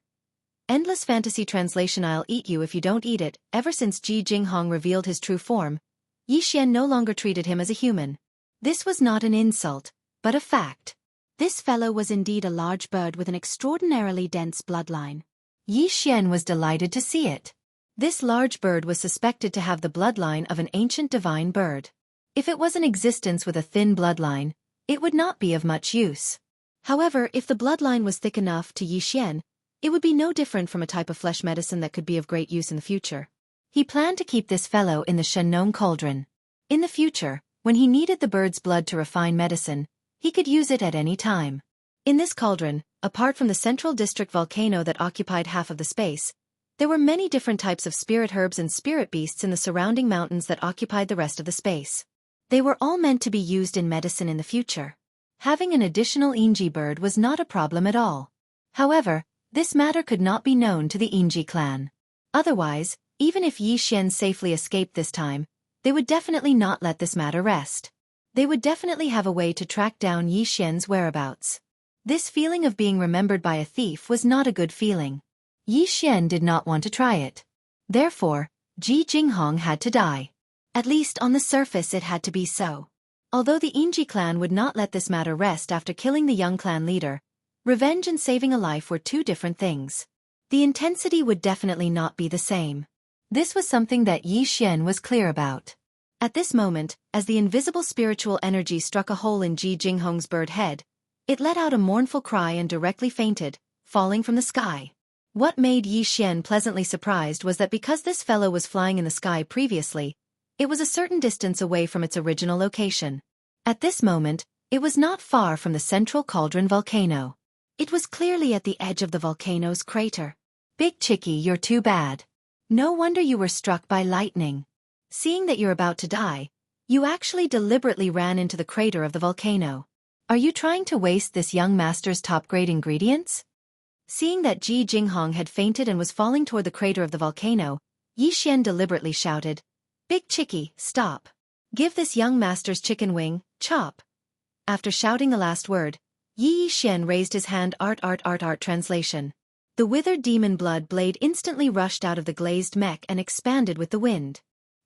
A: Endless Fantasy Translation. I'll eat you if you don't eat it. Ever since Ji Jinghong revealed his true form, Yi Xian no longer treated him as a human. This was not an insult, but a fact. This fellow was indeed a large bird with an extraordinarily dense bloodline. Yi Xian was delighted to see it. This large bird was suspected to have the bloodline of an ancient divine bird. If it was in existence with a thin bloodline, it would not be of much use. However, if the bloodline was thick enough to Yi Xian, it would be no different from a type of flesh medicine that could be of great use in the future. He planned to keep this fellow in the Shenong cauldron. In the future, when he needed the bird's blood to refine medicine, he could use it at any time. In this cauldron, apart from the central district volcano that occupied half of the space, there were many different types of spirit herbs and spirit beasts in the surrounding mountains that occupied the rest of the space. They were all meant to be used in medicine in the future. Having an additional Inji bird was not a problem at all. However, this matter could not be known to the Inji clan. Otherwise, even if Yi Xian safely escaped this time, they would definitely not let this matter rest. They would definitely have a way to track down Yi Xian's whereabouts. This feeling of being remembered by a thief was not a good feeling. Yi Xian did not want to try it. Therefore, Ji Jinghong had to die. At least on the surface it had to be so. Although the Inji clan would not let this matter rest after killing the young clan leader, revenge and saving a life were two different things. The intensity would definitely not be the same. This was something that Yi Xian was clear about. At this moment, as the invisible spiritual energy struck a hole in Ji Jinghong's bird head, it let out a mournful cry and directly fainted, falling from the sky. What made Yi Xian pleasantly surprised was that because this fellow was flying in the sky previously, it was a certain distance away from its original location. At this moment, it was not far from the central cauldron volcano. It was clearly at the edge of the volcano's crater. Big Chicky, you're too bad. No wonder you were struck by lightning. Seeing that you're about to die, you actually deliberately ran into the crater of the volcano. Are you trying to waste this young master's top-grade ingredients? Seeing that Ji Jinghong had fainted and was falling toward the crater of the volcano, Yi Xian deliberately shouted, "Big Chicky, stop. Give this young master's chicken wing, chop." After shouting the last word, Yi Xian raised his hand. Art translation. The withered demon blood blade instantly rushed out of the glazed mech and expanded with the wind.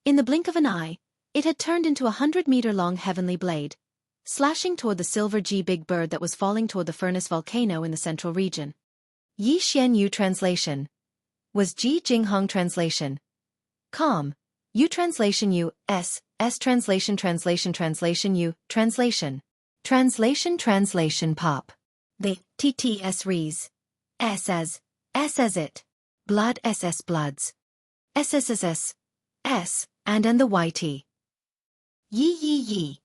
A: In the blink of an eye, it had turned into a 100-meter-long heavenly blade, slashing toward the silver G big bird that was falling toward the furnace volcano in the central region. Yi Xian Yu translation. Was Ji Jinghong translation. Calm. Yu translation U, S translation U, translation. Translation pop. The TTS rees. S as it. Blood SS bloods. SSSS. S, and the YT. Yi.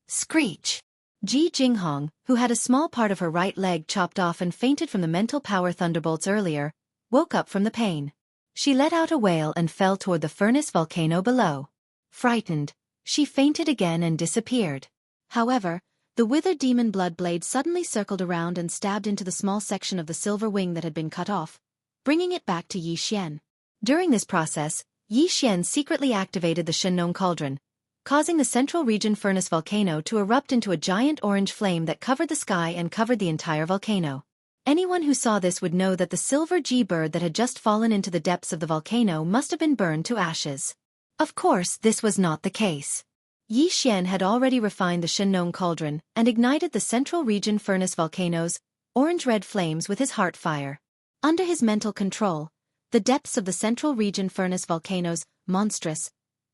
A: Screech. Ji Jinghong, who had a small part of her right leg chopped off and fainted from the mental power thunderbolts earlier, woke up from the pain. She let out a wail and fell toward the furnace volcano below. Frightened, she fainted again and disappeared. However, the withered demon blood blade suddenly circled around and stabbed into the small section of the silver wing that had been cut off, bringing it back to Yi Xian. During this process, Yi Xian secretly activated the Shenong cauldron, causing the central region furnace volcano to erupt into a giant orange flame that covered the sky and covered the entire volcano. Anyone who saw this would know that the silver G bird that had just fallen into the depths of the volcano must have been burned to ashes. Of course, this was not the case. Yi Xian had already refined the Shenong cauldron and ignited the central region furnace volcano's orange-red flames with his heart fire. Under his mental control, the depths of the central region furnace volcano's monstrous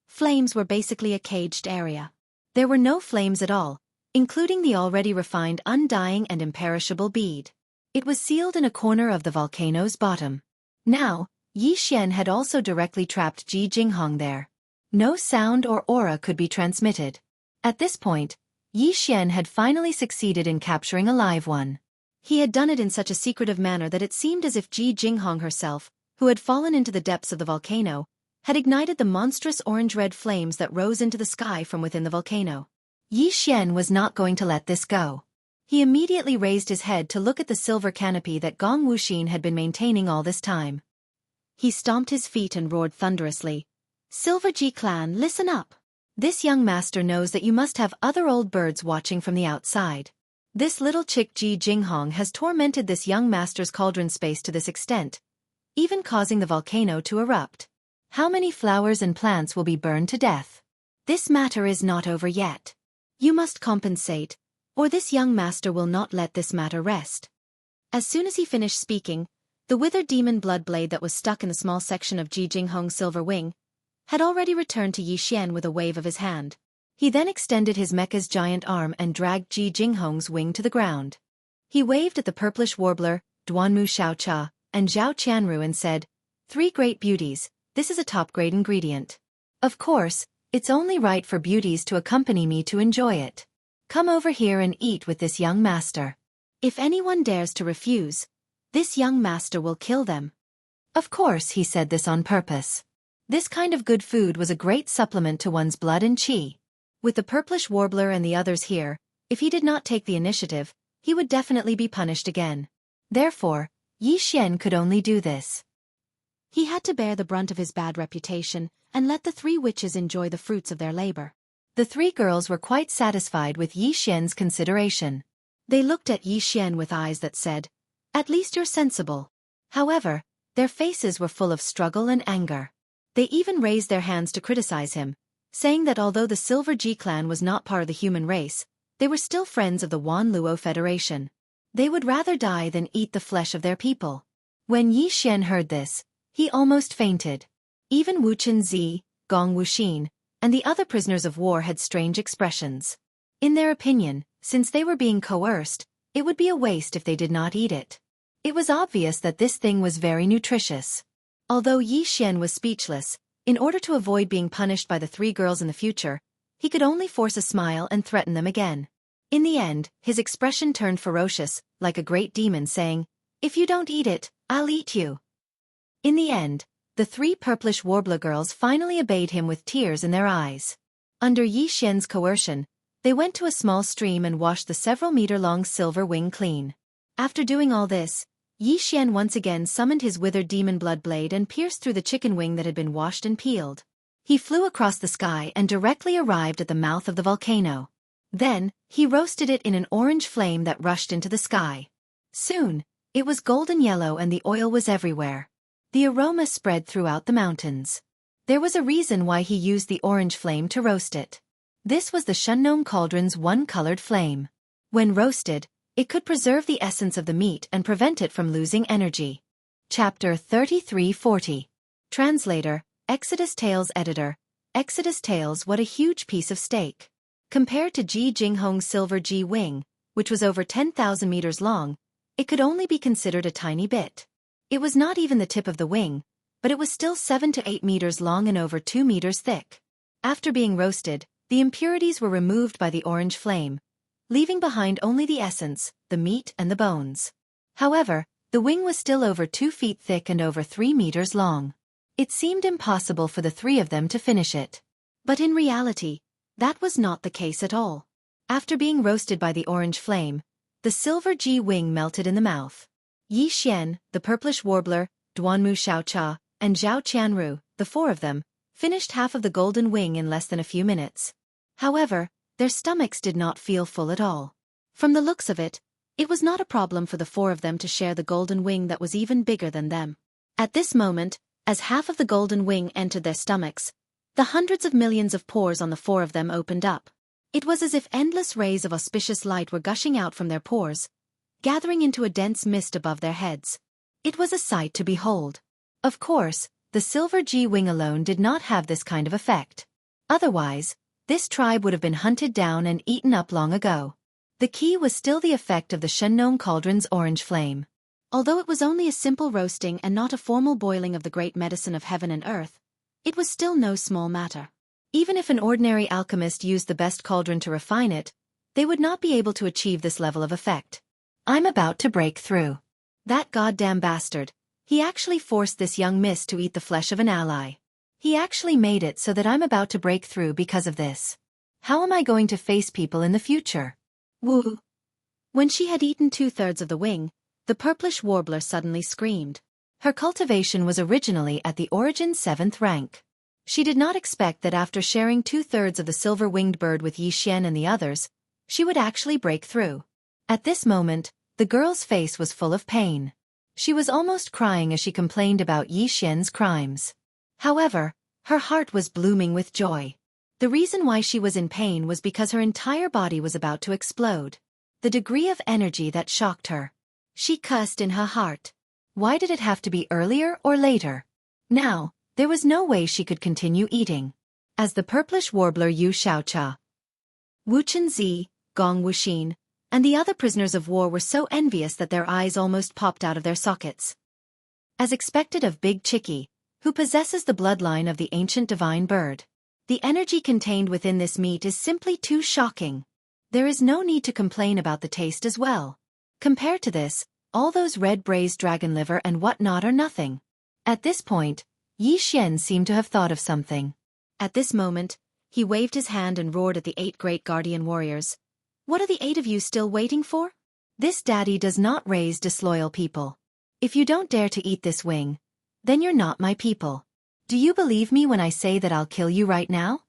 A: flames were basically a caged area. There were no flames at all, including the already refined undying and imperishable bead. It was sealed in a corner of the volcano's bottom. Now, Yi Xian had also directly trapped Ji Jinghong there. No sound or aura could be transmitted. At this point, Yi Xian had finally succeeded in capturing a live one. He had done it in such a secretive manner that it seemed as if Ji Jinghong herself, who had fallen into the depths of the volcano, had ignited the monstrous orange-red flames that rose into the sky from within the volcano. Yi Xian was not going to let this go. He immediately raised his head to look at the silver canopy that Gong Wuxin had been maintaining all this time. He stomped his feet and roared thunderously, "Silver Ji clan, listen up! This young master knows that you must have other old birds watching from the outside. This little chick Ji Jinghong has tormented this young master's cauldron space to this extent, even causing the volcano to erupt. How many flowers and plants will be burned to death? This matter is not over yet. You must compensate, or this young master will not let this matter rest. As soon as he finished speaking, the withered demon blood blade that was stuck in the small section of Jinghong's silver wing had already returned to Yi Xian with a wave of his hand. He then extended his mecha's giant arm and dragged Jinghong's wing to the ground. He waved at the purplish warbler, Duanmu Xiaocha, and Zhao Qianru and said, "Three great beauties, this is a top-grade ingredient. Of course, it's only right for beauties to accompany me to enjoy it. Come over here and eat with this young master. If anyone dares to refuse, this young master will kill them." Of course he said this on purpose. This kind of good food was a great supplement to one's blood and qi. With the purplish warbler and the others here, if he did not take the initiative, he would definitely be punished again. Therefore, Yi Xian could only do this. He had to bear the brunt of his bad reputation and let the three witches enjoy the fruits of their labor. The three girls were quite satisfied with Yi Xian's consideration. They looked at Yi Xian with eyes that said, "At least you're sensible." However, their faces were full of struggle and anger. They even raised their hands to criticize him, saying that although the Silver Ji clan was not part of the human race, they were still friends of the Wan Luo Federation. They would rather die than eat the flesh of their people. When Yi Xian heard this, he almost fainted. Even Wu Qinzi, Gong Wuxin, and the other prisoners of war had strange expressions. In their opinion, since they were being coerced, it would be a waste if they did not eat it. It was obvious that this thing was very nutritious. Although Yi Xian was speechless, in order to avoid being punished by the three girls in the future, he could only force a smile and threaten them again. In the end, his expression turned ferocious, like a great demon saying, "If you don't eat it, I'll eat you." In the end, the three purplish warbler girls finally obeyed him with tears in their eyes. Under Yi Xian's coercion, they went to a small stream and washed the several-meter-long silver wing clean. After doing all this, Yi Xian once again summoned his withered demon blood blade and pierced through the chicken wing that had been washed and peeled. He flew across the sky and directly arrived at the mouth of the volcano. Then, he roasted it in an orange flame that rushed into the sky. Soon, it was golden yellow and the oil was everywhere. The aroma spread throughout the mountains. There was a reason why he used the orange flame to roast it. This was the Shunnong cauldron's one-colored flame. When roasted, it could preserve the essence of the meat and prevent it from losing energy. Chapter 3340. Translator, Exodus Tales Editor. Exodus Tales. What a huge piece of steak. Compared to Jinghong's silver Ji wing, which was over 10,000 meters long, it could only be considered a tiny bit. It was not even the tip of the wing, but it was still 7 to 8 meters long and over 2 meters thick. After being roasted, the impurities were removed by the orange flame, leaving behind only the essence, the meat and the bones. However, the wing was still over 2 feet thick and over 3 meters long. It seemed impossible for the three of them to finish it. But in reality, that was not the case at all. After being roasted by the orange flame, the silver Ji wing melted in the mouth. Yi Xian, the purplish warbler, Duanmu Xiaocha, and Zhao Qianru, the four of them, finished half of the golden wing in less than a few minutes. However, their stomachs did not feel full at all. From the looks of it, it was not a problem for the four of them to share the golden wing that was even bigger than them. At this moment, as half of the golden wing entered their stomachs, the hundreds of millions of pores on the four of them opened up. It was as if endless rays of auspicious light were gushing out from their pores, gathering into a dense mist above their heads. It was a sight to behold. Of course, the silver Ji wing alone did not have this kind of effect. Otherwise, this tribe would have been hunted down and eaten up long ago. The key was still the effect of the Shunnong cauldron's orange flame. Although it was only a simple roasting and not a formal boiling of the great medicine of heaven and earth, it was still no small matter. Even if an ordinary alchemist used the best cauldron to refine it, they would not be able to achieve this level of effect. I'm about to break through. That goddamn bastard. He actually forced this young miss to eat the flesh of an ally. He actually made it so that I'm about to break through because of this. How am I going to face people in the future? Woo! When she had eaten 2/3 of the wing, the purplish warbler suddenly screamed. Her cultivation was originally at the origin 7th rank. She did not expect that after sharing 2/3 of the silver-winged bird with Yi Xian and the others, she would actually break through. At this moment, the girl's face was full of pain. She was almost crying as she complained about Yi Xian's crimes. However, her heart was blooming with joy. The reason why she was in pain was because her entire body was about to explode. The degree of energy that shocked her. She cussed in her heart. Why did it have to be earlier or later? Now, there was no way she could continue eating. As the purplish warbler Xianxia, Wuxia, Gong Wuxin, and the other prisoners of war were so envious that their eyes almost popped out of their sockets. As expected of Big Chicky, who possesses the bloodline of the ancient divine bird. The energy contained within this meat is simply too shocking. There is no need to complain about the taste as well. Compared to this, all those red braised dragon liver and whatnot are nothing. At this point, Yi Xian seemed to have thought of something. At this moment, he waved his hand and roared at the 8 great guardian warriors. What are the 8 of you still waiting for? This daddy does not raise disloyal people. If you don't dare to eat this wing, then you're not my people. Do you believe me when I say that I'll kill you right now?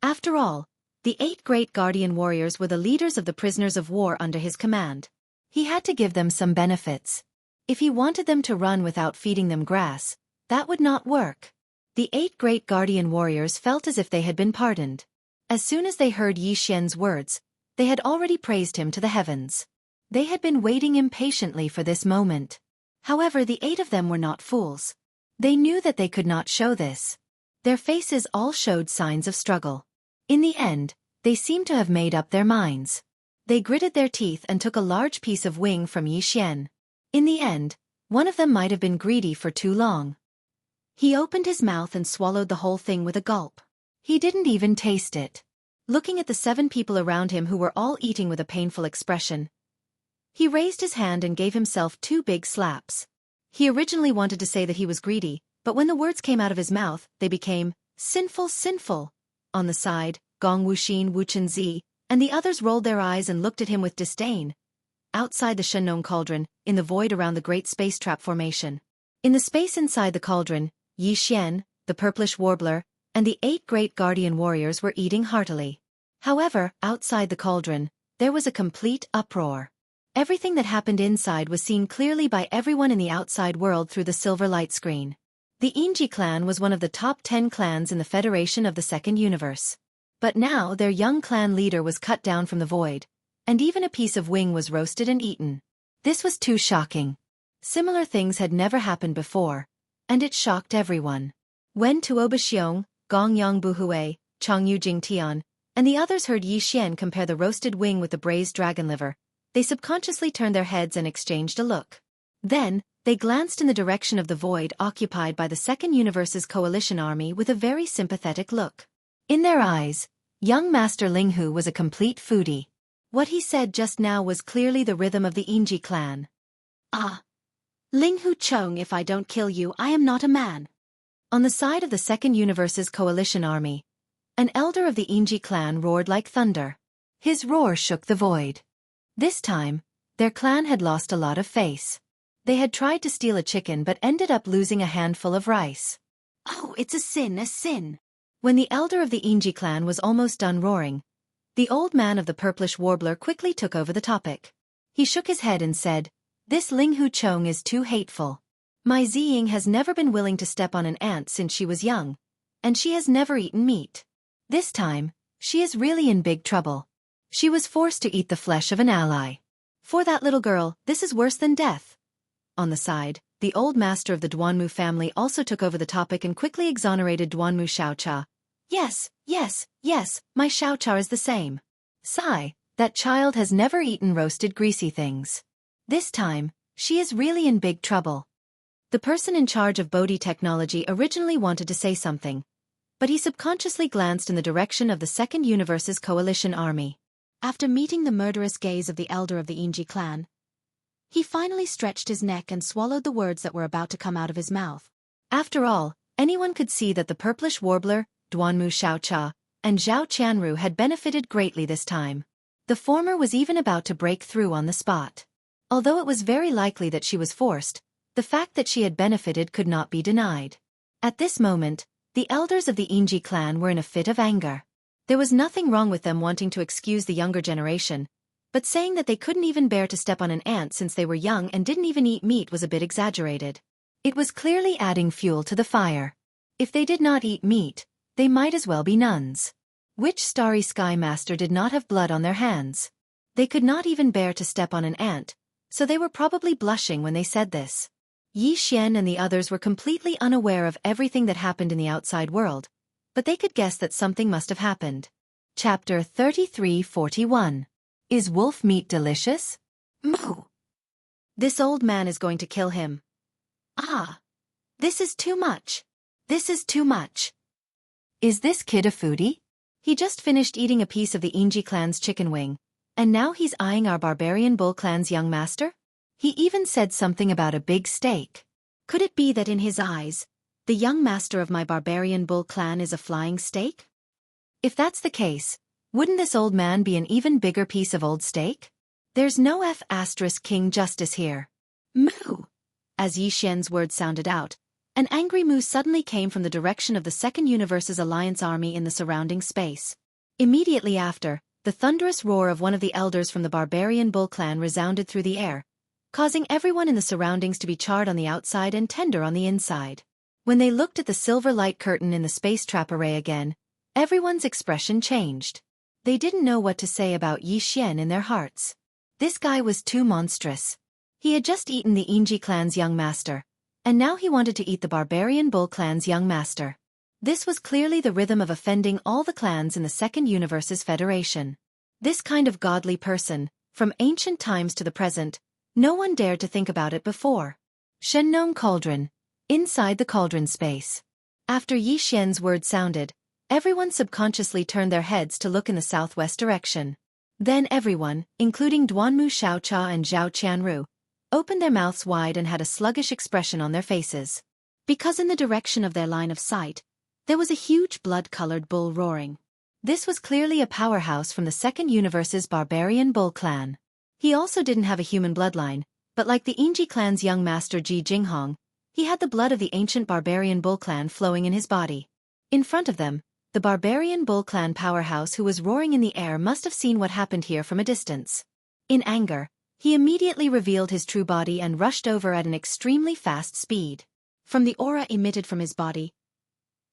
A: After all, the 8 great guardian warriors were the leaders of the prisoners of war under his command. He had to give them some benefits. If he wanted them to run without feeding them grass, that would not work. The 8 great guardian warriors felt as if they had been pardoned. As soon as they heard Yi Xian's words, they had already praised him to the heavens. They had been waiting impatiently for this moment. However, the 8 of them were not fools. They knew that they could not show this. Their faces all showed signs of struggle. In the end, they seemed to have made up their minds. They gritted their teeth and took a large piece of wing from Yi Xian. In the end, one of them might have been greedy for too long. He opened his mouth and swallowed the whole thing with a gulp. He didn't even taste it. Looking at the 7 people around him who were all eating with a painful expression, he raised his hand and gave himself 2 big slaps. He originally wanted to say that he was greedy, but when the words came out of his mouth, they became, sinful, sinful. On the side, Gong Wuxin, Wuchenzi, and the others rolled their eyes and looked at him with disdain. Outside the Shenong cauldron, in the void around the great space trap formation. In the space inside the cauldron, Yi Xian, the purplish warbler, and the 8 great guardian warriors were eating heartily. However, outside the cauldron, there was a complete uproar. Everything that happened inside was seen clearly by everyone in the outside world through the silver light screen. The Yingji clan was one of the top 10 clans in the Federation of the Second Universe. But now their young clan leader was cut down from the void, and even a piece of wing was roasted and eaten. This was too shocking. Similar things had never happened before, and it shocked everyone. When Tuobaxiong, Gongyang Buhui, Changyu Jingtian, and the others heard Yi Xian compare the roasted wing with the braised dragon liver, they subconsciously turned their heads and exchanged a look. Then, they glanced in the direction of the void occupied by the Second Universe's coalition army with a very sympathetic look. In their eyes, young Master Linghu was a complete foodie. What he said just now was clearly the rhythm of the Yingji clan. Ah! Linghu Chong, if I don't kill you, I am not a man. On the side of the Second Universe's coalition army, an elder of the Yingji clan roared like thunder. His roar shook the void. This time, their clan had lost a lot of face. They had tried to steal a chicken but ended up losing a handful of rice. Oh, it's a sin, a sin. When the elder of the Yingji clan was almost done roaring, the old man of the purplish warbler quickly took over the topic. He shook his head and said, "This Linghu Chong is too hateful. My Ziying has never been willing to step on an ant since she was young, and she has never eaten meat. This time, she is really in big trouble. She was forced to eat the flesh of an ally. For that little girl, this is worse than death." On the side, the old master of the Duanmu family also took over the topic and quickly exonerated Duanmu Xiaocha. Yes, my Xiaocha is the same. Sigh, that child has never eaten roasted greasy things. This time, she is really in big trouble. The person in charge of Bodhi technology originally wanted to say something, but he subconsciously glanced in the direction of the Second Universe's coalition army. After meeting the murderous gaze of the elder of the Yingji clan, he finally stretched his neck and swallowed the words that were about to come out of his mouth. After all, anyone could see that the purplish warbler, Duanmu Xiaocha, and Zhao Qianru had benefited greatly this time. The former was even about to break through on the spot. Although it was very likely that she was forced, the fact that she had benefited could not be denied. At this moment, the elders of the Yingji clan were in a fit of anger. There was nothing wrong with them wanting to excuse the younger generation, but saying that they couldn't even bear to step on an ant since they were young and didn't even eat meat was a bit exaggerated. It was clearly adding fuel to the fire. If they did not eat meat, they might as well be nuns. Which starry sky master did not have blood on their hands? They could not even bear to step on an ant, so they were probably blushing when they said this. Yi Xian and the others were completely unaware of everything that happened in the outside world, but they could guess that something must have happened. Chapter 33:41. Is wolf meat delicious? Moo! This old man is going to kill him. Ah! This is too much. This is too much. Is this kid a foodie? He just finished eating a piece of the Yingji clan's chicken wing, and now he's eyeing our barbarian bull clan's young master? He even said something about a big steak. Could it be that in his eyes, the young master of my barbarian bull clan is a flying steak? If that's the case, wouldn't this old man be an even bigger piece of old steak? There's no King justice here. Moo! As Yi Xian's words sounded out, an angry moo suddenly came from the direction of the Second Universe's alliance army in the surrounding space. Immediately after, the thunderous roar of one of the elders from the barbarian bull clan resounded through the air, causing everyone in the surroundings to be charred on the outside and tender on the inside. When they looked at the silver light curtain in the space trap array again, everyone's expression changed. They didn't know what to say about Yi Xian in their hearts. This guy was too monstrous. He had just eaten the Yingji clan's young master, and now he wanted to eat the barbarian bull clan's young master. This was clearly the rhythm of offending all the clans in the Second Universe's federation. This kind of godly person, from ancient times to the present, no one dared to think about it before. Shengnong Cauldron. Inside the cauldron space. After Yi Xian's word sounded, everyone subconsciously turned their heads to look in the southwest direction. Then everyone, including Duanmu Xiaocha and Zhao Qianru, opened their mouths wide and had a sluggish expression on their faces. Because in the direction of their line of sight, there was a huge blood-colored bull roaring. This was clearly a powerhouse from the Second Universe's barbarian bull clan. He also didn't have a human bloodline, but like the Yingji clan's young master Jianghu, he had the blood of the ancient barbarian bull clan flowing in his body. In front of them, the barbarian bull clan powerhouse who was roaring in the air must have seen what happened here from a distance. In anger, he immediately revealed his true body and rushed over at an extremely fast speed. From the aura emitted from his body,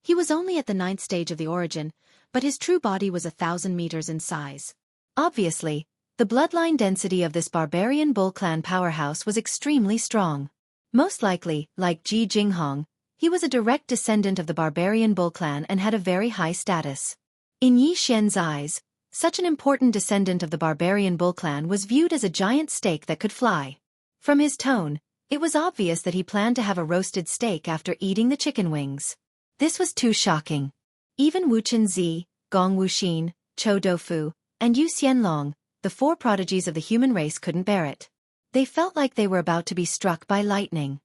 A: he was only at the 9th stage of the origin, but his true body was 1,000 meters in size. Obviously, the bloodline density of this barbarian bull clan powerhouse was extremely strong. Most likely, like Jianghu, he was a direct descendant of the barbarian bull clan and had a very high status. In Yi Xian's eyes, such an important descendant of the barbarian bull clan was viewed as a giant steak that could fly. From his tone, it was obvious that he planned to have a roasted steak after eating the chicken wings. This was too shocking. Even Wu Qinzi, Gong Wuxin, Chou Doufu, and Yu Xianlong, the four prodigies of the human race, couldn't bear it. They felt like they were about to be struck by lightning.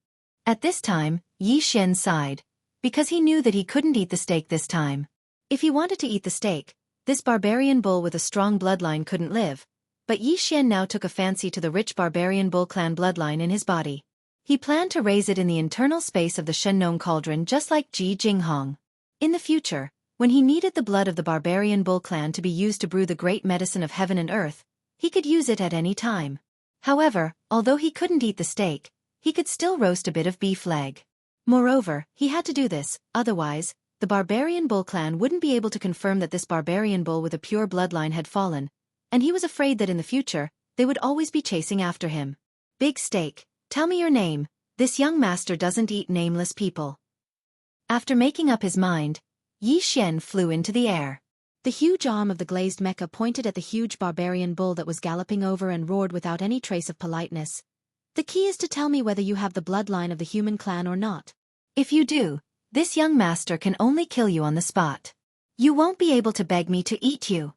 A: At this time, Yi Xian sighed, because he knew that he couldn't eat the steak this time. If he wanted to eat the steak, this barbarian bull with a strong bloodline couldn't live, but Yi Xian now took a fancy to the rich barbarian bull clan bloodline in his body. He planned to raise it in the internal space of the Shengnong Cauldron just like Jianghu. In the future, when he needed the blood of the barbarian bull clan to be used to brew the great medicine of heaven and earth, he could use it at any time. However, although he couldn't eat the steak, he could still roast a bit of beef leg. Moreover, he had to do this, otherwise, the barbarian bull clan wouldn't be able to confirm that this barbarian bull with a pure bloodline had fallen, and he was afraid that in the future, they would always be chasing after him. Big steak, tell me your name. This young master doesn't eat nameless people. After making up his mind, Yi Xian flew into the air. The huge arm of the glazed mecha pointed at the huge barbarian bull that was galloping over and roared without any trace of politeness. The key is to tell me whether you have the bloodline of the human clan or not. If you do, this young master can only kill you on the spot. You won't be able to beg me to eat you.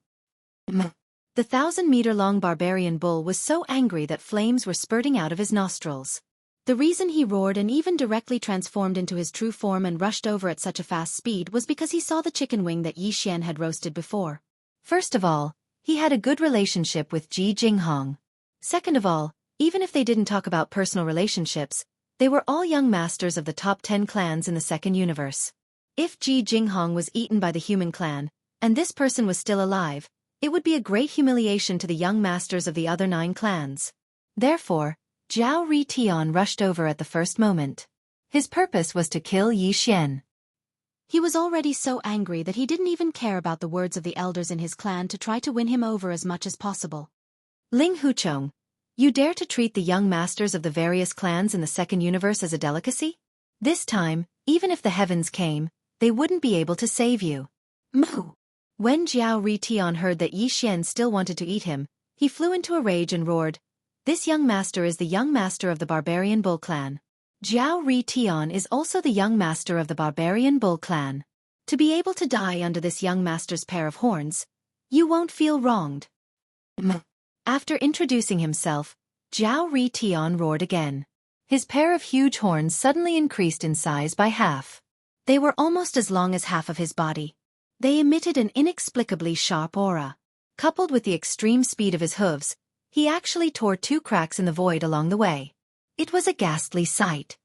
A: The 1,000-meter-long barbarian bull was so angry that flames were spurting out of his nostrils. The reason he roared and even directly transformed into his true form and rushed over at such a fast speed was because he saw the chicken wing that Yi Xian had roasted before. First of all, he had a good relationship with Jianghu. Second of all, even if they didn't talk about personal relationships, they were all young masters of the top 10 clans in the Second Universe. If Jianghu was eaten by the human clan, and this person was still alive, it would be a great humiliation to the young masters of the other 9 clans. Therefore, Zhao Ritian rushed over at the first moment. His purpose was to kill Yi Xian.
B: He was already so angry that he didn't even care about the words of the elders in his clan to try to win him over as much as possible.
A: Ling Huchong, you dare to treat the young masters of the various clans in the second universe as a delicacy? This time, even if the heavens came, they wouldn't be able to save you.
B: Moo!
A: When Jiao Ritian heard that Yi Xian still wanted to eat him, he flew into a rage and roared, "This young master is the young master of the barbarian bull clan. Jiao Ritian is also the young master of the barbarian bull clan. To be able to die under this young master's pair of horns, you won't feel wronged." After introducing himself, Jiao Ritian roared again. His pair of huge horns suddenly increased in size by half. They were almost as long as half of his body. They emitted an inexplicably sharp aura. Coupled with the extreme speed of his hooves, he actually tore 2 cracks in the void along the way. It was a ghastly sight.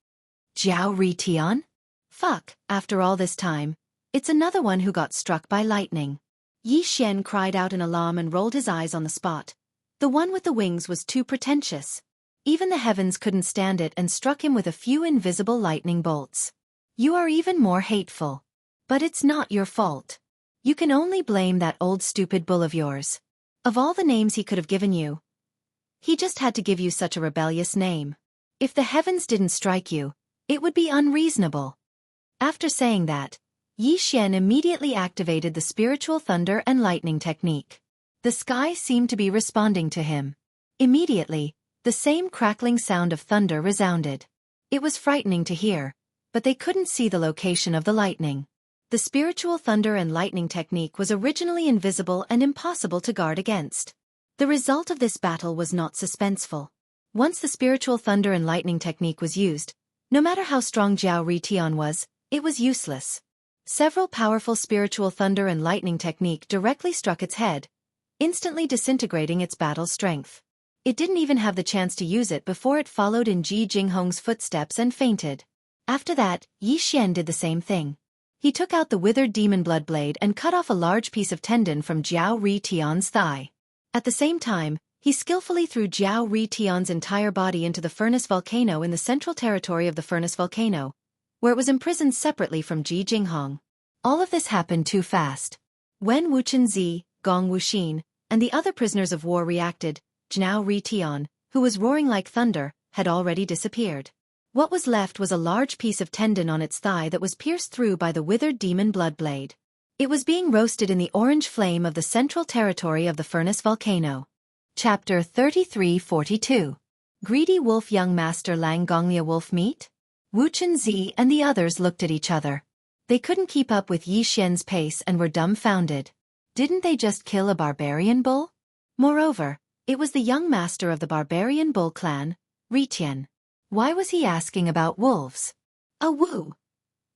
A: Jiao Ritian? Fuck, after all this time, it's another one who got struck by lightning. Yi Xian cried out in alarm and rolled his eyes on the spot. The one with the wings was too pretentious. Even the heavens couldn't stand it and struck him with a few invisible lightning bolts. You are even more hateful. But it's not your fault. You can only blame that old stupid bull of yours. Of all the names he could have given you, he just had to give you such a rebellious name. If the heavens didn't strike you, it would be unreasonable. After saying that, Yi Xian immediately activated the spiritual thunder and lightning technique. The sky seemed to be responding to him. Immediately, the same crackling sound of thunder resounded. It was frightening to hear, but they couldn't see the location of the lightning. The spiritual thunder and lightning technique was originally invisible and impossible to guard against. The result of this battle was not suspenseful. Once the spiritual thunder and lightning technique was used, no matter how strong Jiao Ritian was, it was useless. Several powerful spiritual thunder and lightning technique directly struck its head, instantly disintegrating its battle strength. It didn't even have the chance to use it before it followed in Ji Jinghong's footsteps and fainted. After that, Yi Xian did the same thing. He took out the withered demon blood blade and cut off a large piece of tendon from Jiao Ritian's thigh. At the same time, he skillfully threw Jiao Ritian's entire body into the furnace volcano in the central territory of the furnace volcano, where it was imprisoned separately from Ji Jinghong. All of this happened too fast. When Wu Chenzi, Gong Wuxin, and the other prisoners of war reacted, Jiao Ritian, who was roaring like thunder, had already disappeared. What was left was a large piece of tendon on its thigh that was pierced through by the withered demon blood blade. It was being roasted in the orange flame of the central territory of the furnace volcano. Chapter 3342. Greedy Wolf Young Master Lang Gonglia Wolf Meat? Wu Chenzi and the others looked at each other. They couldn't keep up with Yi Xian's pace and were dumbfounded. Didn't they just kill a barbarian bull? Moreover, it was the young master of the barbarian bull clan, Ritian. Why was he asking about wolves? A woo!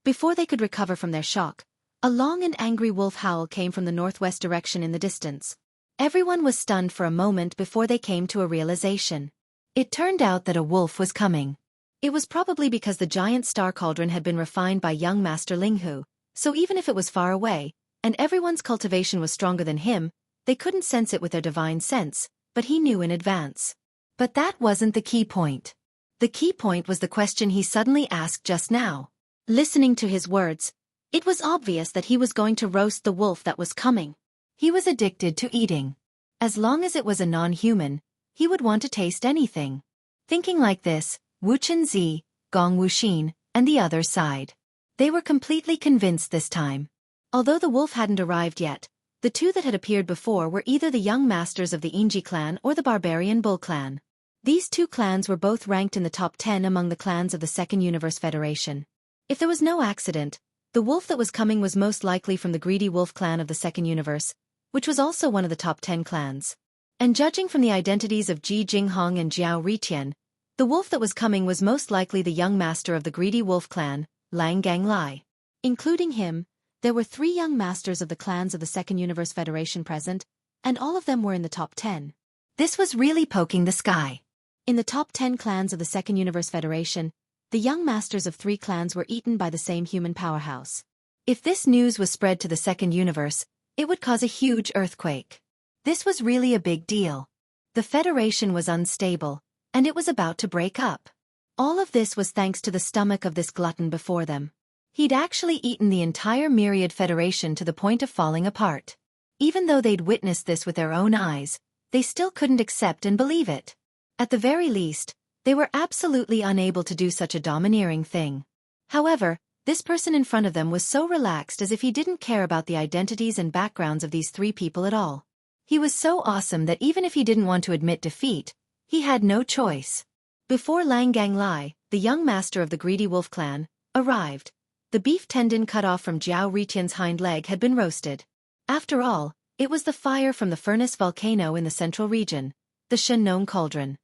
A: Before they could recover from their shock, a long and angry wolf howl came from the northwest direction in the distance. Everyone was stunned for a moment before they came to a realization. It turned out that a wolf was coming. It was probably because the giant star cauldron had been refined by young Master Linghu, so even if it was far away, and everyone's cultivation was stronger than him, they couldn't sense it with their divine sense, but he knew in advance. But that wasn't the key point. The key point was the question he suddenly asked just now. Listening to his words, it was obvious that he was going to roast the wolf that was coming. He was addicted to eating. As long as it was a non-human, he would want to taste anything. Thinking like this, Wu Chenzi, Gong Wuxin, and the others sighed. They were completely convinced this time. Although the wolf hadn't arrived yet, the two that had appeared before were either the young masters of the Inji clan or the barbarian bull clan. These two clans were both ranked in the top 10 among the clans of the Second Universe Federation. If there was no accident, the wolf that was coming was most likely from the greedy wolf clan of the Second Universe, which was also one of the top 10 clans. And judging from the identities of Ji Jinghong and Jiao Ritian, the wolf that was coming was most likely the young master of the greedy wolf clan, Lang Ganglai. Including him, there were 3 young masters of the clans of the Second Universe Federation present, and all of them were in the top 10. This was really poking the sky. In the top 10 clans of the Second Universe Federation, the young masters of 3 clans were eaten by the same human powerhouse. If this news was spread to the Second Universe, it would cause a huge earthquake. This was really a big deal. The Federation was unstable, and it was about to break up. All of this was thanks to the stomach of this glutton before them. He'd actually eaten the entire myriad federation to the point of falling apart. Even though they'd witnessed this with their own eyes, they still couldn't accept and believe it. At the very least, they were absolutely unable to do such a domineering thing. However, this person in front of them was so relaxed, as if he didn't care about the identities and backgrounds of these three people at all. He was so awesome that even if he didn't want to admit defeat, he had no choice. Before Lang Ganglai, the young master of the greedy wolf clan, arrived, the beef tendon cut off from Jiao Ritian's hind leg had been roasted. After all, it was the fire from the furnace volcano in the central region, the Shenong cauldron.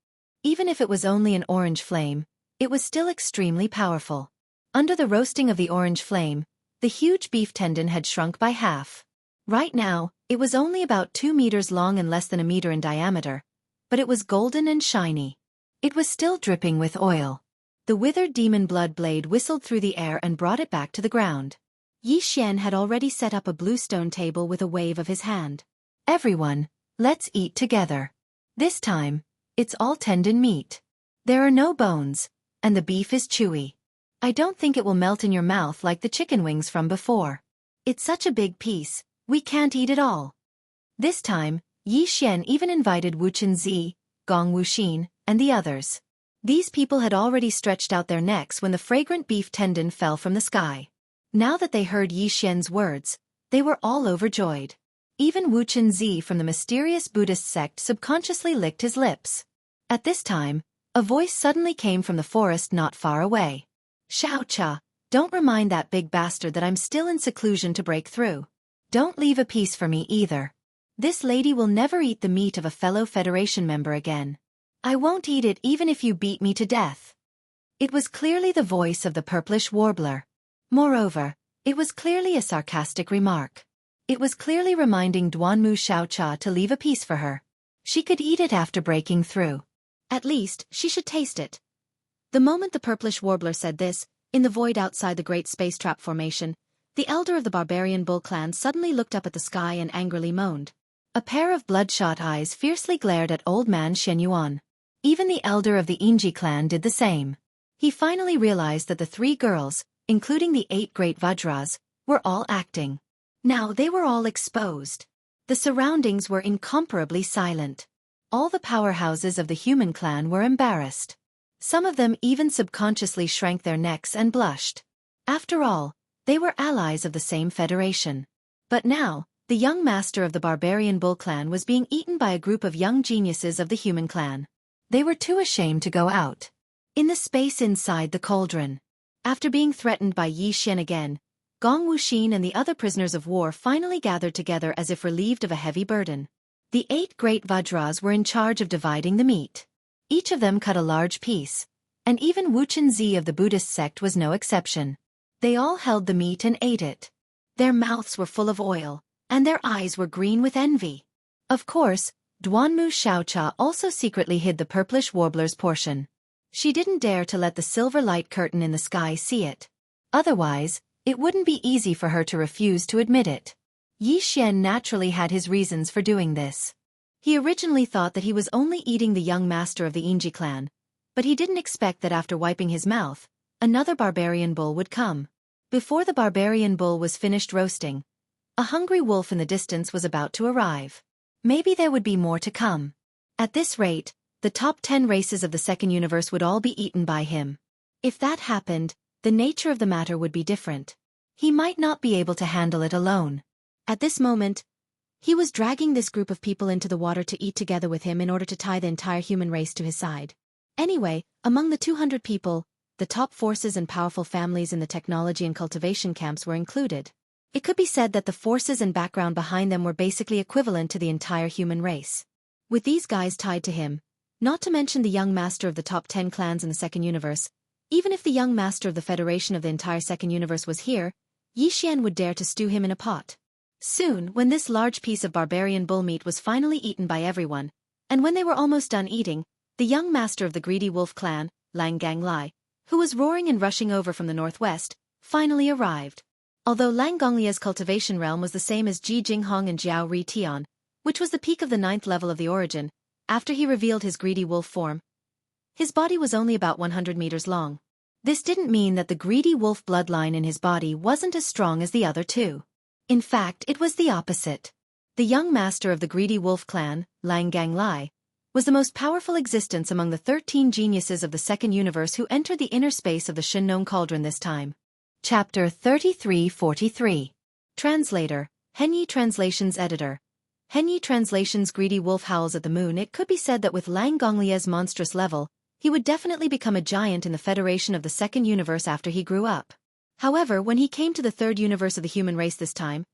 A: Even if it was only an orange flame, it was still extremely powerful. Under the roasting of the orange flame, the huge beef tendon had shrunk by half. Right now, it was only about 2 meters long and less than a meter in diameter, but it was golden and shiny. It was still dripping with oil. The withered demon blood blade whistled through the air and brought it back to the ground. Yi Xian had already set up a blue stone table with a wave of his hand. Everyone, let's eat together. This time, it's all tendon meat. There are no bones, and the beef is chewy. I don't think it will melt in your mouth like the chicken wings from before. It's such a big piece, we can't eat it all. This time, Yi Xian even invited Wu Chenzi, Gong Wuxin, and the others. These people had already stretched out their necks when the fragrant beef tendon fell from the sky. Now that they heard Yi Xian's words, they were all overjoyed. Even Wu Chenzi from the mysterious Buddhist sect subconsciously licked his lips. At this time, a voice suddenly came from the forest not far away. Xianxia, don't remind that big bastard that I'm still in seclusion to break through. Don't leave a piece for me either. This lady will never eat the meat of a fellow Federation member again. I won't eat it even if you beat me to death. It was clearly the voice of the purplish warbler. Moreover, it was clearly a sarcastic remark. It was clearly reminding Duanmu Xiaocha to leave a piece for her. She could eat it after breaking through.
B: At least, she should taste it. The moment the purplish warbler said this, in the void outside the great space trap formation, the elder of the barbarian bull clan suddenly looked up at the sky and angrily moaned. A pair of bloodshot eyes fiercely glared at old man Shen Yuan. Even the elder of the Inji clan did the same. He finally realized that the three girls, including the 8 great Vajras, were all acting. Now they were all exposed. The surroundings were incomparably silent. All the powerhouses of the human clan were embarrassed. Some of them even subconsciously shrank their necks and blushed. After all, they were allies of the same federation. But now, the young master of the barbarian bull clan was being eaten by a group of young geniuses of the human clan. They were too ashamed to go out. In the space inside the cauldron. After being threatened by Yi Xian again, Gong Wuxin and the other prisoners of war finally gathered together as if relieved of a heavy burden. The 8 great Vajras were in charge of dividing the meat. Each of them cut a large piece, and even Wu Chenzi of the Buddhist sect was no exception. They all held the meat and ate it. Their mouths were full of oil, and their eyes were green with envy. Of course, Duanmu Xiaocha also secretly hid the purplish warbler's portion. She didn't dare to let the silver light curtain in the sky see it. Otherwise, it wouldn't be easy for her to refuse to admit it. Yi Xian naturally had his reasons for doing this. He originally thought that he was only eating the young master of the Inji clan, but he didn't expect that after wiping his mouth, another barbarian bull would come. Before the barbarian bull was finished roasting, a hungry wolf in the distance was about to arrive. Maybe there would be more to come. At this rate, the top 10 races of the second universe would all be eaten by him. If that happened, the nature of the matter would be different. He might not be able to handle it alone. At this moment, he was dragging this group of people into the water to eat together with him in order to tie the entire human race to his side. Anyway, among the 200 people, the top forces and powerful families in the technology and cultivation camps were included. It could be said that the forces and background behind them were basically equivalent to the entire human race. With these guys tied to him, not to mention the young master of the top 10 clans in the second universe, even if the young master of the federation of the entire second universe was here, Yi Xian would dare to stew him in a pot. Soon, when this large piece of barbarian bull meat was finally eaten by everyone, and when they were almost done eating, the young master of the greedy wolf clan, Lang Ganglai, who was roaring and rushing over from the northwest, finally arrived. Although Lang Gonglia's cultivation realm was the same as Ji Jinghong and Jiao Ri Tian, which was the peak of the 9th level of the origin, after he revealed his greedy wolf form, his body was only about 100 meters long.
A: This didn't mean that the greedy wolf bloodline in his body wasn't as strong as the other two. In fact, it was the opposite. The young master of the greedy wolf clan, Lang Ganglai, was the most powerful existence among the 13 geniuses of the second universe who entered the inner space of the Shinnon Cauldron this time. Chapter 3343. Translator, Henyi Translations Editor. Henyi Translations Greedy wolf howls at the moon. It could be said that with Lang Gonglie's monstrous level, he would definitely become a giant in the Federation of the second universe after he grew up. However, when he came to the third universe of the human race this time,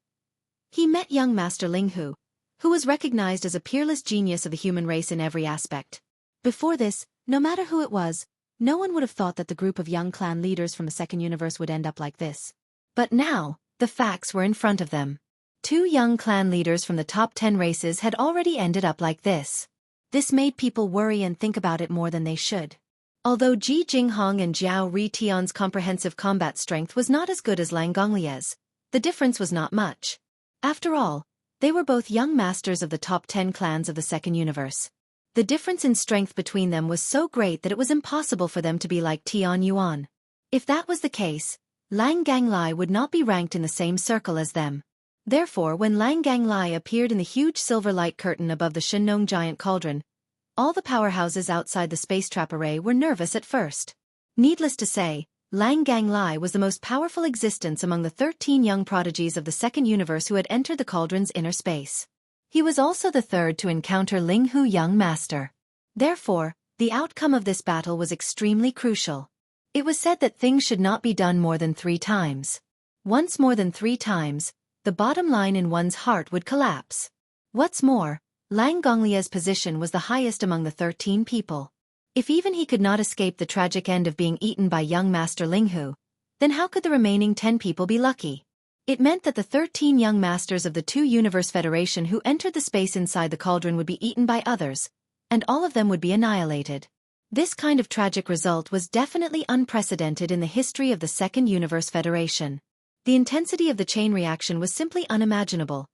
A: he met young Master Linghu, who was recognized as a peerless genius of the human race in every aspect. Before this, no matter who it was, no one would have thought that the group of young clan leaders from the second universe would end up like this. But now, the facts were in front of them. 2 young clan leaders from the top 10 races had already ended up like this. This made people worry and think about it more than they should. Although Ji Jinghong and Zhao Ri Tian's comprehensive combat strength was not as good as Lang Gonglie's, the difference was not much. After all, they were both young masters of the top 10 clans of the second universe. The difference in strength between them was so great that it was impossible for them to be like Tian Yuan. If that was the case, Lang Ganglai would not be ranked in the same circle as them. Therefore, when Lang Ganglai appeared in the huge silver light curtain above the Shinnon giant cauldron, all the powerhouses outside the space trap array were nervous at first. Needless to say, Lang Ganglai was the most powerful existence among the 13 young prodigies of the second universe who had entered the cauldron's inner space. He was also the third to encounter Linghu young master. Therefore, the outcome of this battle was extremely crucial. It was said that things should not be done more than 3 times. Once more than 3 times, the bottom line in one's heart would collapse. What's more, Lang Gonglie's position was the highest among the 13 people. If even he could not escape the tragic end of being eaten by young Master Linghu, then how could the remaining 10 people be lucky? It meant that the 13 young masters of the 2 Universe Federation who entered the space inside the cauldron would be eaten by others, and all of them would be annihilated. This kind of tragic result was definitely unprecedented in the history of the Second Universe Federation. The intensity of the chain reaction was simply unimaginable.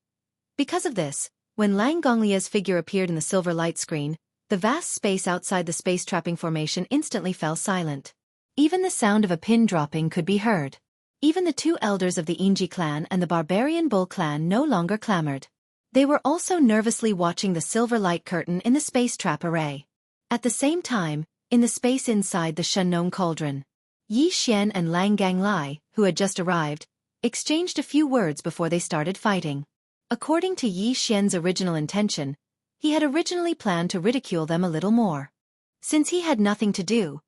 A: Because of this, when Lang Gonglie's figure appeared in the silver light screen, the vast space outside the space trapping formation instantly fell silent. Even the sound of a pin dropping could be heard. Even the 2 elders of the Inji clan and the Barbarian Bull clan no longer clamored. They were also nervously watching the silver light curtain in the space trap array. At the same time, in the space inside the Shinnon Cauldron, Yi Xian and Lang Ganglai, who had just arrived, exchanged a few words before they started fighting. According to Yi Xian's original intention, he had originally planned to ridicule them a little more. Since he had nothing to do,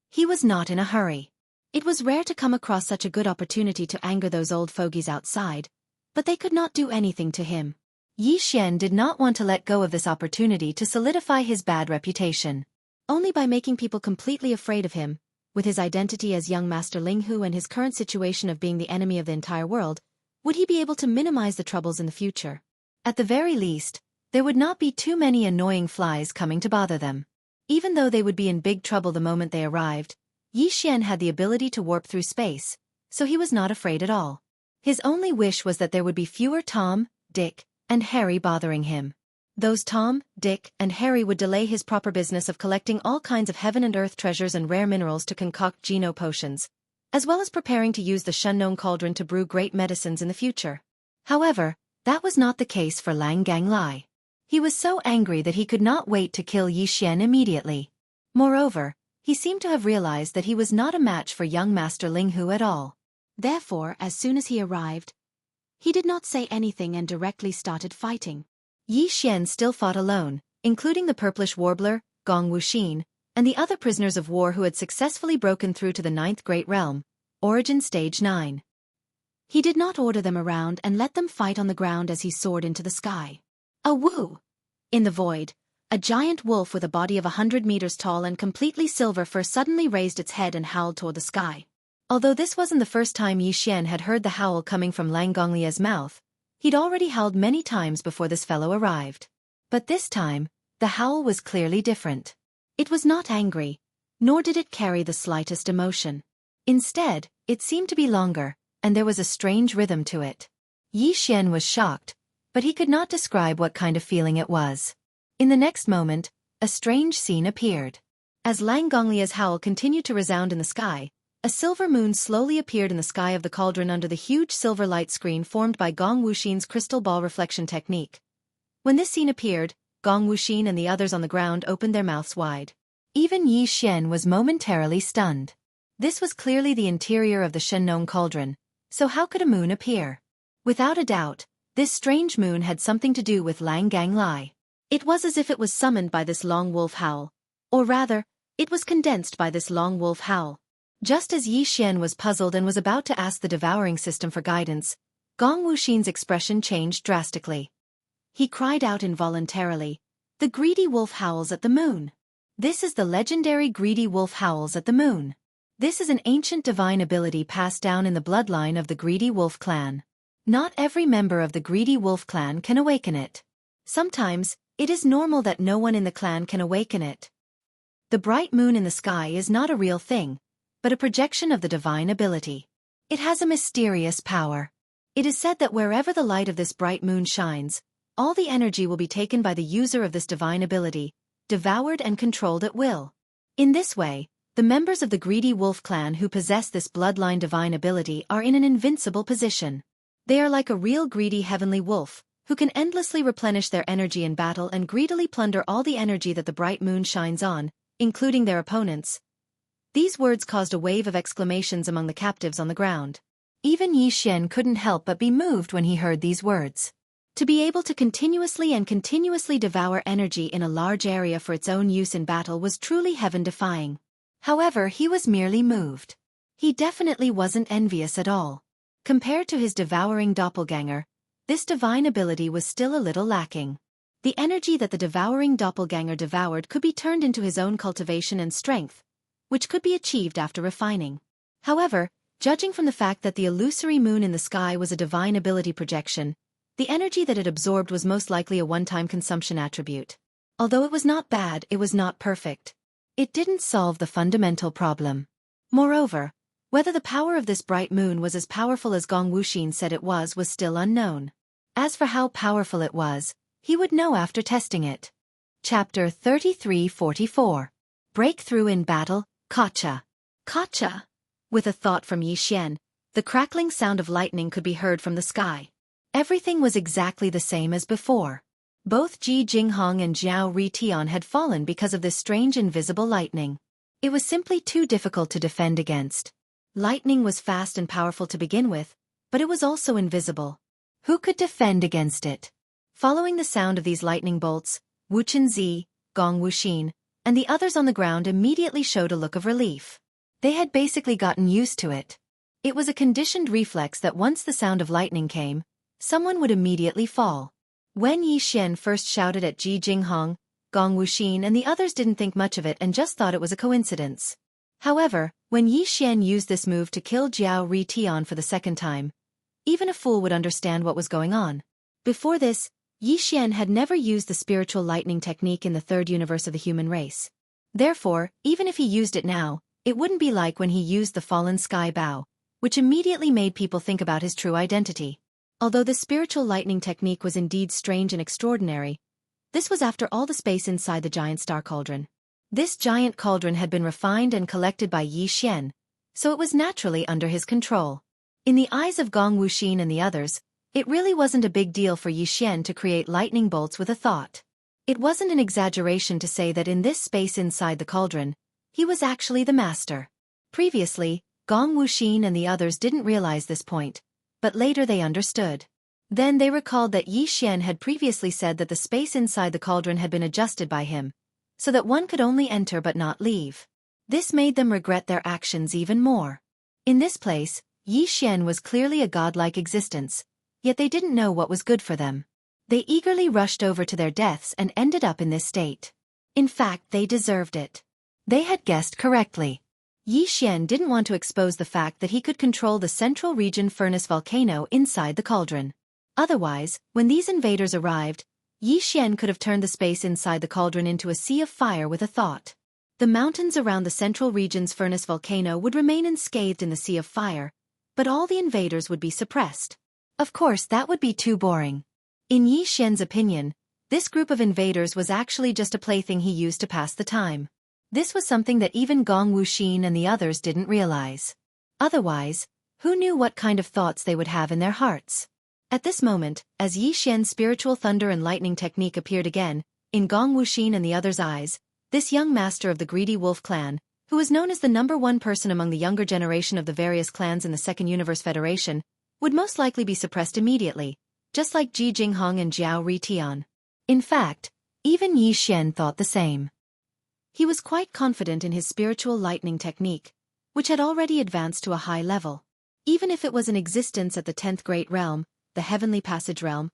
A: he was not in a hurry. It was rare to come across such a good opportunity to anger those old fogies outside, but they could not do anything to him. Yi Xian did not want to let go of this opportunity to solidify his bad reputation. Only by making people completely afraid of him, with his identity as young Master Linghu and his current situation of being the enemy of the entire world, would he be able to minimize the troubles in the future. At the very least, there would not be too many annoying flies coming to bother them. Even though they would be in big trouble the moment they arrived, Yi Xian had the ability to warp through space, so he was not afraid at all. His only wish was that there would be fewer Tom, Dick, and Harry bothering him. Those Tom, Dick, and Harry would delay his proper business of collecting all kinds of heaven and earth treasures and rare minerals to concoct geno potions, as well as preparing to use the Shinnon Cauldron to brew great medicines in the future. However, that was not the case for Lang Ganglai. He was so angry that he could not wait to kill Yi Xian immediately. Moreover, he seemed to have realized that he was not a match for young Master Linghu at all. Therefore, as soon as he arrived, he did not say anything and directly started fighting. Yi Xian still fought alone, including the purplish warbler, Gong Wuxin, and the other prisoners of war who had successfully broken through to the 9th Great Realm, Origin Stage 9. He did not order them around and let them fight on the ground as he soared into the sky. A woo! In the void, a giant wolf with a body of 100 meters tall and completely silver fur suddenly raised its head and howled toward the sky. Although this wasn't the first time Yi Xian had heard the howl coming from Lang Gonglie's mouth, he'd already howled many times before this fellow arrived. But this time, the howl was clearly different. It was not angry, nor did it carry the slightest emotion. Instead, it seemed to be longer, and there was a strange rhythm to it. Yi Xian was shocked, but he could not describe what kind of feeling it was. In the next moment, a strange scene appeared. As Lang Gonglie's howl continued to resound in the sky, A silver moon slowly appeared in the sky of the cauldron under the huge silver light screen formed by Gong Wuxin's crystal ball reflection technique. When this scene appeared, Gong Wuxin and the others on the ground opened their mouths wide. Even Yi Xian was momentarily stunned. This was clearly the interior of the Shenong cauldron, so how could a moon appear? Without a doubt, this strange moon had something to do with Lang Gang Lai. It was as if it was summoned by this long wolf howl. Or rather, it was condensed by this long wolf howl. Just as Yi Xian was puzzled and was about to ask the devouring system for guidance, Gong Wuxin's expression changed drastically. He cried out involuntarily, "The greedy wolf howls at the moon." This is the legendary greedy wolf howls at the moon. This is an ancient divine ability passed down in the bloodline of the greedy wolf clan. Not every member of the greedy wolf clan can awaken it. Sometimes, it is normal that no one in the clan can awaken it. The bright moon in the sky is not a real thing, but a projection of the divine ability. It has a mysterious power. It is said that wherever the light of this bright moon shines, all the energy will be taken by the user of this divine ability, devoured and controlled at will. In this way, the members of the greedy wolf clan who possess this bloodline divine ability are in an invincible position. They are like a real greedy heavenly wolf, who can endlessly replenish their energy in battle and greedily plunder all the energy that the bright moon shines on, including their opponents. These words caused a wave of exclamations among the captives on the ground. Even Yi Xian couldn't help but be moved when he heard these words. To be able to continuously devour energy in a large area for its own use in battle was truly heaven-defying. However, he was merely moved. He definitely wasn't envious at all. Compared to his devouring doppelganger, this divine ability was still a little lacking. The energy that the devouring doppelganger devoured could be turned into his own cultivation and strength, which could be achieved after refining. However, judging from the fact that the illusory moon in the sky was a divine ability projection, the energy that it absorbed was most likely a one-time consumption attribute. Although it was not bad, it was not perfect. It didn't solve the fundamental problem. Moreover, whether the power of this bright moon was as powerful as Gong Wuxin said it was still unknown. As for how powerful it was, he would know after testing it. Chapter 33-44. Breakthrough in Battle, Gotcha. Gotcha. With a thought from Yi Xian, the crackling sound of lightning could be heard from the sky. Everything was exactly the same as before. Both Ji Jinghong and Zhao Ritian had fallen because of this strange invisible lightning. It was simply too difficult to defend against. Lightning was fast and powerful to begin with, but it was also invisible. Who could defend against it? Following the sound of these lightning bolts, Wu Chenzi, Gong Wuxin, and the others on the ground immediately showed a look of relief. They had basically gotten used to it. It was a conditioned reflex that once the sound of lightning came, someone would immediately fall. When Yi Xian first shouted at Ji Jinghong, Gong Wuxin and the others didn't think much of it and just thought it was a coincidence. However, when Yi Xian used this move to kill Zhao Ritian for the second time, even a fool would understand what was going on. Before this, Yi Xian had never used the spiritual lightning technique in the third universe of the human race. Therefore, even if he used it now, it wouldn't be like when he used the fallen sky bow, which immediately made people think about his true identity. Although the spiritual lightning technique was indeed strange and extraordinary, this was after all the space inside the giant star cauldron. This giant cauldron had been refined and collected by Yi Xian, so it was naturally under his control. In the eyes of Gong Wuxin and the others, it really wasn't a big deal for Yi Xian to create lightning bolts with a thought. It wasn't an exaggeration to say that in this space inside the cauldron, he was actually the master. Previously, Gong Wuxin and the others didn't realize this point, but later they understood. Then they recalled that Yi Xian had previously said that the space inside the cauldron had been adjusted by him, so that one could only enter but not leave. This made them regret their actions even more. In this place, Yi Xian was clearly a godlike existence, yet they didn't know what was good for them. They eagerly rushed over to their deaths and ended up in this state. In fact, they deserved it. They had guessed correctly. Yi Xian didn't want to expose the fact that he could control the central region furnace volcano inside the cauldron. Otherwise, when these invaders arrived, Yi Xian could have turned the space inside the cauldron into a sea of fire with a thought. The mountains around the central region's furnace volcano would remain unscathed in the sea of fire, but all the invaders would be suppressed. Of course, that would be too boring. In Yi Xian's opinion, this group of invaders was actually just a plaything he used to pass the time. This was something that even Gong Wuxin and the others didn't realize. Otherwise, who knew what kind of thoughts they would have in their hearts? At this moment, as Yi Xian's spiritual thunder and lightning technique appeared again, in Gong Wuxin and the others' eyes, this young master of the greedy wolf clan, who was known as the #1 person among the younger generation of the various clans in the Second Universe Federation, would most likely be suppressed immediately, just like Ji Jinghong and Jiao Ritian. In fact, even Yi Xian thought the same. He was quite confident in his spiritual lightning technique, which had already advanced to a high level. Even if it was in existence at the 10th Great Realm, the Heavenly Passage Realm,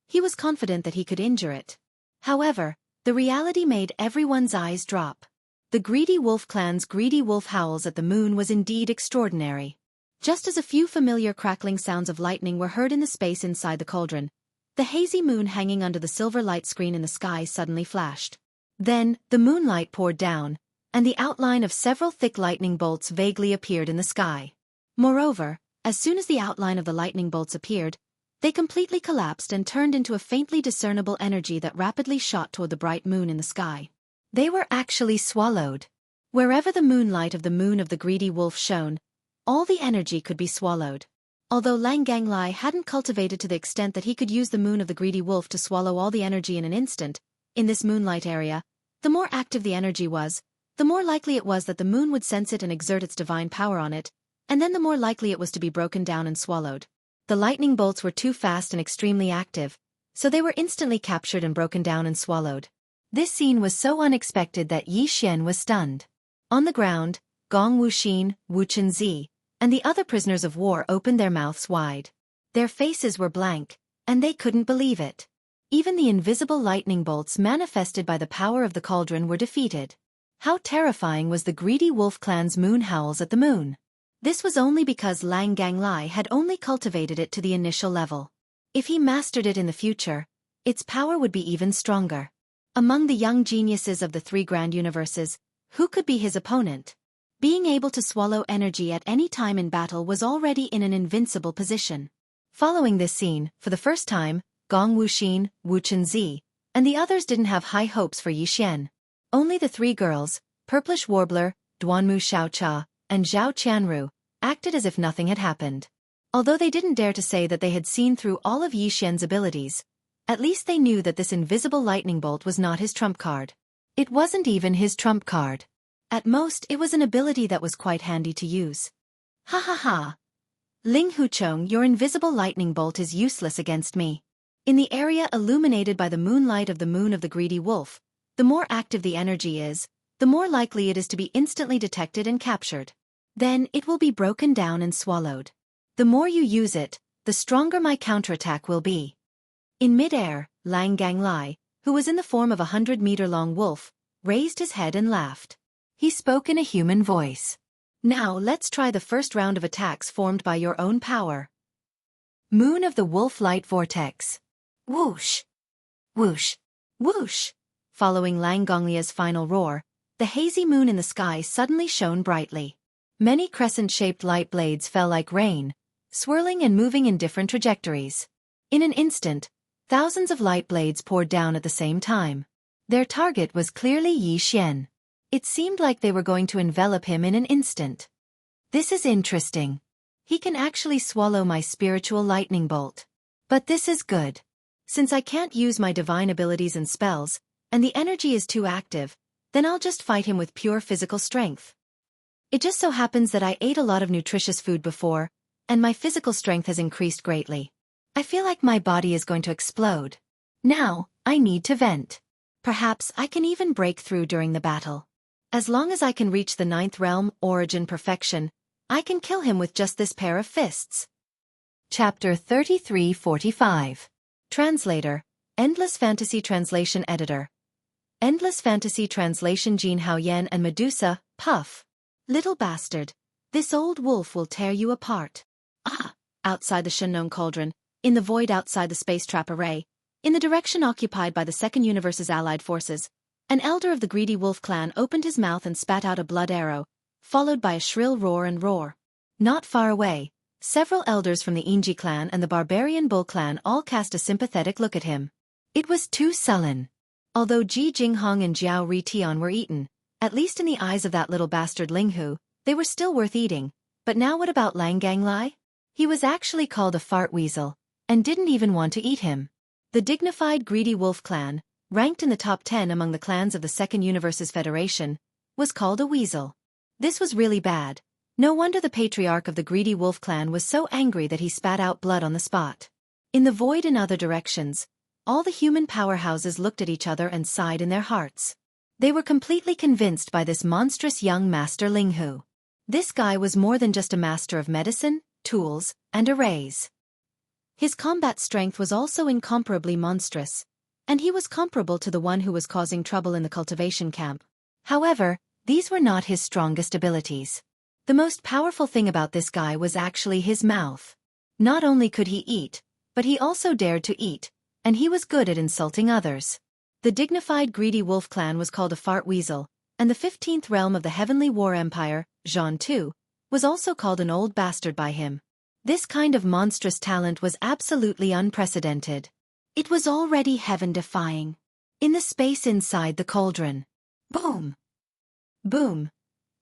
A: he was confident that he could injure it. However, the reality made everyone's eyes drop. The greedy wolf clan's greedy wolf howls at the moon was indeed extraordinary. Just as a few familiar crackling sounds of lightning were heard in the space inside the cauldron, the hazy moon hanging under the silver light screen in the sky suddenly flashed. Then, the moonlight poured down, and the outline of several thick lightning bolts vaguely appeared in the sky. Moreover, as soon as the outline of the lightning bolts appeared, they completely collapsed and turned into a faintly discernible energy that rapidly shot toward the bright moon in the sky. They were actually swallowed. Wherever the moonlight of the moon of the greedy wolf shone, all the energy could be swallowed. Although Lang Ganglai hadn't cultivated to the extent that he could use the moon of the greedy wolf to swallow all the energy in an instant, in this moonlight area, the more active the energy was, the more likely it was that the moon would sense it and exert its divine power on it, and then the more likely it was to be broken down and swallowed. The lightning bolts were too fast and extremely active, so they were instantly captured and broken down and swallowed. This scene was so unexpected that Yi Xian was stunned. On the ground, Gong Wuxin, Wu Chenzi, and the other prisoners of war opened their mouths wide. Their faces were blank, and they couldn't believe it. Even the invisible lightning bolts manifested by the power of the cauldron were defeated. How terrifying was the greedy wolf clan's moon howls at the moon. This was only because Lang Ganglai had only cultivated it to the initial level. If he mastered it in the future, its power would be even stronger. Among the young geniuses of the 3 grand universes, who could be his opponent? Being able to swallow energy at any time in battle was already in an invincible position. Following this scene, for the first time, Gong Wuxin, Wu Chenzi, and the others didn't have high hopes for Yi Xian. Only the 3 girls, Purplish Warbler, Duanmu Xiaocha, and Zhao Qianru, acted as if nothing had happened. Although they didn't dare to say that they had seen through all of Yi Xian's abilities, at least they knew that this invisible lightning bolt was not his trump card. It wasn't even his trump card. At most, it was an ability that was quite handy to use. Ha ha ha! Ling Huchong, your invisible lightning bolt is useless against me. In the area illuminated by the moonlight of the moon of the greedy wolf, the more active the energy is, the more likely it is to be instantly detected and captured. Then it will be broken down and swallowed. The more you use it, the stronger my counterattack will be. In mid-air, Lang Ganglai, who was in the form of a 100-meter-long wolf, raised his head and laughed. He spoke in a human voice. Now let's try the first round of attacks formed by your own power. Moon of the Wolf Light Vortex. Whoosh! Whoosh! Whoosh! Following Lang Gonglia's final roar, the hazy moon in the sky suddenly shone brightly. Many crescent-shaped light blades fell like rain, swirling and moving in different trajectories. In an instant, thousands of light blades poured down at the same time. Their target was clearly Yi Xian. It seemed like they were going to envelop him in an instant. This is interesting. He can actually swallow my spiritual lightning bolt. But this is good. Since I can't use my divine abilities and spells, and the energy is too active, then I'll just fight him with pure physical strength. It just so happens that I ate a lot of nutritious food before, and my physical strength has increased greatly. I feel like my body is going to explode. Now, I need to vent. Perhaps I can even break through during the battle. As long as I can reach the 9th realm, Origin Perfection, I can kill him with just this pair of fists. Chapter 3345. Translator, Endless Fantasy Translation Editor. Endless Fantasy Translation Jianhao Yan and Medusa, Puff. Little bastard, this old wolf will tear you apart. Ah! Outside the Shenong Cauldron, in the void outside the space trap array, in the direction occupied by the Second Universe's allied forces, an elder of the greedy wolf clan opened his mouth and spat out a blood arrow, followed by a shrill roar and roar. Not far away, several elders from the Inji clan and the barbarian bull clan all cast a sympathetic look at him. It was too sullen. Although Ji Jinghong and Jiao Ritian were eaten, At least in the eyes of that little bastard Linghu, they were still worth eating. But now what about Lang Ganglai? He was actually called a fart weasel, and didn't even want to eat him. The dignified greedy wolf clan, ranked in the top 10 among the clans of the Second Universe's Federation, was called a weasel. This was really bad. No wonder the patriarch of the greedy wolf clan was so angry that he spat out blood on the spot. In the void in other directions, all the human powerhouses looked at each other and sighed in their hearts. They were completely convinced by this monstrous young master Linghu. This guy was more than just a master of medicine, tools, and arrays. His combat strength was also incomparably monstrous, and he was comparable to the one who was causing trouble in the cultivation camp. However, these were not his strongest abilities. The most powerful thing about this guy was actually his mouth. Not only could he eat, but he also dared to eat, and he was good at insulting others. The dignified greedy wolf clan was called a fart weasel, and the 15th realm of the Heavenly War Empire, Jianghu, was also called an old bastard by him. This kind of monstrous talent was absolutely unprecedented. It was already heaven-defying. In the space inside the cauldron. Boom! Boom!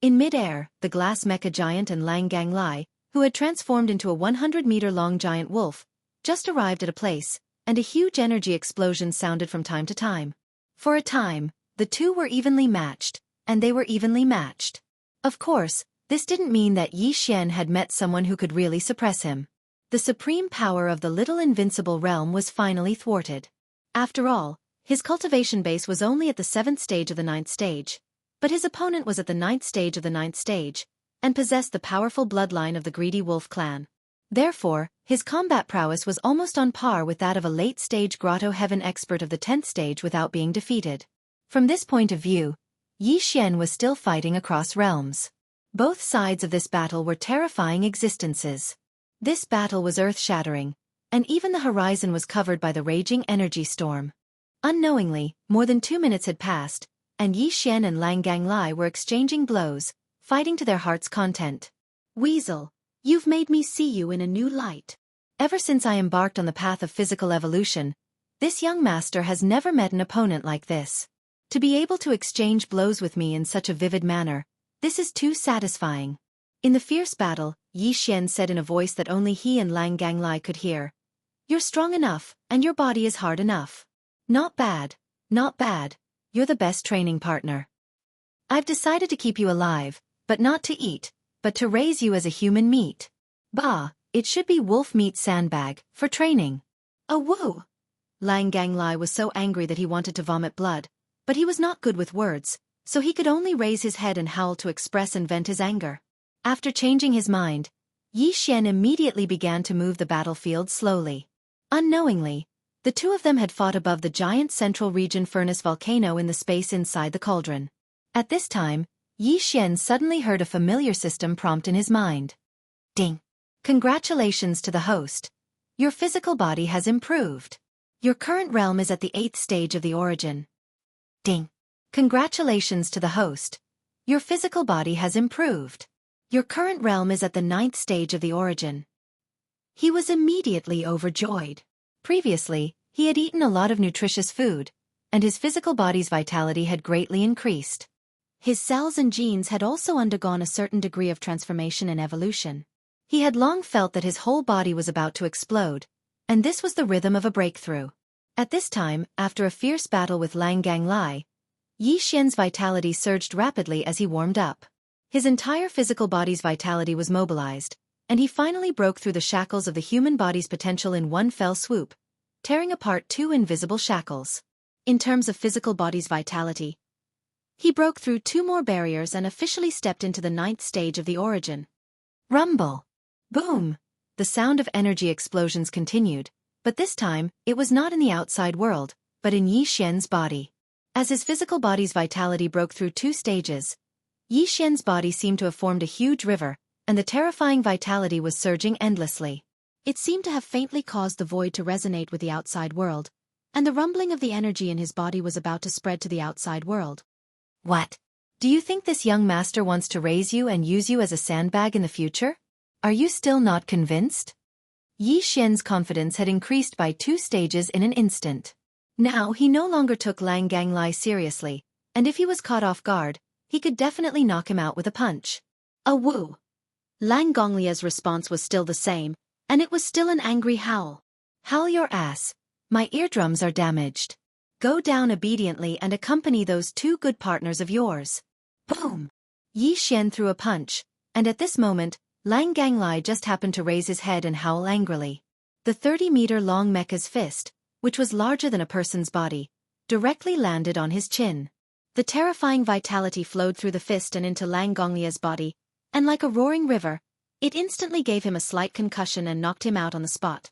A: In mid-air, the glass mecha giant and Lang Ganglai, who had transformed into a 100-meter-long giant wolf, just arrived at a place, and a huge energy explosion sounded from time to time. For a time, the two were evenly matched, and they were evenly matched. Of course, this didn't mean that Yi Xian had met someone who could really suppress him. The supreme power of the little invincible realm was finally thwarted. After all, his cultivation base was only at the 7th stage of the 9th stage, but his opponent was at the 9th stage of the 9th stage, and possessed the powerful bloodline of the greedy wolf clan. Therefore, his combat prowess was almost on par with that of a late-stage Grotto Heaven expert of the 10th stage without being defeated. From this point of view, Yi Xian was still fighting across realms. Both sides of this battle were terrifying existences. This battle was earth-shattering, and even the horizon was covered by the raging energy storm. Unknowingly, more than 2 minutes had passed, and Yi Xian and Lang Ganglai were exchanging blows, fighting to their heart's content. Weasel, you've made me see you in a new light. Ever since I embarked on the path of physical evolution, this young master has never met an opponent like this. To be able to exchange blows with me in such a vivid manner, this is too satisfying. In the fierce battle, Yi Xian said in a voice that only he and Lang Ganglai could hear. You're strong enough, and your body is hard enough. Not bad, not bad. You're the best training partner. I've decided to keep you alive, but not to eat, but to raise you as a human meat. Bah, it should be wolf meat sandbag, for training. Oh woo! Lang Ganglai was so angry that he wanted to vomit blood, but he was not good with words, so he could only raise his head and howl to express and vent his anger. After changing his mind, Yi Xian immediately began to move the battlefield slowly. Unknowingly, the two of them had fought above the giant central region furnace volcano in the space inside the cauldron. At this time, Yi Xian suddenly heard a familiar system prompt in his mind. Ding! Congratulations to the host. Your physical body has improved. Your current realm is at the 8th stage of the origin. Ding! Congratulations to the host. Your physical body has improved. Your current realm is at the 9th stage of the origin. He was immediately overjoyed. Previously, he had eaten a lot of nutritious food, and his physical body's vitality had greatly increased. His cells and genes had also undergone a certain degree of transformation and evolution. He had long felt that his whole body was about to explode, and this was the rhythm of a breakthrough. At this time, after a fierce battle with Lang Ganglai, Yi Xian's vitality surged rapidly as he warmed up. His entire physical body's vitality was mobilized, and he finally broke through the shackles of the human body's potential in one fell swoop, tearing apart 2 invisible shackles. In terms of physical body's vitality, he broke through 2 more barriers and officially stepped into the 9th stage of the origin. Rumble! Boom! The sound of energy explosions continued, but this time, it was not in the outside world, but in Yi Xian's body. As his physical body's vitality broke through 2 stages, Yi Xian's body seemed to have formed a huge river, and the terrifying vitality was surging endlessly. It seemed to have faintly caused the void to resonate with the outside world, and the rumbling of the energy in his body was about to spread to the outside world. What? Do you think this young master wants to raise you and use you as a sandbag in the future? Are you still not convinced? Yi Xian's confidence had increased by 2 stages in an instant. Now he no longer took Lang Ganglai seriously, and if he was caught off guard,
B: he could definitely knock him out with a punch. A woo! Lang Gonglia's response was still the same, and it was still an angry howl.
A: Howl your ass. My eardrums are damaged. Go down obediently and accompany those two good partners of yours. Boom! Yi Xian threw a punch, and at this moment, Lang Ganglai just happened to raise his head and howl angrily. The 30-meter-long mecha's fist, which was larger than a person's body, directly landed on his chin. The terrifying vitality flowed through the fist and into Lang Gonglia's body, and like a roaring river, it instantly gave him a slight concussion and knocked him out on the spot.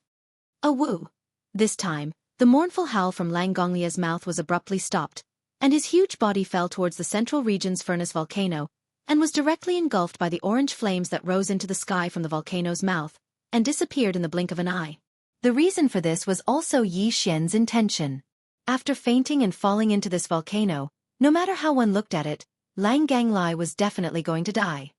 A: A woo! This time, the mournful howl from Lang Gonglia's mouth was abruptly stopped, and his huge body fell towards the central region's furnace volcano, and was directly engulfed by the orange flames that rose into the sky from the volcano's mouth, and disappeared in the blink of an eye. The reason for this was also Yi Xian's intention. After fainting and falling into this volcano, no matter how one looked at it, Lang Ganglai was definitely going to die.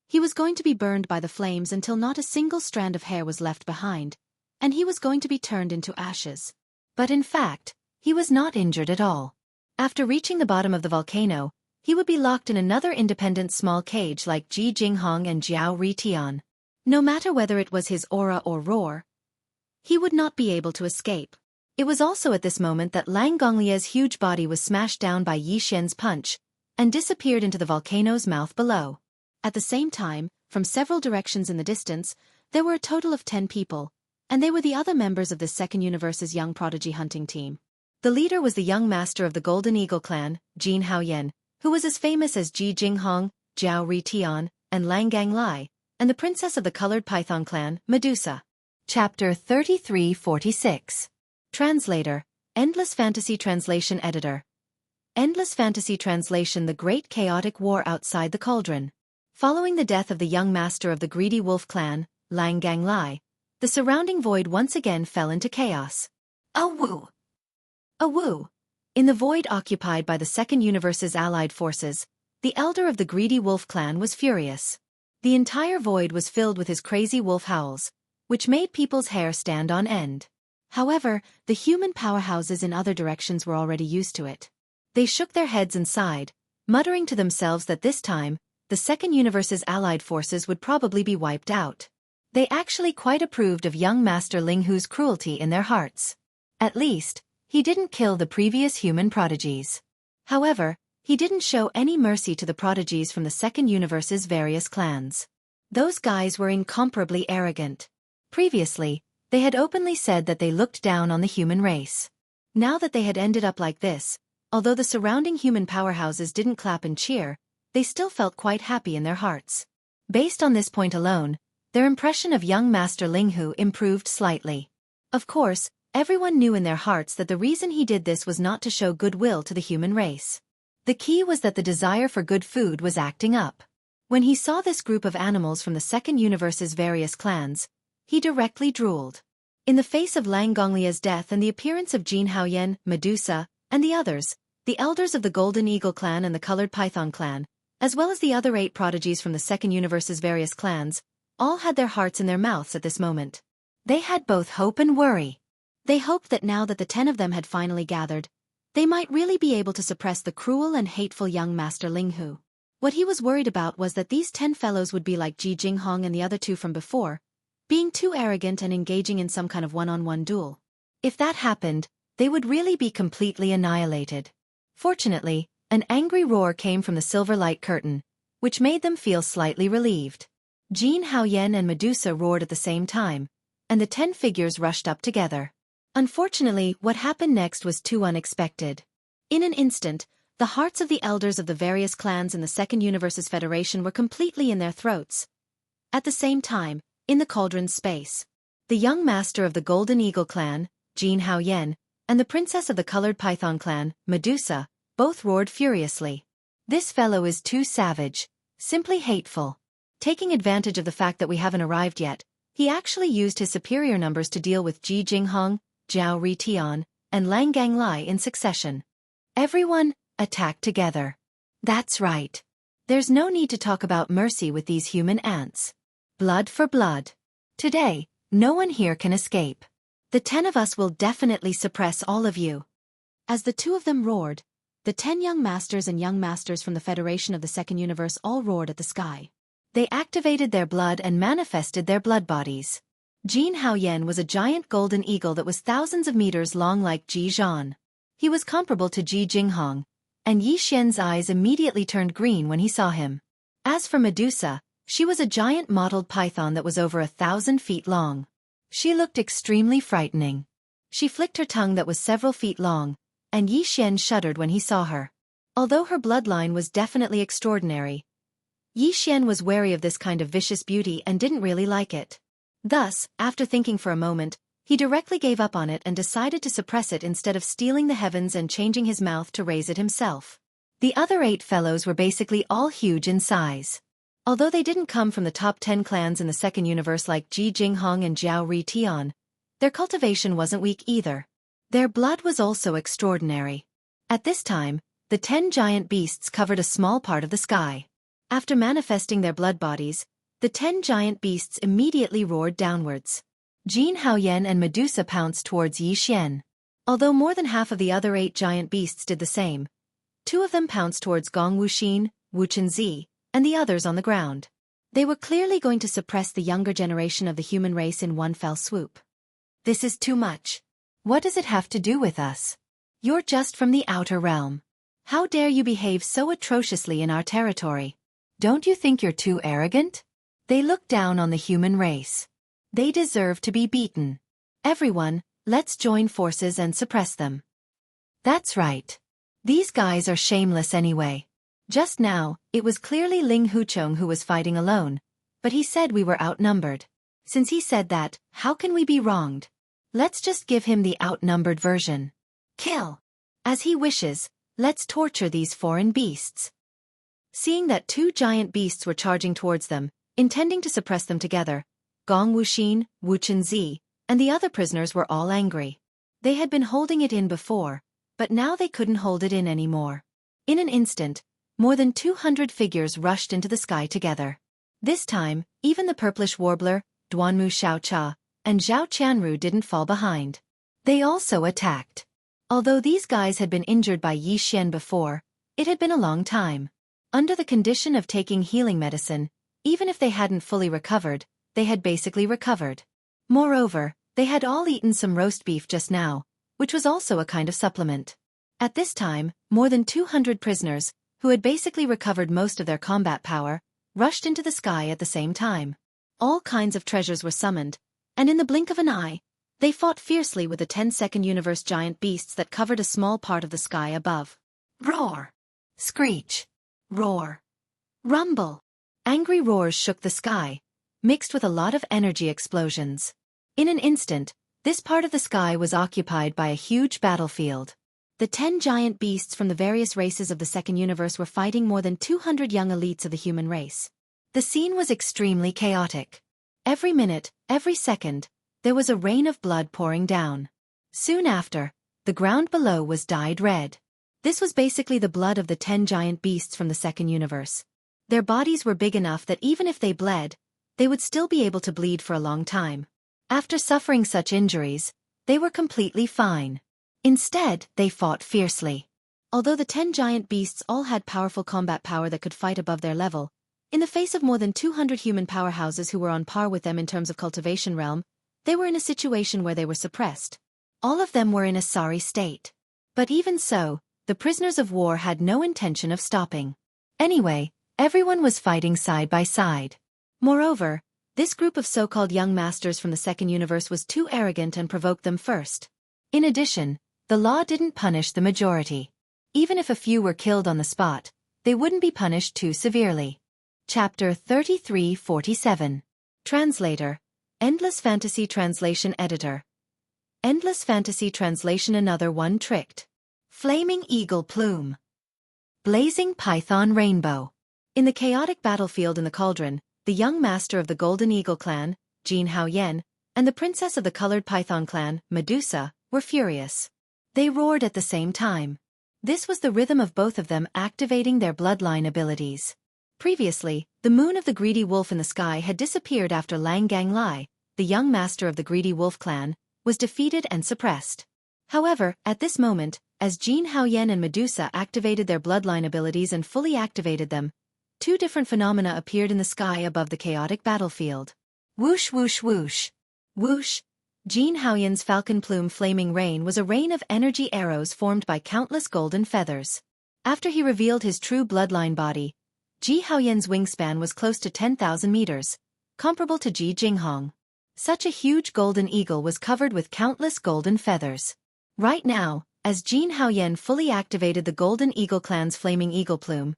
A: He was going to be burned by the flames until not a single strand of hair was left behind, and he was going to be turned into ashes. But in fact, he was not injured at all. After reaching the bottom of the volcano, he would be locked in another independent small cage like Ji Jinghong and Jiao Ritian. No matter whether it was his aura or roar, he would not be able to escape. It was also at this moment that Lang Gonglia's huge body was smashed down by Yi Xian's punch, and disappeared into the volcano's mouth below. At the same time, from several directions in the distance, there were a total of 10 people, and they were the other members of the Second Universe's young prodigy hunting team. The leader was the young master of the Golden Eagle clan, Jianhu, who was as famous as Ji Jinghong, Jiao Ritian, and Lang Ganglai, and the princess of the Colored Python clan, Medusa. Chapter 3346. Translator, Endless Fantasy Translation Editor. Endless Fantasy Translation: The Great Chaotic War Outside the Cauldron. Following the death of the young master of the Greedy Wolf clan, Lang Ganglai, the surrounding void once again fell into chaos. A woo! A woo! In the void occupied by the Second Universe's allied forces, the elder of the Greedy Wolf clan was furious. The entire void was filled with his crazy wolf howls, which made people's hair stand on end. However, the human powerhouses in other directions were already used to it. They shook their heads and sighed, muttering to themselves that this time, the Second Universe's allied forces would probably be wiped out. They actually quite approved of young Master Linghu's cruelty in their hearts. At least, he didn't kill the previous human prodigies. However, he didn't show any mercy to the prodigies from the Second Universe's various clans. Those guys were incomparably arrogant. Previously, they had openly said that they looked down on the human race. Now that they had ended up like this, although the surrounding human powerhouses didn't clap and cheer, they still felt quite happy in their hearts. Based on this point alone, their impression of young Master Linghu improved slightly. Of course, everyone knew in their hearts that the reason he did this was not to show goodwill to the human race. The key was that the desire for good food was acting up. When he saw this group of animals from the Second Universe's various clans, he directly drooled. In the face of Lang Gonglia's death and the appearance of Jianhu, Medusa, and the others, the elders of the Golden Eagle clan and the Colored Python clan, as well as the other 8 prodigies from the Second Universe's various clans, all had their hearts in their mouths at this moment. They had both hope and worry. They hoped that now that the 10 of them had finally gathered, they might really be able to suppress the cruel and hateful young Master Linghu. What he was worried about was that these 10 fellows would be like Ji Jinghong and the other 2 from before, being too arrogant and engaging in some kind of one-on-one duel. If that happened, they would really be completely annihilated. Fortunately, an angry roar came from the silver light curtain, which made them feel slightly relieved. Jianhu and Medusa roared at the same time, and the 10 figures rushed up together. Unfortunately, what happened next was too unexpected. In an instant, the hearts of the elders of the various clans in the Second Universe's Federation were completely in their throats. At the same time, in the cauldron's space, the young master of the Golden Eagle clan, Jianhu, and the princess of the Colored Python clan, Medusa, both roared furiously. This fellow is too savage, simply hateful. Taking advantage of the fact that we haven't arrived yet, he actually used his superior numbers to deal with Ji Jinghong, Jiao Ritian, and Lang Ganglai in succession. Everyone, attack together. That's right. There's no need to talk about mercy with these human ants. Blood for blood. Today, no one here can escape. The 10 of us will definitely suppress all of you. As the 2 of them roared,
B: The 10 young masters and young masters from the Federation of the Second Universe all roared at the sky.
A: They activated their blood and manifested their blood bodies. Jianghu was a giant golden eagle that was thousands of meters long like Ji Zhan. He was comparable to Ji Jinghong, and Yi Xian's eyes immediately turned green when he saw him. As for Medusa, she was a giant mottled python that was over 1,000 feet long. She looked extremely frightening. She flicked her tongue that was several feet long, and Yi Xian shuddered when he saw her. Although her bloodline was definitely extraordinary, Yi Xian was wary of this kind of vicious beauty and didn't really like it. Thus, after thinking for a moment, he directly gave up on it and decided to suppress it instead of stealing the heavens and changing his mouth to raise it himself. The other 8 fellows were basically all huge in size. Although they didn't come from the top 10 clans in the second universe like Ji Jinghong and Zhao Ri Tian, their cultivation wasn't weak either. Their blood was also extraordinary. At this time, the 10 giant beasts covered a small part of the sky. After manifesting their blood bodies, the 10 giant beasts immediately roared downwards. Jianghu and Medusa pounced towards Yi Xian. Although more than half of the other 8 giant beasts did the same, 2 of them pounced towards Gong Wuxin, Wuchenzi, and the others on the ground. They were clearly going to suppress the younger generation of the human race in one fell swoop. This is too much. What does it have to do with us? You're just from the outer realm. How dare you behave so atrociously in our territory? Don't you think you're too arrogant? They look down on the human race. They deserve to be beaten. Everyone, let's join forces and suppress them. That's right. These guys are shameless anyway. Just now, it was clearly Ling Huchong who was fighting alone, but he said we were outnumbered. Since he said that, how can we be wronged? Let's just give him the outnumbered version. Kill. As he wishes, let's torture these foreign beasts. Seeing that 2 giant beasts were charging towards them, intending to suppress them together, Gong Wuxin, Wuchenzi, and the other prisoners were all angry. They had been holding it in before, but now they couldn't hold it in anymore. In an instant, more than 200 figures rushed into the sky together. This time, even the purplish warbler, Duanmu Xiaocha, and Zhao Qianru didn't fall behind. They also attacked. Although these guys had been injured by Yi Xian before, it had been a long time. Under the condition of taking healing medicine, even if they hadn't fully recovered, they had basically recovered. Moreover, they had all eaten some roast beef just now, which was also a kind of supplement. At this time, more than 200 prisoners, who had basically recovered most of their combat power, rushed into the sky at the same time. All kinds of treasures were summoned, and in the blink of an eye, they fought fiercely with the 10 second universe giant beasts that covered a small part of the sky above. Roar! Screech! Roar! Rumble! Angry roars shook the sky, mixed with a lot of energy explosions. In an instant, this part of the sky was occupied by a huge battlefield. The 10 giant beasts from the various races of the second universe were fighting more than 200 young elites of the human race. The scene was extremely chaotic. Every minute, every second, there was a rain of blood pouring down. Soon after, the ground below was dyed red. This was basically the blood of the 10 giant beasts from the second universe. Their bodies were big enough that even if they bled, they would still be able to bleed for a long time. After suffering such injuries, they were completely fine. Instead, they fought fiercely. Although the 10 giant beasts all had powerful combat power that could fight above their level, in the face of more than 200 human powerhouses who were on par with them in terms of cultivation realm, they were in a situation where they were suppressed. All of them were in a sorry state. But even so, the prisoners of war had no intention of stopping. Anyway, everyone was fighting side by side. Moreover, this group of so-called young masters from the second universe was too arrogant and provoked them first. In addition, the law didn't punish the majority. Even if a few were killed on the spot, they wouldn't be punished too severely. Chapter 3347. Translator. Endless Fantasy Translation Editor. Endless Fantasy Translation. Another one tricked. Flaming Eagle Plume. Blazing Python Rainbow. In the chaotic battlefield in the cauldron, the young master of the Golden Eagle clan, Jianghu, and the princess of the Colored Python clan, Medusa, were furious. They roared at the same time. This was the rhythm of both of them activating their bloodline abilities. Previously, the moon of the Greedy Wolf in the sky had disappeared after Lang Gang Lai, the young master of the Greedy Wolf clan, was defeated and suppressed. However, at this moment, as Jin Haoyan and Medusa activated their bloodline abilities and fully activated them, two different phenomena appeared in the sky above the chaotic battlefield. Whoosh whoosh whoosh. Whoosh. Jin Haoyan's falcon plume flaming rain was a rain of energy arrows formed by countless golden feathers. After he revealed his true bloodline body, Ji Haoyan's wingspan was close to 10,000 meters, comparable to Ji Jinghong. Such a huge golden eagle was covered with countless golden feathers. Right now, as Jin Haoyan fully activated the Golden Eagle clan's flaming eagle plume,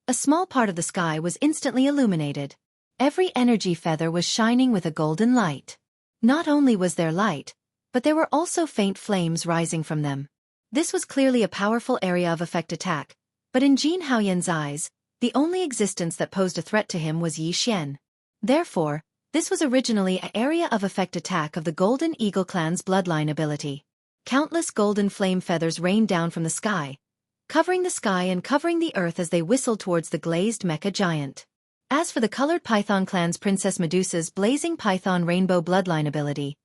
A: a small part of the sky was instantly illuminated. Every energy feather was shining with a golden light. Not only was there light, but there were also faint flames rising from them. This was clearly a powerful area of effect attack, but in Jin Haoyan's eyes, the only existence that posed a threat to him was Yi Xian. Therefore, this was originally an area of effect attack of the Golden Eagle clan's bloodline ability. Countless golden flame feathers rained down from the sky, covering the sky and covering the earth as they whistled towards the glazed mecha giant. As for the Colored Python clan's Princess Medusa's blazing python rainbow bloodline ability,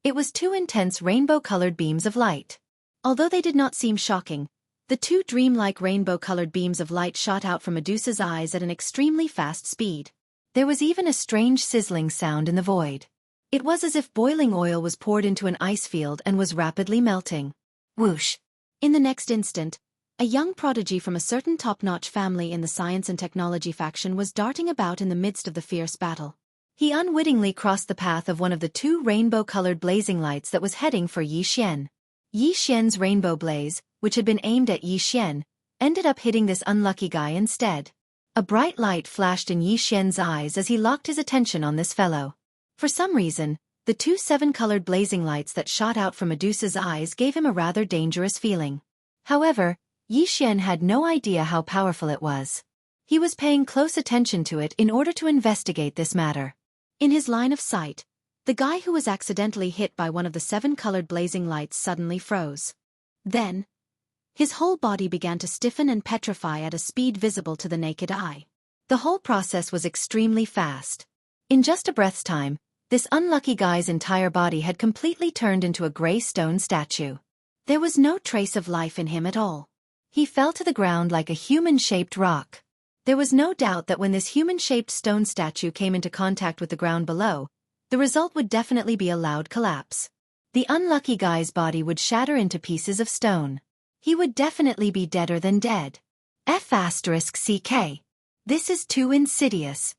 A: it was two intense rainbow-colored beams of light. Although they did not seem shocking, the two dreamlike rainbow-colored beams of light shot out from Medusa's eyes at an extremely fast speed. There was even a strange sizzling sound in the void. It was as if boiling oil was poured into an ice field and was rapidly melting. Whoosh! In the next instant, a young prodigy from a certain top-notch family in the science and technology faction was darting about in the midst of the fierce battle. He unwittingly crossed the path of one of the two rainbow-colored blazing lights that was heading for Yi Xian. Yi Xian's rainbow blaze, which had been aimed at Yi Xian, ended up hitting this unlucky guy instead. A bright light flashed in Yi Xian's eyes as he locked his attention on this fellow. For some reason, the two seven-colored blazing lights that shot out from Medusa's eyes gave him a rather dangerous feeling. However, Yi Xian had no idea how powerful it was. He was paying close attention to it in order to investigate this matter. In his line of sight, the guy who was accidentally hit by one of the seven-colored blazing lights suddenly froze. Then, his whole body began to stiffen and petrify at a speed visible to the naked eye. The whole process was extremely fast. In just a breath's time, this unlucky guy's entire body had completely turned into a gray stone statue. There was no trace of life in him at all. He fell to the ground like a human-shaped rock. There was no doubt that when this human-shaped stone statue came into contact with the ground below, the result would definitely be a loud collapse. The unlucky guy's body would shatter into pieces of stone. He would definitely be deader than dead. F***CK. This is too insidious.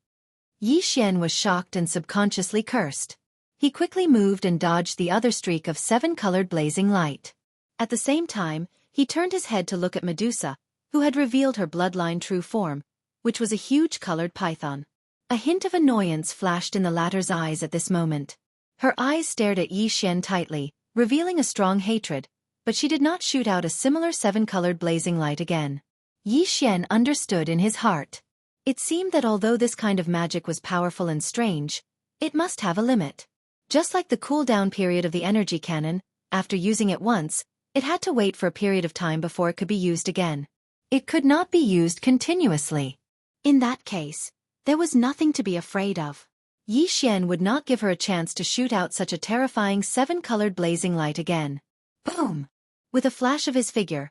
A: Yi Xian was shocked and subconsciously cursed. He quickly moved and dodged the other streak of seven-colored blazing light. At the same time, he turned his head to look at Medusa, who had revealed her bloodline true form, which was a huge colored python. A hint of annoyance flashed in the latter's eyes at this moment. Her eyes stared at Yi Xian tightly, revealing a strong hatred, but she did not shoot out a similar seven-colored blazing light again. Yi Xian understood in his heart. It seemed that although this kind of magic was powerful and strange, it must have a limit. Just like the cooldown period of the energy cannon, after using it once, it had to wait for a period of time before it could be used again. It could not be used continuously. In that case, there was nothing to be afraid of. Yi Xian would not give her a chance to shoot out such a terrifying seven-colored blazing light again. Boom! With a flash of his figure,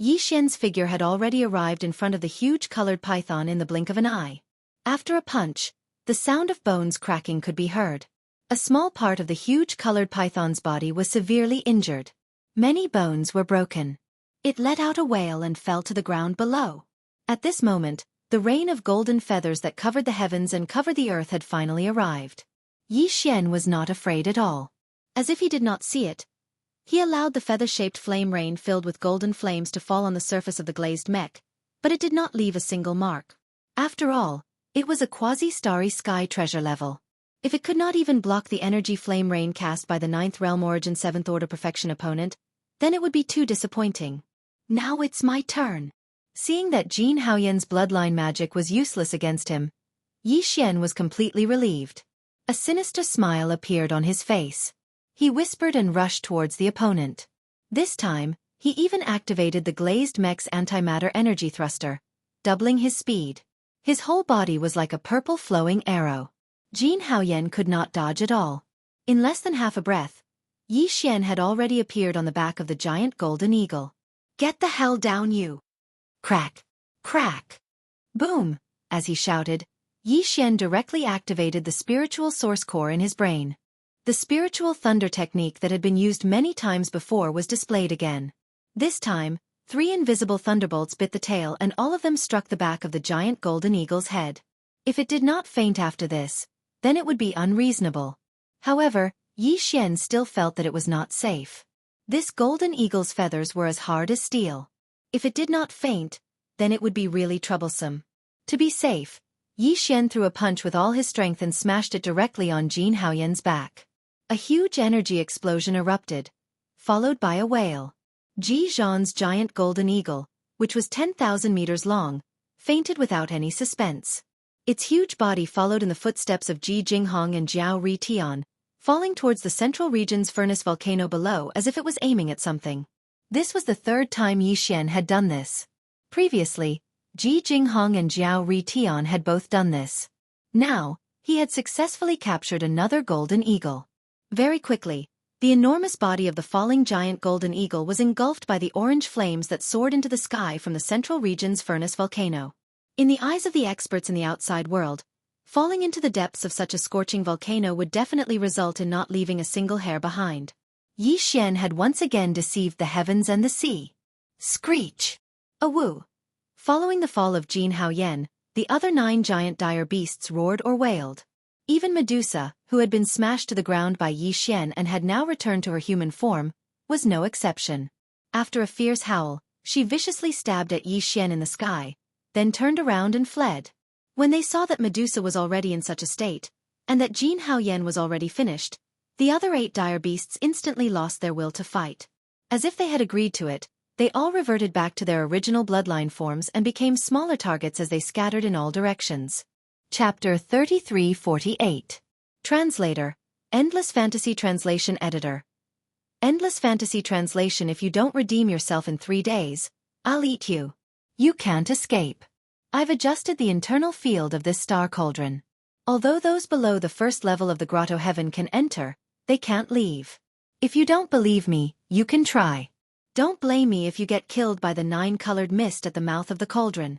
A: Yi Xian's figure had already arrived in front of the huge colored python in the blink of an eye. After a punch, the sound of bones cracking could be heard. A small part of the huge colored python's body was severely injured. Many bones were broken. It let out a wail and fell to the ground below. At this moment, the rain of golden feathers that covered the heavens and covered the earth had finally arrived. Yi Xian was not afraid at all. As if he did not see it, he allowed the feather-shaped flame rain filled with golden flames to fall on the surface of the glazed mech, but it did not leave a single mark. After all, it was a quasi-starry sky treasure level. If it could not even block the energy flame rain cast by the 9th Realm Origin 7th Order Perfection opponent, then it would be too disappointing. Now it's my turn. Seeing that Jin Haoyan's bloodline magic was useless against him, Yi Xian was completely relieved. A sinister smile appeared on his face. He whispered and rushed towards the opponent. This time, he even activated the glazed mech's antimatter energy thruster, doubling his speed. His whole body was like a purple flowing arrow. Jin Haoyan could not dodge at all. In less than half a breath, Yi Xian had already appeared on the back of the giant golden eagle. Get the hell down, you! Crack! Crack! Boom! As he shouted, Yi Xian directly activated the spiritual source core in his brain. The spiritual thunder technique that had been used many times before was displayed again. This time, 3 invisible thunderbolts bit the tail and all of them struck the back of the giant golden eagle's head. If it did not faint after this, then it would be unreasonable. However, Yi Xian still felt that it was not safe. This golden eagle's feathers were as hard as steel. If it did not faint, then it would be really troublesome. To be safe, Yi Xian threw a punch with all his strength and smashed it directly on Jianghu's back. A huge energy explosion erupted, followed by a wail. Ji Zhan's giant golden eagle, which was 10,000 meters long, fainted without any suspense. Its huge body followed in the footsteps of Ji Jinghong and Jiao Ri Tian, falling towards the central region's furnace volcano below as if it was aiming at something. This was the 3rd time Yi Xian had done this. Previously, Ji Jinghong and Jiao Ri Tian had both done this. Now, he had successfully captured another golden eagle. Very quickly, the enormous body of the falling giant golden eagle was engulfed by the orange flames that soared into the sky from the central region's furnace volcano. In the eyes of the experts in the outside world, falling into the depths of such a scorching volcano would definitely result in not leaving a single hair behind. Yi Xian had once again deceived the heavens and the sea. Screech! A woo! Following the fall of Jianghu, the other 9 giant dire beasts roared or wailed. Even Medusa, who had been smashed to the ground by Yi Xian and had now returned to her human form, was no exception. After a fierce howl, she viciously stabbed at Yi Xian in the sky, then turned around and fled. When they saw that Medusa was already in such a state, and that Jianghu was already finished, the other 8 dire beasts instantly lost their will to fight. As if they had agreed to it, they all reverted back to their original bloodline forms and became smaller targets as they scattered in all directions. Chapter 3348. Translator, Endless Fantasy Translation Editor. Endless Fantasy Translation. If you don't redeem yourself in 3 days, I'll eat you. You can't escape. I've adjusted the internal field of this star cauldron. Although those below the first level of the grotto heaven can enter, they can't leave. If you don't believe me, you can try. Don't blame me if you get killed by the 9-colored mist at the mouth of the cauldron.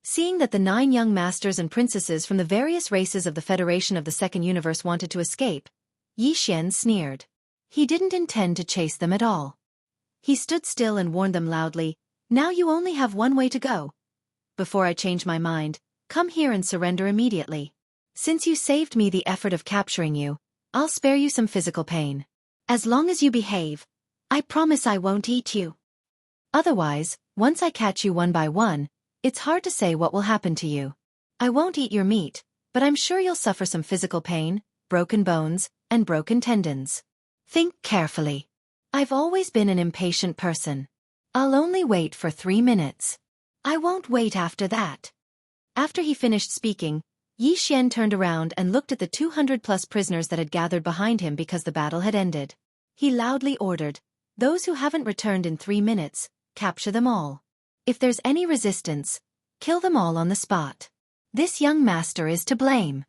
A: Seeing that the 9 young masters and princesses from the various races of the Federation of the Second Universe wanted to escape, Yi Xian sneered. He didn't intend to chase them at all. He stood still and warned them loudly, "Now you only have one way to go. Before I change my mind, come here and surrender immediately. Since you saved me the effort of capturing you, I'll spare you some physical pain. As long as you behave, I promise I won't eat you. Otherwise, once I catch you one by one, it's hard to say what will happen to you. I won't eat your meat, but I'm sure you'll suffer some physical pain, broken bones, and broken tendons. Think carefully. I've always been an impatient person. I'll only wait for 3 minutes. I won't wait after that." After he finished speaking, Yi Xian turned around and looked at the 200+ prisoners that had gathered behind him because the battle had ended. He loudly ordered, "Those who haven't returned in 3 minutes, capture them all. If there's any resistance, kill them all on the spot. This young master is to blame."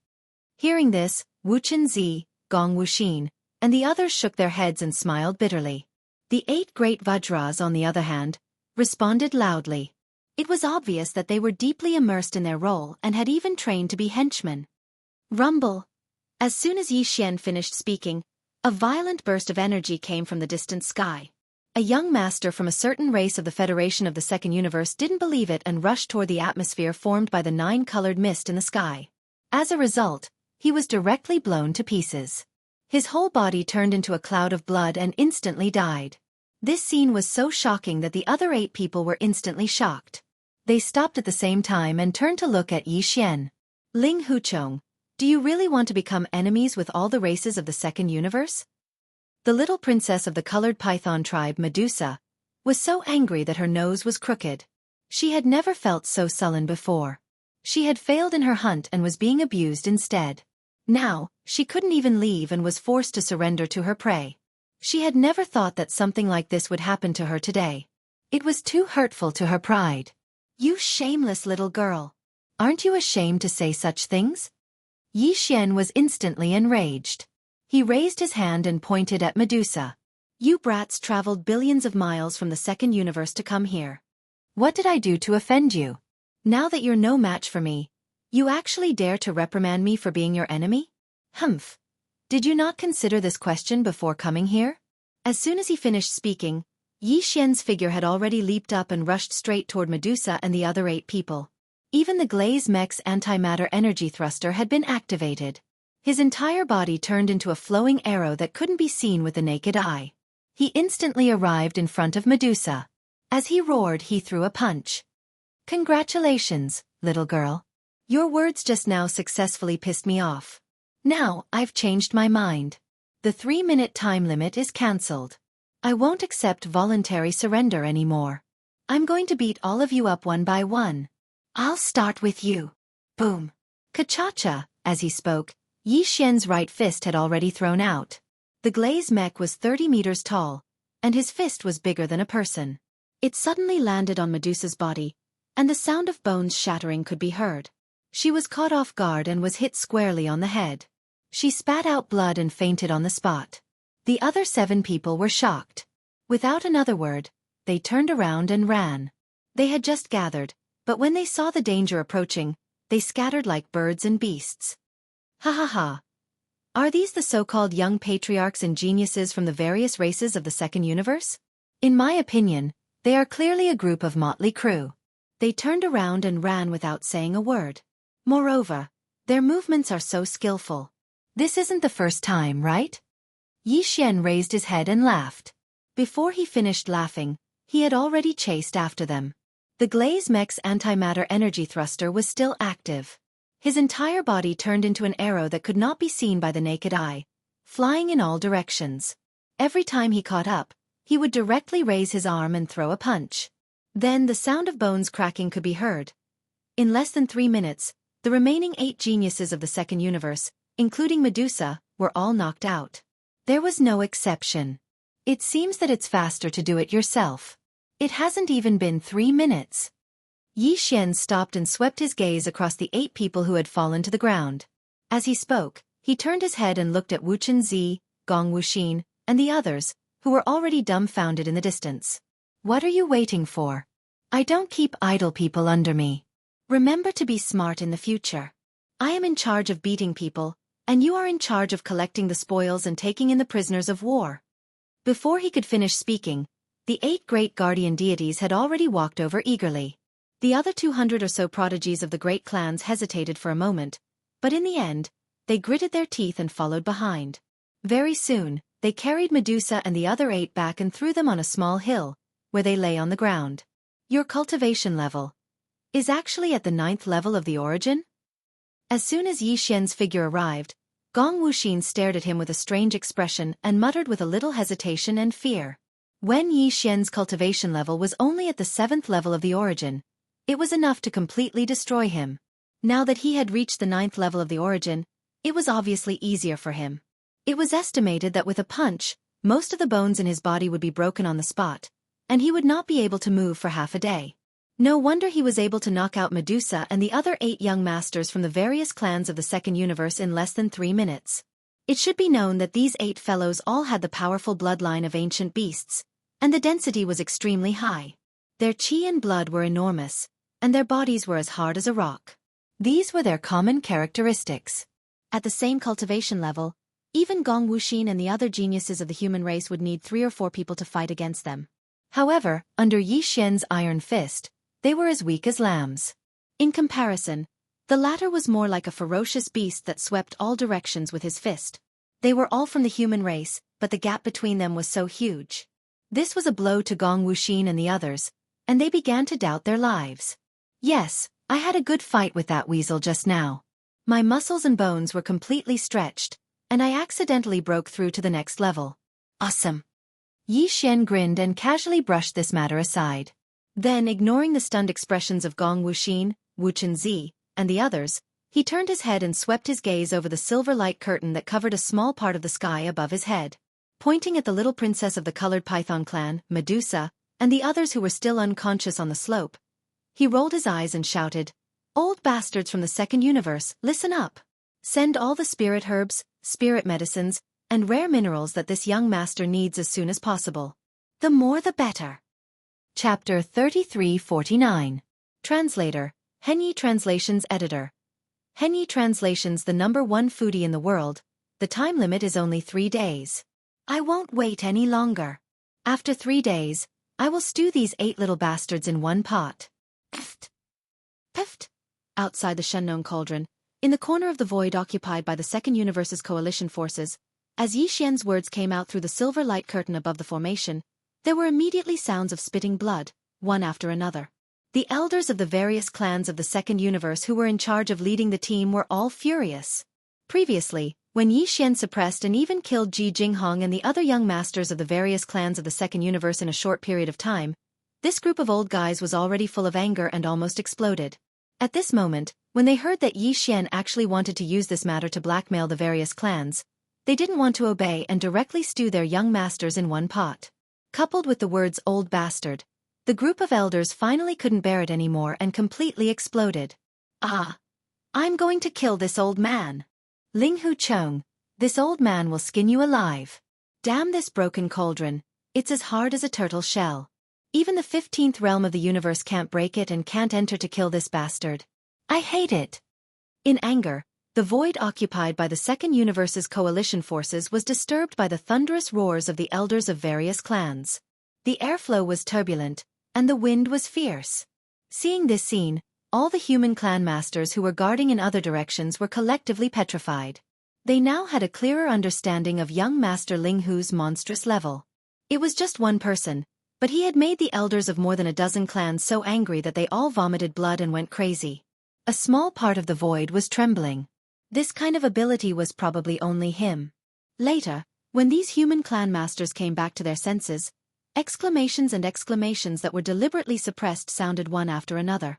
A: Hearing this, Wu Qinzi, Gong Wuxin, and the others shook their heads and smiled bitterly. The 8 great Vajras, on the other hand, responded loudly. It was obvious that they were deeply immersed in their role and had even trained to be henchmen. Rumble! As soon as Yi Xian finished speaking, a violent burst of energy came from the distant sky. A young master from a certain race of the Federation of the Second Universe didn't believe it and rushed toward the atmosphere formed by the 9-colored mist in the sky. As a result, he was directly blown to pieces. His whole body turned into a cloud of blood and instantly died. This scene was so shocking that the other 8 people were instantly shocked. They stopped at the same time and turned to look at Yi Xian. "Ling Huchong, do you really want to become enemies with all the races of the Second Universe?" The little princess of the colored python tribe, Medusa, was so angry that her nose was crooked. She had never felt so sullen before. She had failed in her hunt and was being abused instead. Now, she couldn't even leave and was forced to surrender to her prey. She had never thought that something like this would happen to her today. It was too hurtful to her pride. "You shameless little girl. Aren't you ashamed to say such things?" Yi Xian was instantly enraged. He raised his hand and pointed at Medusa.
B: You brats traveled billions of miles from the second universe to come here. What did I do to offend you? Now that you're no match for me, you actually dare to reprimand me for being your enemy? Humph. Did you not consider this question before coming here? As soon as he finished speaking, Yi Xian's figure had already leaped up and rushed straight toward Medusa and the other 8 people. Even the Glaze Mech's antimatter energy thruster had been activated. His entire body turned into a flowing arrow that couldn't be seen with the naked eye. He instantly arrived in front of Medusa. As he roared, he threw a punch. Congratulations, little girl. Your words just now successfully pissed me off. Now, I've changed my mind. The 3-minute time limit is cancelled. I won't accept voluntary surrender anymore. I'm going to beat all of you up one by one. I'll start with you. Boom. Ka-cha-cha. As he spoke, Yi Xian's right fist had already thrown out. The Glaze Mech was 30 meters tall, and his fist was bigger than a person. It suddenly landed on Medusa's body, and the sound of bones shattering could be heard. She was caught off guard and was hit squarely on the head. She spat out blood and fainted on the spot. The other 7 people were shocked. Without another word, they turned around and ran. They had just gathered, but when they saw the danger approaching, they scattered like birds and beasts. Ha ha ha. Are these the so-called young patriarchs and geniuses from the various races of the second universe? In my opinion, they are clearly a group of motley crew. They turned around and ran without saying a word. Moreover, their movements are so skillful. This isn't the first time, right? Yi Xian raised his head and laughed. Before he finished laughing, he had already chased after them. The Glaze Mech's antimatter energy thruster was still active. His entire body turned into an arrow that could not be seen by the naked eye, flying in all directions. Every time he caught up, he would directly raise his arm and throw a punch. Then the sound of bones cracking could be heard. In less than 3 minutes, the remaining 8 geniuses of the second universe, including Medusa, were all knocked out. There was no exception. It seems that it's faster to do it yourself. It hasn't even been 3 minutes. Yi Xian stopped and swept his gaze across the 8 people who had fallen to the ground. As he spoke, he turned his head and looked at Wu Chenzi, Gong Wuxin, and the others, who were already dumbfounded in the distance. What are you waiting for? I don't keep idle people under me. Remember to be smart in the future. I am in charge of beating people, and you are in charge of collecting the spoils and taking in the prisoners of war. Before he could finish speaking, the 8 great guardian deities had already walked over eagerly. The other 200 or so prodigies of the great clans hesitated for a moment, but in the end, they gritted their teeth and followed behind. Very soon, they carried Medusa and the other 8 back and threw them on a small hill, where they lay on the ground. Your cultivation level is actually at the 9th level of the origin? As soon as Yi Xian's figure arrived, Gong Wuxin stared at him with a strange expression and muttered with a little hesitation and fear. When Yi Xian's cultivation level was only at the 7th level of the origin, it was enough to completely destroy him. Now that he had reached the 9th level of the origin, it was obviously easier for him. It was estimated that with a punch, most of the bones in his body would be broken on the spot, and he would not be able to move for half a day. No wonder he was able to knock out Medusa and the other 8 young masters from the various clans of the second universe in less than 3 minutes. It should be known that these 8 fellows all had the powerful bloodline of ancient beasts, and the density was extremely high. Their chi and blood were enormous, and their bodies were as hard as a rock. These were their common characteristics. At the same cultivation level, even Gong Wuxin and the other geniuses of the human race would need 3 or 4 people to fight against them. However, under Yi Xian's iron fist, they were as weak as lambs. In comparison, the latter was more like a ferocious beast that swept all directions with his fist. They were all from the human race, but the gap between them was so huge. This was a blow to Gong Wuxin and the others, and they began to doubt their lives. Yes, I had a good fight with that weasel just now. My muscles and bones were completely stretched, and I accidentally broke through to the next level. Awesome. Yi Xian grinned and casually brushed this matter aside. Then, ignoring the stunned expressions of Gong Wuxin, Wu Chenzi, and the others, he turned his head and swept his gaze over the silver light curtain that covered a small part of the sky above his head. Pointing at the little princess of the colored python clan, Medusa, and the others who were still unconscious on the slope, he rolled his eyes and shouted, "Old bastards from the second universe, listen up. Send all the spirit herbs, spirit medicines,
A: and rare minerals that this young master needs as soon as possible. The more the better. Chapter 3349. Translator, Henyi Translations Editor. Henyi Translations, the #1 foodie in the world. The time limit is only 3 days. I won't wait any longer. After 3 days, I will stew these 8 little bastards in one pot. Pift. Pift. Outside the Shennon cauldron, in the corner of the void occupied by the Second Universe's coalition forces, as Yi Xian's words came out through the silver light curtain above the formation, there were immediately sounds of spitting blood, one after another. The elders of the various clans of the Second Universe who were in charge of leading the team were all furious. Previously, when Yi Xian suppressed and even killed Ji Jinghong and the other young masters of the various clans of the Second Universe in a short period of time, this group of old guys was already full of anger and almost exploded. At this moment, when they heard that Yi Xian actually wanted to use this matter to blackmail the various clans, they didn't want to obey and directly stew their young masters in one pot. Coupled with the words "old bastard," the group of elders finally couldn't bear it anymore and completely exploded. Ah! I'm going to kill this old man. Ling Hu Chong, this old man will skin you alive. Damn this broken cauldron, it's as hard as a turtle shell. Even the 15th realm of the universe can't break it and can't enter to kill this bastard. I hate it. In anger, the void occupied by the Second Universe's coalition forces was disturbed by the thunderous roars of the elders of various clans. The airflow was turbulent, and the wind was fierce. Seeing this scene, all the human clan masters who were guarding in other directions were collectively petrified. They now had a clearer understanding of young Master Ling Hu's monstrous level. It was just one person, but he had made the elders of more than a dozen clans so angry that they all vomited blood and went crazy. A small part of the void was trembling. This kind of ability was probably only him. Later, when these human clan masters came back to their senses, exclamations and exclamations that were deliberately suppressed sounded one after another.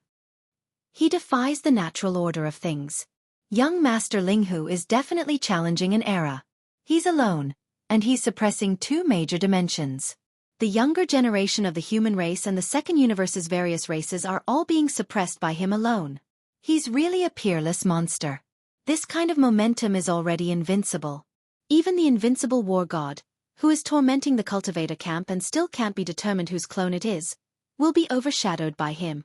A: He defies the natural order of things. Young Master Ling Hu is definitely challenging an era. He's alone, and he's suppressing 2 major dimensions. The younger generation of the human race and the Second Universe's various races are all being suppressed by him alone. He's really a peerless monster. This kind of momentum is already invincible. Even the invincible war god, who is tormenting the cultivator camp and still can't be determined whose clone it is, will be overshadowed by him.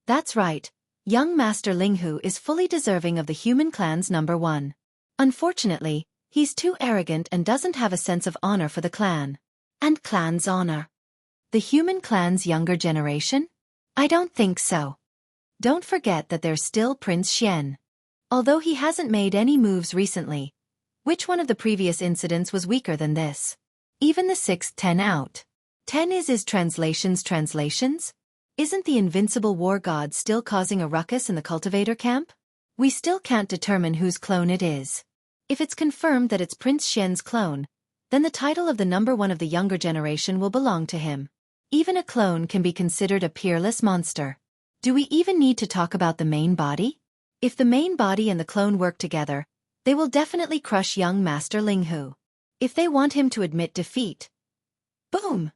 A: That's right. Young Master Ling Hu is fully deserving of the human clan's #1. Unfortunately, he's too arrogant and doesn't have a sense of honor for the clan. And clan's honor. The human clan's younger generation? I don't think so. Don't forget that there's still Prince Xian. Although he hasn't made any moves recently, which one of the previous incidents was weaker than this? Even the 6th 10 out. 10 is translations? Isn't the invincible war god still causing a ruckus in the cultivator camp? We still can't determine whose clone it is. If it's confirmed that it's Prince Xian's clone, then the title of the #1 of the younger generation will belong to him. Even a clone can be considered a peerless monster. Do we even need to talk about the main body? If the main body and the clone work together, they will definitely crush young Master Ling Hu. If they want him to admit defeat. Boom!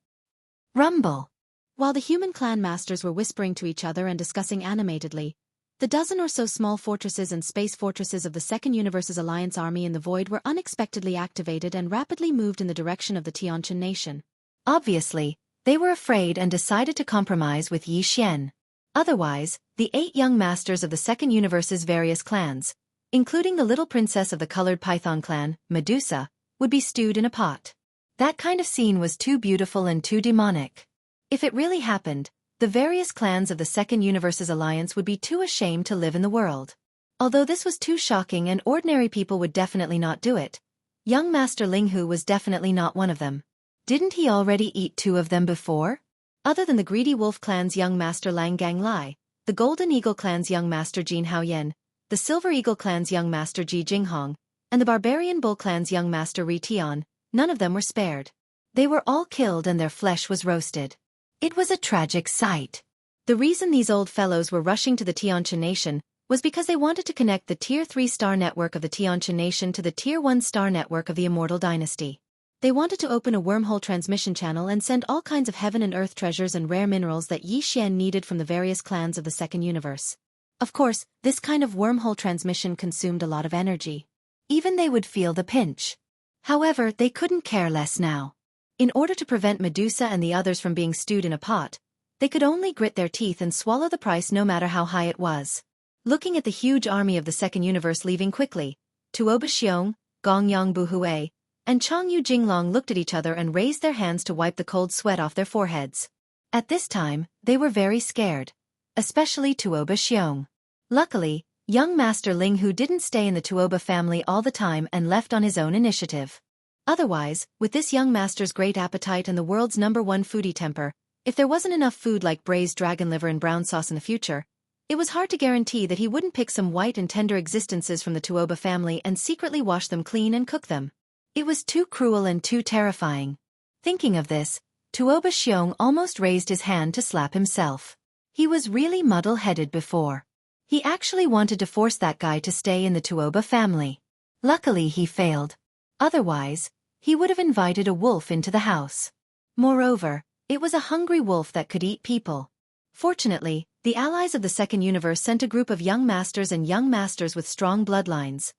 A: Rumble! While the human clan masters were whispering to each other and discussing animatedly, the dozen or so small fortresses and space fortresses of the Second Universe's alliance army in the void were unexpectedly activated and rapidly moved in the direction of the Tianqian nation. Obviously, they were afraid and decided to compromise with Yi Xian. Otherwise, the 8 young masters of the Second Universe's various clans, including the little princess of the colored python clan, Medusa, would be stewed in a pot. That kind of scene was too beautiful and too demonic. If it really happened, the various clans of the Second Universe's alliance would be too ashamed to live in the world. Although this was too shocking and ordinary people would definitely not do it, young Master Ling Hu was definitely not one of them. Didn't he already eat 2 of them before? Other than the Greedy Wolf clan's young Master Lang Gang Lai, the Golden Eagle clan's young Master Jin Haoyan, the Silver Eagle clan's young Master Ji Jinghong, and the Barbarian Bull clan's young Master Ri Tian, none of them were spared. They were all killed and their flesh was roasted. It was a tragic sight. The reason these old fellows were rushing to the Tianqian nation was because they wanted to connect the Tier 3 star network of the Tianqian nation to the Tier 1 star network of the Immortal Dynasty. They wanted to open a wormhole transmission channel and send all kinds of heaven and earth treasures and rare minerals that Yi Xian needed from the various clans of the Second Universe. Of course, this kind of wormhole transmission consumed a lot of energy. Even they would feel the pinch. However, they couldn't care less now. In order to prevent Medusa and the others from being stewed in a pot, they could only grit their teeth and swallow the price no matter how high it was. Looking at the huge army of the second universe leaving quickly, Tuoba Xiong, Gongyang Buhui, and Changyu Jinglong looked at each other and raised their hands to wipe the cold sweat off their foreheads. At this time, they were very scared. Especially Tuoba Xiong. Luckily, young Master Ling Hu didn't stay in the Tuoba family all the time and left on his own initiative. Otherwise, with this young master's great appetite and the world's #1 foodie temper, if there wasn't enough food like braised dragon liver and brown sauce in the future, it was hard to guarantee that he wouldn't pick some white and tender existences from the Tuoba family and secretly wash them clean and cook them. It was too cruel and too terrifying. Thinking of this, Tuoba Xiong almost raised his hand to slap himself. He was really muddle-headed before. He actually wanted to force that guy to stay in the Tuoba family. Luckily he failed. Otherwise, he would have invited a wolf into the house. Moreover, it was a hungry wolf that could eat people. Fortunately, the allies of the second universe sent a group of young masters and young masters with strong bloodlines.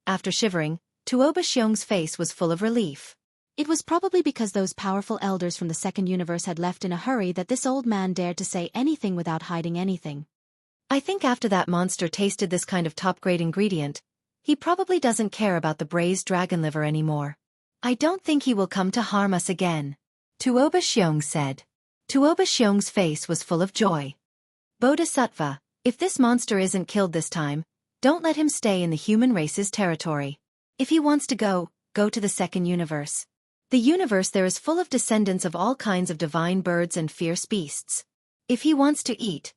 A: After shivering, Tuoba Xiong's face was full of relief.
B: It was probably because those powerful elders from the second universe had left in a hurry that this old man dared to say anything without hiding anything.
A: I think after that monster tasted this kind of top-grade ingredient, he probably doesn't care about the braised dragon liver anymore. I don't think he will come to harm us again, Tuoba Xiong said. Tuoba Xiong's face was full of joy. Bodhisattva, if this monster isn't killed this time, don't let him stay in the human race's territory. If he wants to go to the second universe. The universe there is full of descendants of all kinds of divine birds and fierce beasts. If he wants to eat,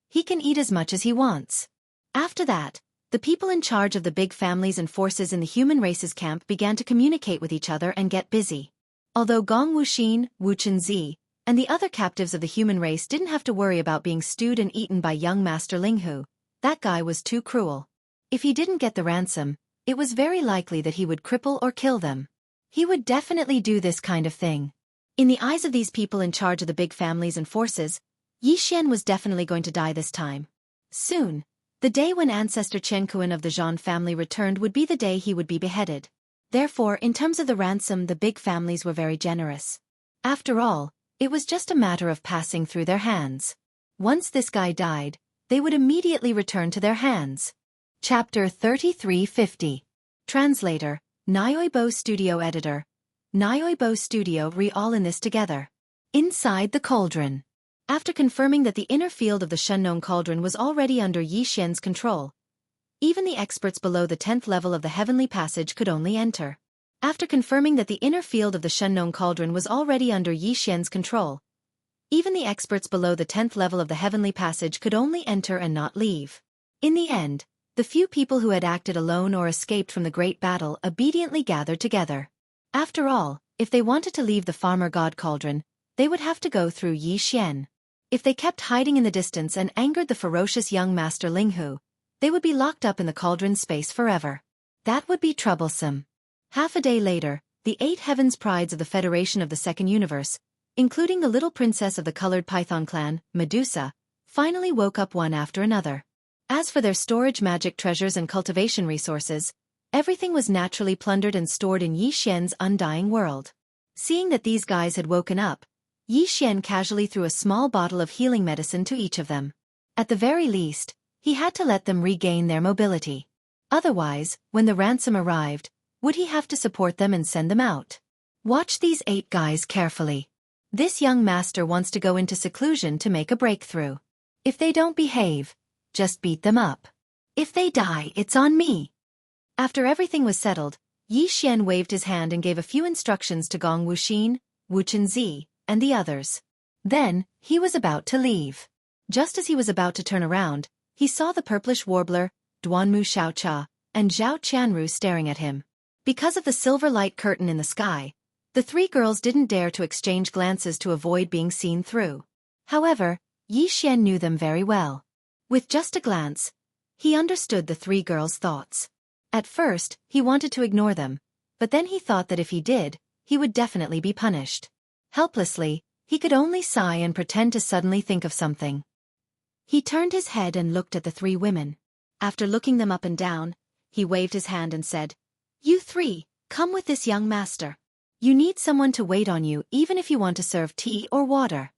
A: he can eat as much as he wants. After that, the people in charge of the big families and forces in the human race's camp began to communicate with each other and get busy. Although Gong Wuxin, Wu Chenzi, and the other captives of the human race didn't have to worry about being stewed and eaten by young Master Ling Hu, that guy was too cruel. If he didn't get the ransom, it was very likely that he would cripple or kill them. He would definitely do this kind of thing. In the eyes of these people in charge of the big families and forces, Yi Xian was definitely going to die this time. Soon, the day when ancestor Chen Kuan of the Zhan family returned would be the day he would be beheaded. Therefore, in terms of the ransom, the big families were very generous. After all, it was just a matter of passing through their hands. Once this guy died, they would immediately return to their hands. Chapter 3350. Translator, Nyoibo Studio Editor. Nyoibo Studio re all in this together. Inside the cauldron. After confirming that the inner field of the Shunnong cauldron was already under Yi Xian's control, even the experts below the 10th level of the heavenly passage could only enter. After confirming that the inner field of the Shunnong cauldron was already under Yi Xian's control, even the experts below the 10th level of the heavenly passage could only enter and not leave. In the end, the few people who had acted alone or escaped from the great battle obediently gathered together. After all, if they wanted to leave the farmer god cauldron, they would have to go through Yi Xian. If they kept hiding in the distance and angered the ferocious young Master Ling Hu, they would be locked up in the cauldron space forever. That would be troublesome. Half a day later, the 8 heavens prides of the Federation of the Second Universe, including the little princess of the colored python clan, Medusa, finally woke up one after another. As for their storage magic treasures and cultivation resources, everything was naturally plundered and stored in Yi Xian's undying world. Seeing that these guys had woken up, Yi Xian casually threw a small bottle of healing medicine to each of them. At the very least, he had to let them regain their mobility. Otherwise, when the ransom arrived, would he have to support them and send them out? Watch these 8 guys carefully. This young master wants to go into seclusion to make a breakthrough. If they don't behave, just beat them up. If they die, it's on me. After everything was settled, Yi Xian waved his hand and gave a few instructions to Gong Wuxin, Wu Chenzi, and the others. Then, he was about to leave. Just as he was about to turn around, he saw the purplish warbler, Duanmu Xiaocha, and Zhao Qianru staring at him. Because of the silver light curtain in the sky, the 3 girls didn't dare to exchange glances to avoid being seen through. However, Yi Xian knew them very well. With just a glance, he understood the 3 girls' thoughts. At first, he wanted to ignore them, but then he thought that if he did, he would definitely be punished. Helplessly, he could only sigh and pretend to suddenly think of something. He turned his head and looked at the 3 women. After looking them up and down, he waved his hand and said, "You 3,
B: Come with this young master. You need someone to wait on you even if you want to serve tea or water.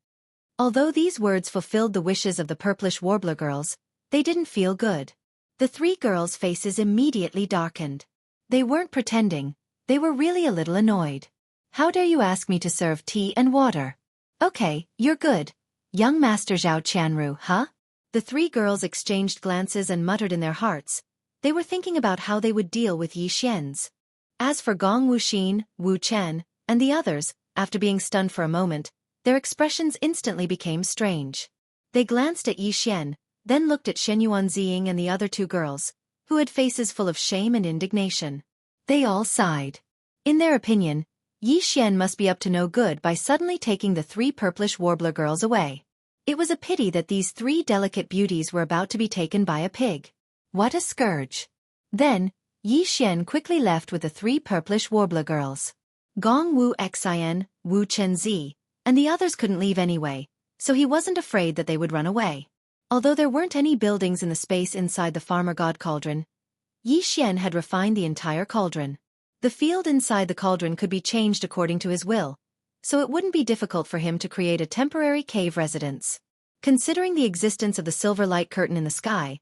B: Although these words fulfilled the wishes of the purplish warbler girls, they didn't feel good. The three girls' faces immediately darkened. They weren't pretending, they were really a little annoyed. How dare you ask me to serve tea and water? Okay, you're good. Young Master Zhao Qianru, huh? The three girls exchanged glances and muttered in their hearts. They were thinking about how they would deal with Yi Xian's. As for Gong Wuxin, Wu Chen, and the others, after being stunned for a moment, their expressions instantly became strange. They glanced at Yi Xian, then looked at Shen Yuanziying and the other two girls, who had faces full of shame and indignation. They all sighed. In their opinion, Yi Xian must be up to no good by suddenly taking the three purplish warbler girls away. It was a pity that these three delicate beauties were about to be taken by a pig. What a scourge! Then, Yi Xian quickly left with the three purplish warbler girls. Gong Wu Xin, Wu Chenzi, and the others couldn't leave anyway, so he wasn't afraid that they would run away. Although there weren't any buildings in the space inside the farmer god cauldron, Yi Xian had refined the entire cauldron. The field inside the cauldron could be changed according to his will, so it wouldn't be difficult for him to create a temporary cave residence. Considering the existence of the silver light curtain in the sky,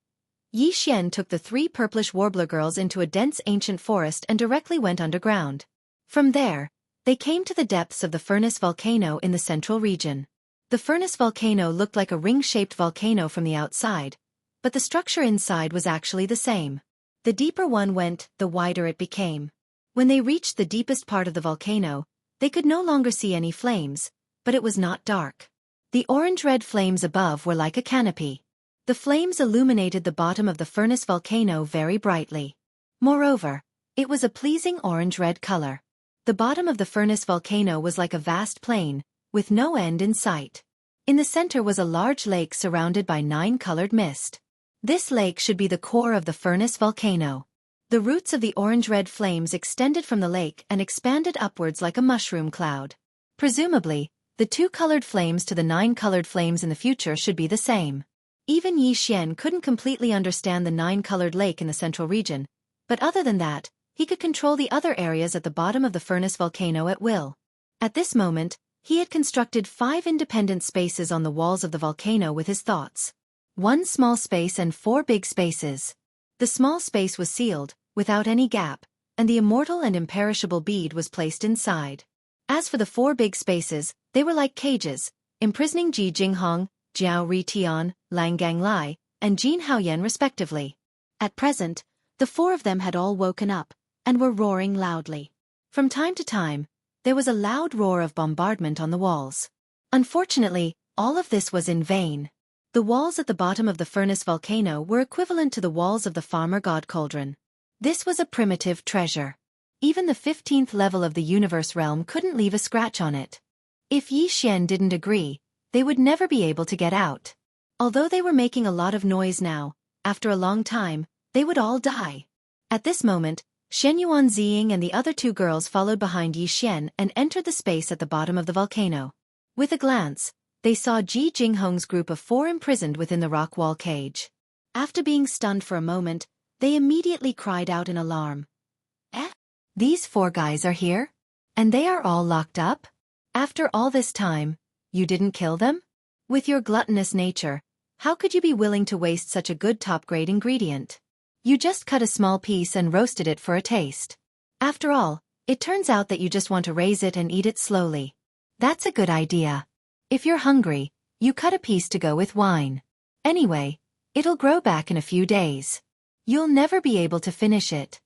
B: Yi Xian took the three purplish warbler girls into a dense ancient forest and directly went underground. From there, they came to the depths of the furnace volcano in the central region. The furnace volcano looked like a ring-shaped volcano from the outside, but the structure inside was actually the same. The deeper one went, the wider it became. When they reached the deepest part of the volcano, they could no longer see any flames, but it was not dark. The orange-red flames above were like a canopy. The flames illuminated the bottom of the furnace volcano very brightly. Moreover, it was a pleasing orange-red color. The bottom of the furnace volcano was like a vast plain, with no end in sight. In the center was a large lake surrounded by 9-colored mist. This lake should be the core of the furnace volcano. The roots of the orange-red flames extended from the lake and expanded upwards like a mushroom cloud. Presumably, the 2-colored flames to the 9-colored flames in the future should be the same. Even Yi Xian couldn't completely understand the 9-colored lake in the central region, but other than that, he could control the other areas at the bottom of the furnace volcano at will. At this moment, he had constructed 5 independent spaces on the walls of the volcano with his thoughts. 1 small space and 4 big spaces. The small space was sealed, without any gap, and the immortal and imperishable bead was placed inside. As for the 4 big spaces, they were like cages, imprisoning Ji Jinghong, Jiao Ritian, Lang Ganglai, and Jin Haoyan respectively. At present, the 4 of them had all woken up, and were roaring loudly. From time to time, there was a loud roar of bombardment on the walls. Unfortunately, all of this was in vain. The walls at the bottom of the furnace volcano were equivalent to the walls of the farmer god cauldron. This was a primitive treasure. Even the 15th level of the universe realm couldn't leave a scratch on it. If Yi Xian didn't agree, they would never be able to get out. Although they were making a lot of noise now, after a long time, they would all die. At this moment, Shen Yuanziying and the other 2 girls followed behind Yi Xian and entered the space at the bottom of the volcano. With a glance, they saw Ji Jinghong's group of 4 imprisoned within the rock wall cage. After being stunned for a moment, they immediately cried out in alarm. Eh? These 4 guys are here? And they are all locked up? After all this time, you didn't kill them? With your gluttonous nature, how could you be willing to waste such a good top-grade ingredient? You just cut a small piece and roasted it for a taste. After all, it turns out that you just want to raise it and eat it slowly. That's a good idea. If you're hungry, you cut a piece to go with wine. Anyway, it'll grow back in a few days. You'll never be able to finish it.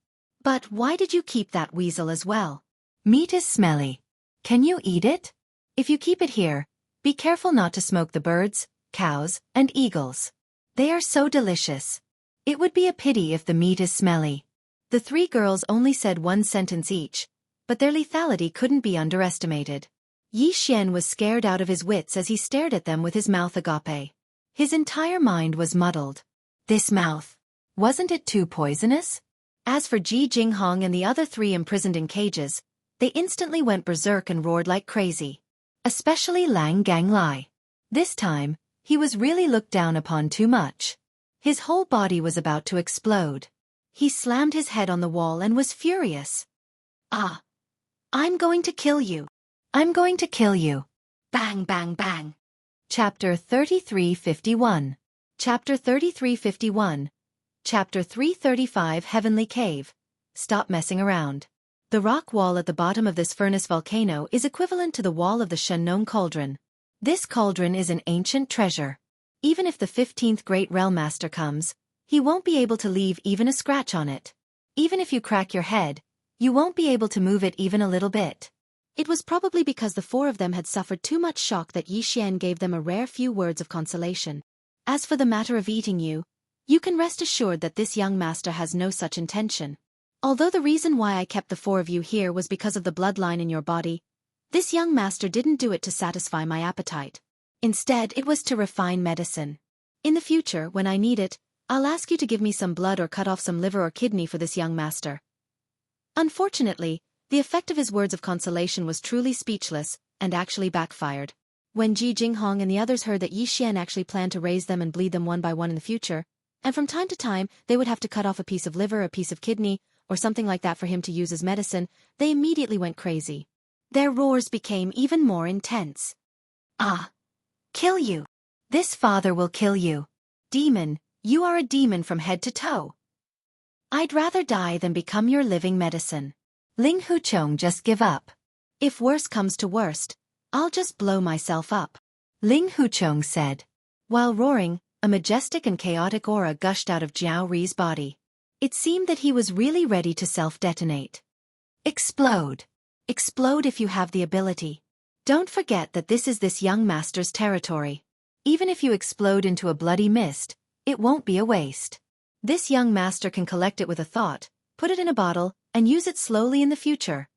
B: But why did you keep that weasel as well? Meat is smelly. Can you eat it? If you keep it here, be careful not to smoke the birds, cows, and eagles. They are so delicious. It would be a pity if the meat is smelly. The 3 girls only said 1 sentence each, but their lethality couldn't be underestimated. Yi Xian was scared out of his wits as he stared at them with his mouth agape. His entire mind was muddled. This mouth. Wasn't it too poisonous? As for Ji Jinghong and the other 3 imprisoned in cages, they instantly went berserk and roared like crazy. Especially Lang Ganglai. This time, he was really looked down upon too much. His whole body was about to explode. He slammed his head on the wall and was furious. Ah! I'm going to kill you.
A: I'm going to kill you.
B: Bang, bang, bang.
A: Chapter 3351. Chapter 3351. Chapter 335 Heavenly Cave. Stop messing around. The rock wall at the bottom of this furnace volcano is equivalent to the wall of the Shennon Cauldron. This cauldron is an ancient treasure. Even if the 15th Great Realm Master comes, he won't be able to leave even a scratch on it. Even if you crack your head, you won't be able to move it even a little bit.
B: It was probably because the four of them had suffered too much shock that Yixian gave them a rare few words of consolation. As for the matter of eating you, you can rest assured that this young master has no such intention. Although the reason why I kept the four of you here was because of the bloodline in your body, this young master didn't do it to satisfy my appetite. Instead, it was to refine medicine. In the future, when I need it, I'll ask you to give me some blood or cut off some liver or kidney for this young master. Unfortunately, the effect of his words of consolation was truly speechless, and actually backfired. When Ji Jinghong and the others heard that Yixian actually planned to raise them and bleed them one by one in the future, and from time to time they would have to cut off a piece of liver, a piece of kidney, or something like that for him to use as medicine, they immediately went crazy. Their roars became even more intense.
A: Ah! Kill you! This father will kill you! Demon, you are a demon from head to toe! I'd rather die than become your living medicine. Ling Huchong, just give up.
B: If worse comes to worst, I'll just blow myself up,
A: Ling Huchong said. While roaring, a majestic and chaotic aura gushed out of Jiao Ri's body. It seemed that he was really ready to self-detonate. Explode! Explode if you have the ability. Don't forget that this is this young master's territory. Even if you explode into a bloody mist, it won't be a waste. This young master can collect it with a thought, put it in a bottle, and use it slowly in the future.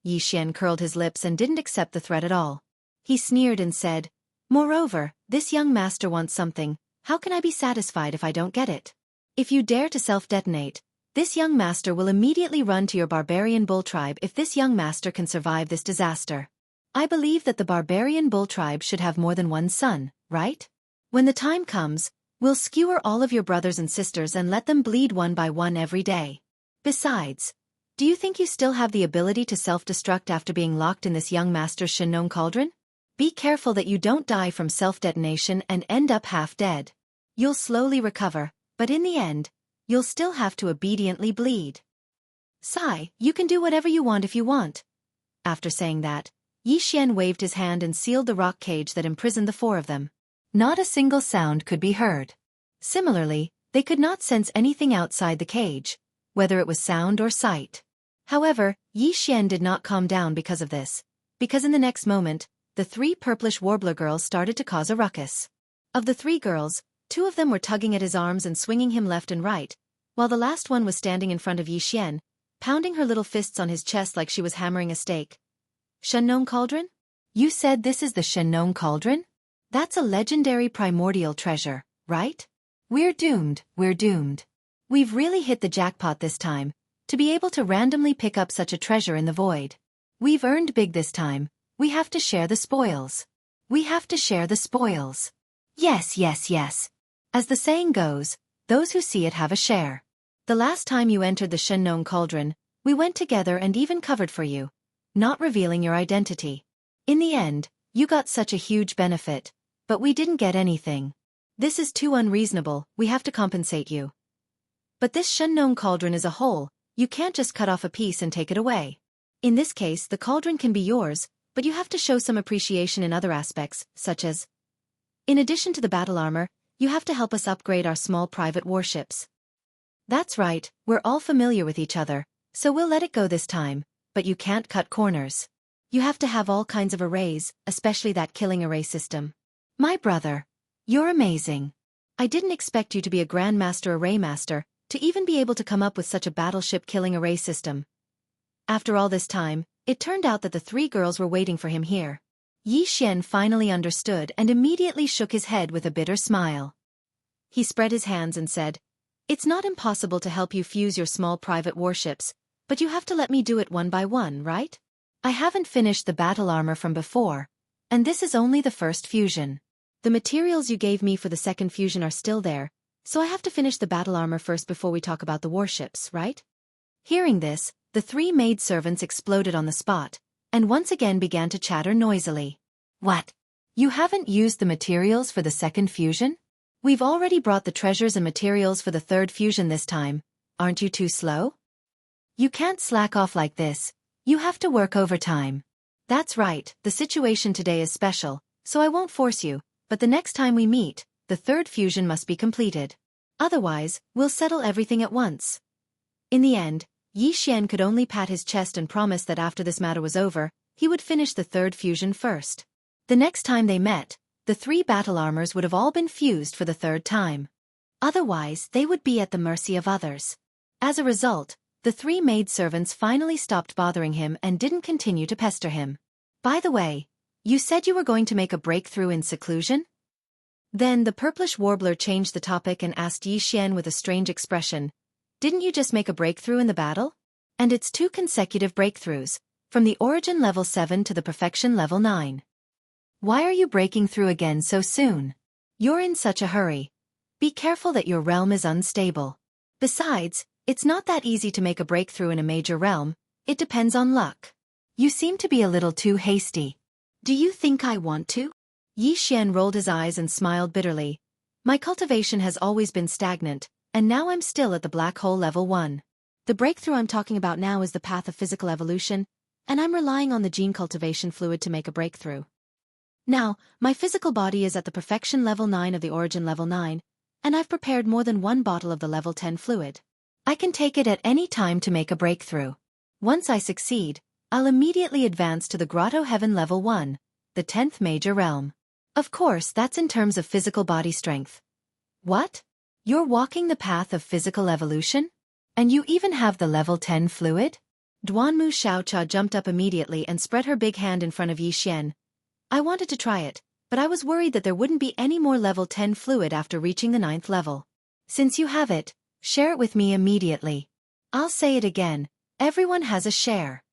A: Yixian curled his lips and didn't accept the threat at all. He sneered and said, "Moreover, this young master wants something. How can I be satisfied if I don't get it? If you dare to self-detonate, this young master will immediately run to your barbarian bull tribe if this young master can survive this disaster. I believe that the barbarian bull tribe should have more than one son, right? When the time comes, we'll skewer all of your brothers and sisters and let them bleed one by one every day. Besides, do you think you still have the ability to self-destruct after being locked in this young master's Shennon Cauldron? Be careful that you don't die from self-detonation and end up half dead. You'll slowly recover, but in the end, you'll still have to obediently bleed. Sai, you can do whatever you want if you want." After saying that, Yixian waved his hand and sealed the rock cage that imprisoned the four of them. Not a single sound could be heard. Similarly, they could not sense anything outside the cage, whether it was sound or sight. However, Yixian did not calm down because of this, because in the next moment, the three purplish warbler girls started to cause a ruckus. Of the three girls, two of them were tugging at his arms and swinging him left and right, while the last one was standing in front of Yixian, pounding her little fists on his chest like she was hammering a stake. "Shennon Cauldron? You said this is the Shennon Cauldron? That's a legendary primordial treasure, right? We're doomed, we're doomed. We've really hit the jackpot this time, to be able to randomly pick up such a treasure in the void. We've earned big this time, we have to share the spoils. We have to share the spoils. Yes, yes, yes. As the saying goes, those who see it have a share. The last time you entered the Shennon Cauldron, we went together and even covered for you, not revealing your identity. In the end, you got such a huge benefit, but we didn't get anything. This is too unreasonable, we have to compensate you. But this Shennon Cauldron is a whole, you can't just cut off a piece and take it away. In this case, the cauldron can be yours, but you have to show some appreciation in other aspects, such as, in addition to the battle armor, you have to help us upgrade our small private warships. That's right, we're all familiar with each other, so we'll let it go this time, but you can't cut corners. You have to have all kinds of arrays, especially that killing array system. My brother, you're amazing. I didn't expect you to be a Grandmaster Array Master, to even be able to come up with such a battleship killing array system. After all this time, it turned out that the three girls were waiting for him here. Yixian finally understood and immediately shook his head with a bitter smile. He spread his hands and said, "It's not impossible to help you fuse your small private warships, but you have to let me do it one by one, right? I haven't finished the battle armor from before, and this is only the first fusion. The materials you gave me for the second fusion are still there, so I have to finish the battle armor first before we talk about the warships, right?" Hearing this, The three maidservants exploded on the spot, and once again began to chatter noisily. What? You haven't used the materials for the second fusion? We've already brought the treasures and materials for the third fusion this time. Aren't you too slow? You can't slack off like this. You have to work overtime. That's right, the situation today is special, so I won't force you, but the next time we meet, the third fusion must be completed. Otherwise, we'll settle everything at once. In the end, Yi Xian could only pat his chest and promise that after this matter was over, he would finish the third fusion first. The next time they met, the three battle armors would have all been fused for the third time. Otherwise, they would be at the mercy of others. As a result, the three maidservants finally stopped bothering him and didn't continue to pester him. By the way, you said you were going to make a breakthrough in seclusion? Then the purplish warbler changed the topic and asked Yi Xian with a strange expression, didn't you just make a breakthrough in the battle? And it's 2 consecutive breakthroughs, from the origin level 7 to the perfection level 9. Why are you breaking through again so soon? You're in such a hurry. Be careful that your realm is unstable. Besides, it's not that easy to make a breakthrough in a major realm, it depends on luck. You seem to be a little too hasty. Do you think I want to? Yi Xian rolled his eyes and smiled bitterly. My cultivation has always been stagnant, and now I'm still at the black hole level 1. The breakthrough I'm talking about now is the path of physical evolution, and I'm relying on the gene cultivation fluid to make a breakthrough. Now, my physical body is at the perfection level 9 of the origin level 9, and I've prepared more than 1 bottle of the level 10 fluid. I can take it at any time to make a breakthrough. Once I succeed, I'll immediately advance to the Grotto Heaven level 1, the 10th major realm. Of course, that's in terms of physical body strength. What? You're walking the path of physical evolution? And you even have the level 10 fluid? Duanmu Xiaocha jumped up immediately and spread her big hand in front of Yi Xian. I wanted to try it, but I was worried that there wouldn't be any more level 10 fluid after reaching the 9th level. Since you have it, share it with me immediately. I'll say it again, everyone has a share.